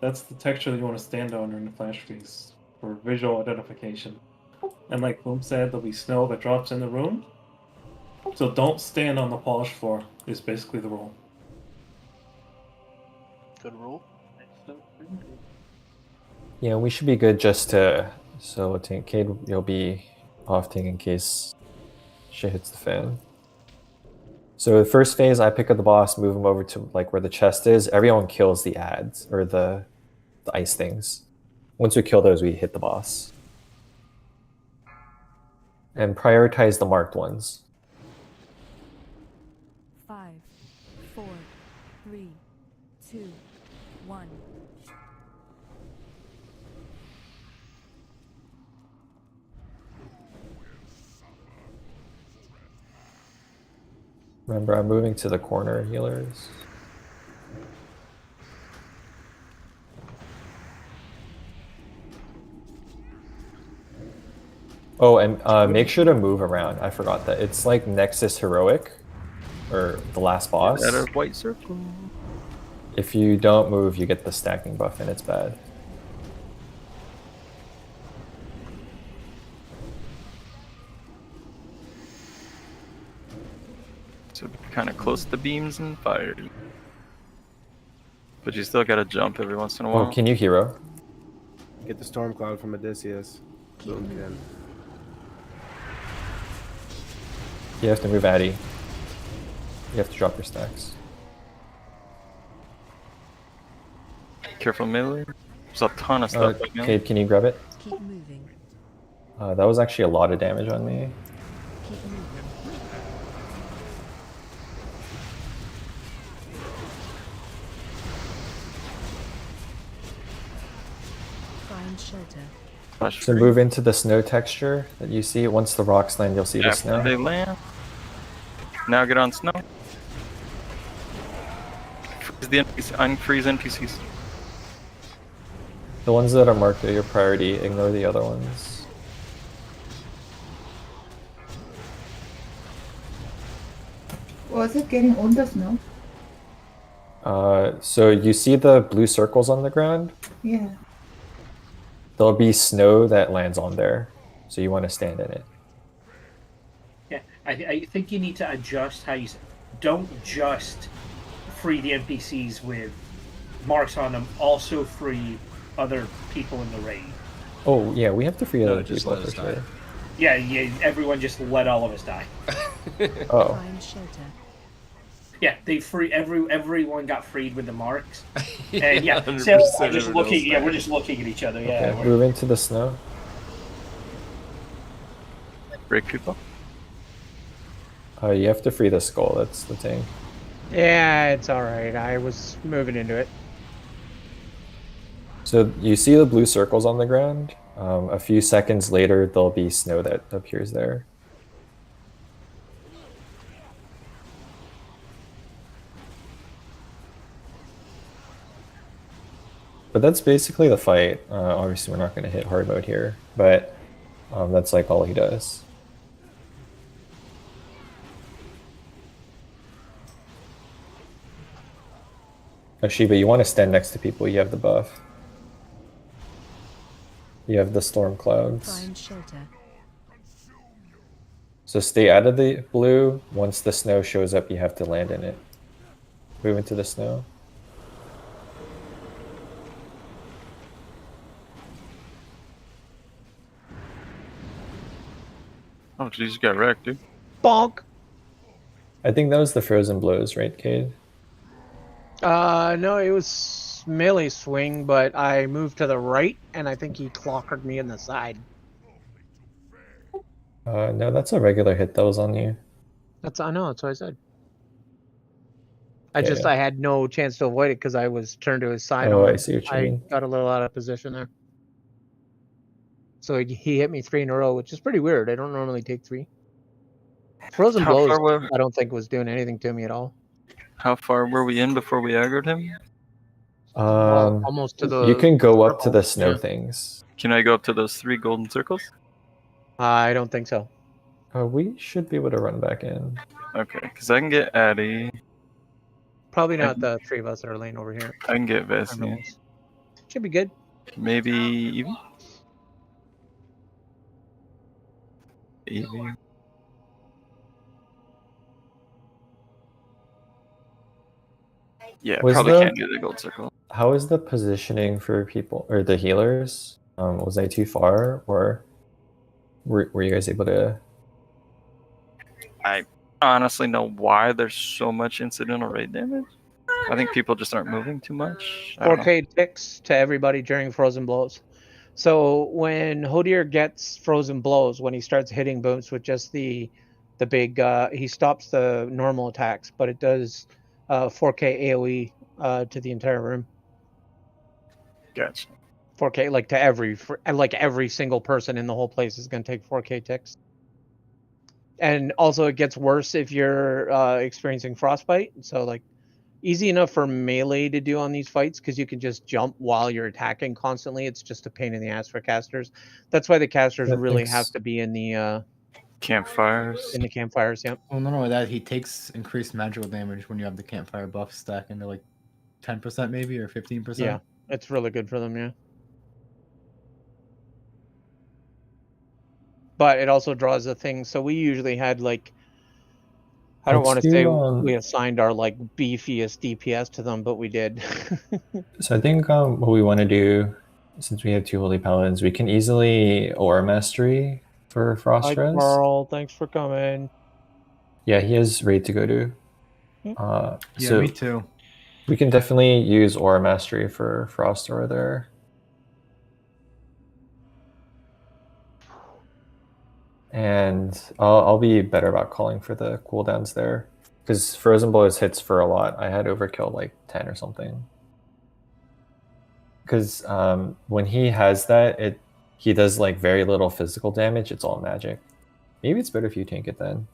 that's the texture that you want to stand on during the flash freeze for visual identification. And like Boom said, there'll be snow that drops in the room. So don't stand on the polished floor is basically the rule. Good rule. Yeah, we should be good just to... So, Cade, you'll be offing in case shit hits the fan. So the first phase, I pick up the boss, move him over to like where the chest is. Everyone kills the ads, or the ice things. Once we kill those, we hit the boss. And prioritize the marked ones. 5, 4, 3, 2, 1. Remember, I'm moving to the corner healers. Oh, and make sure to move around. I forgot that. It's like Nexus Heroic, or the last boss. That a white circle. If you don't move, you get the stacking buff, and it's bad. So kind of close to the beams and fire. But you still gotta jump every once in a while. Oh, can you hero? Get the storm cloud from Odysseus. Boom can. You have to move Addy. You have to drop your stacks. Careful melee. There's a ton of stuff right now. Cade, can you grab it? Keep moving. That was actually a lot of damage on me. Keep moving. Find shelter. So move into the snow texture that you see. Once the rocks land, you'll see the After snow. they land. Now get on snow. Freeze the NPC, unfreeze NPCs. The ones that are marked are your priority. Ignore the other ones. Was it getting on the snow? So you see the blue circles on the ground? Yeah. there'll be snow that lands on there, so you want to stand in it. Yeah, I think you need to adjust how you. Don't just free the NPCs with marks on them. Also free other people in the raid. Oh yeah, we have to free other just people let for us die. sure. Yeah, everyone just let all of us die. Oh. Find shelter. Yeah, they free everyone got freed with the marks. Yeah, And yeah, 100% so we're just everyone looking. else Yeah, died. we're just looking at each other. Yeah. Okay, move into the snow. Break people. You have to free the skull. That's the thing. Yeah, it's all right. I was moving into it. So you see the blue circles on the ground. A few seconds later, there'll be snow that appears there. But that's basically the fight. Obviously, we're not going to hit hard mode here, but that's like all he does. Oh, Shiva, you want to stand next to people. You have the buff. You have the storm clouds. Find shelter. So stay out of the blue. Once the snow shows up, you have to land in it. Move into the snow. Oh, Jesus, got wrecked, dude. Bonk. I think that was the frozen blows, right, Cade? No, it was melee swing, but I moved to the right, and I think he clockered me in the side. No, that's a regular hit that was on you. I know. That's what I said. Yeah, I had no chance to avoid it because I was turned to his side. Oh, on. I see what you mean. Got a little out of position there. So he hit me 3 in a row, which is pretty weird. I don't normally take 3. Frozen How blows, far were- I don't think was doing anything to me at all. How far were we in before we aggroed him? Almost to the. You can go up to the circle. snow Yeah. things. Can I go up to those 3 golden circles? I don't think so. We should be able to run back in. Okay, because I can get Addy. Probably not the 3 of us that are laying over here. I can get Vesny. Should be good. Maybe Evie? Evie. Yeah, Was probably the- can't do the gold circle. How is the positioning for people or the healers? Was I too far, or were you guys able to? I honestly know why there's so much incidental raid damage. I think people just aren't moving too much. I don't know. 4K ticks to everybody during frozen blows. So when Hodir gets frozen blows, when he starts hitting booms with just the big, he stops the normal attacks, but it does 4K AOE to the entire room. Gotcha. 4K like to every single person in the whole place is going to take 4K ticks. And also it gets worse if you're experiencing frostbite. So like easy enough for melee to do on these fights because you can just jump while you're attacking constantly. It's just a pain in the ass for casters. That's why the casters That really makes- have to be in the Campfires. in the campfires. Yep. Well, not only that, he takes increased magical damage when you have the campfire buff stack into like 10% maybe or 15%. Yeah, it's really good for them. Yeah. But it also draws a thing. So we usually had like, I don't Let's want to do, say um, we assigned our like beefiest DPS to them, but we did. So I think what we want to do, since we have 2 holy paladins, we can easily aura mastery for frost Hi, res. Carl. Thanks for coming. Yeah, he has raid to go to. Yeah, So me too. we can definitely use aura mastery for frost aura there. And I'll be better about calling for the cooldowns there. Because Frozen Blows hits for a lot. I had overkill like 10 or something. Because when he has that, he does like very little physical damage. It's all magic. Maybe it's better if you tank it then.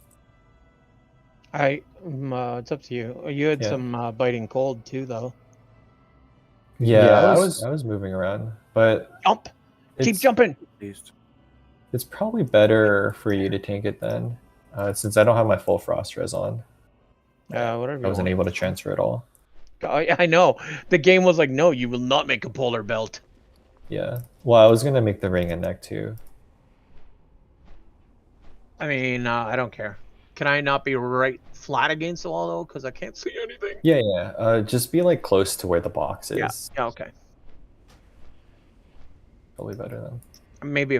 It's up to you. You had Yeah. some biting cold too, though. Yeah, I was moving around, but Jump! Keep it's- jumping! It's probably better for you to tank it then, since I don't have my full frost res on. Whatever. I you wasn't want. able to transfer it all. I know. The game was like, no, you will not make a polar belt. Yeah. Well, I was gonna make the ring and neck too. I mean, I don't care. Can I not be right flat against the wall though? Because I can't see anything. Yeah, yeah. Just be like close to where the box is. Yeah. Yeah. Okay. Probably better then. Maybe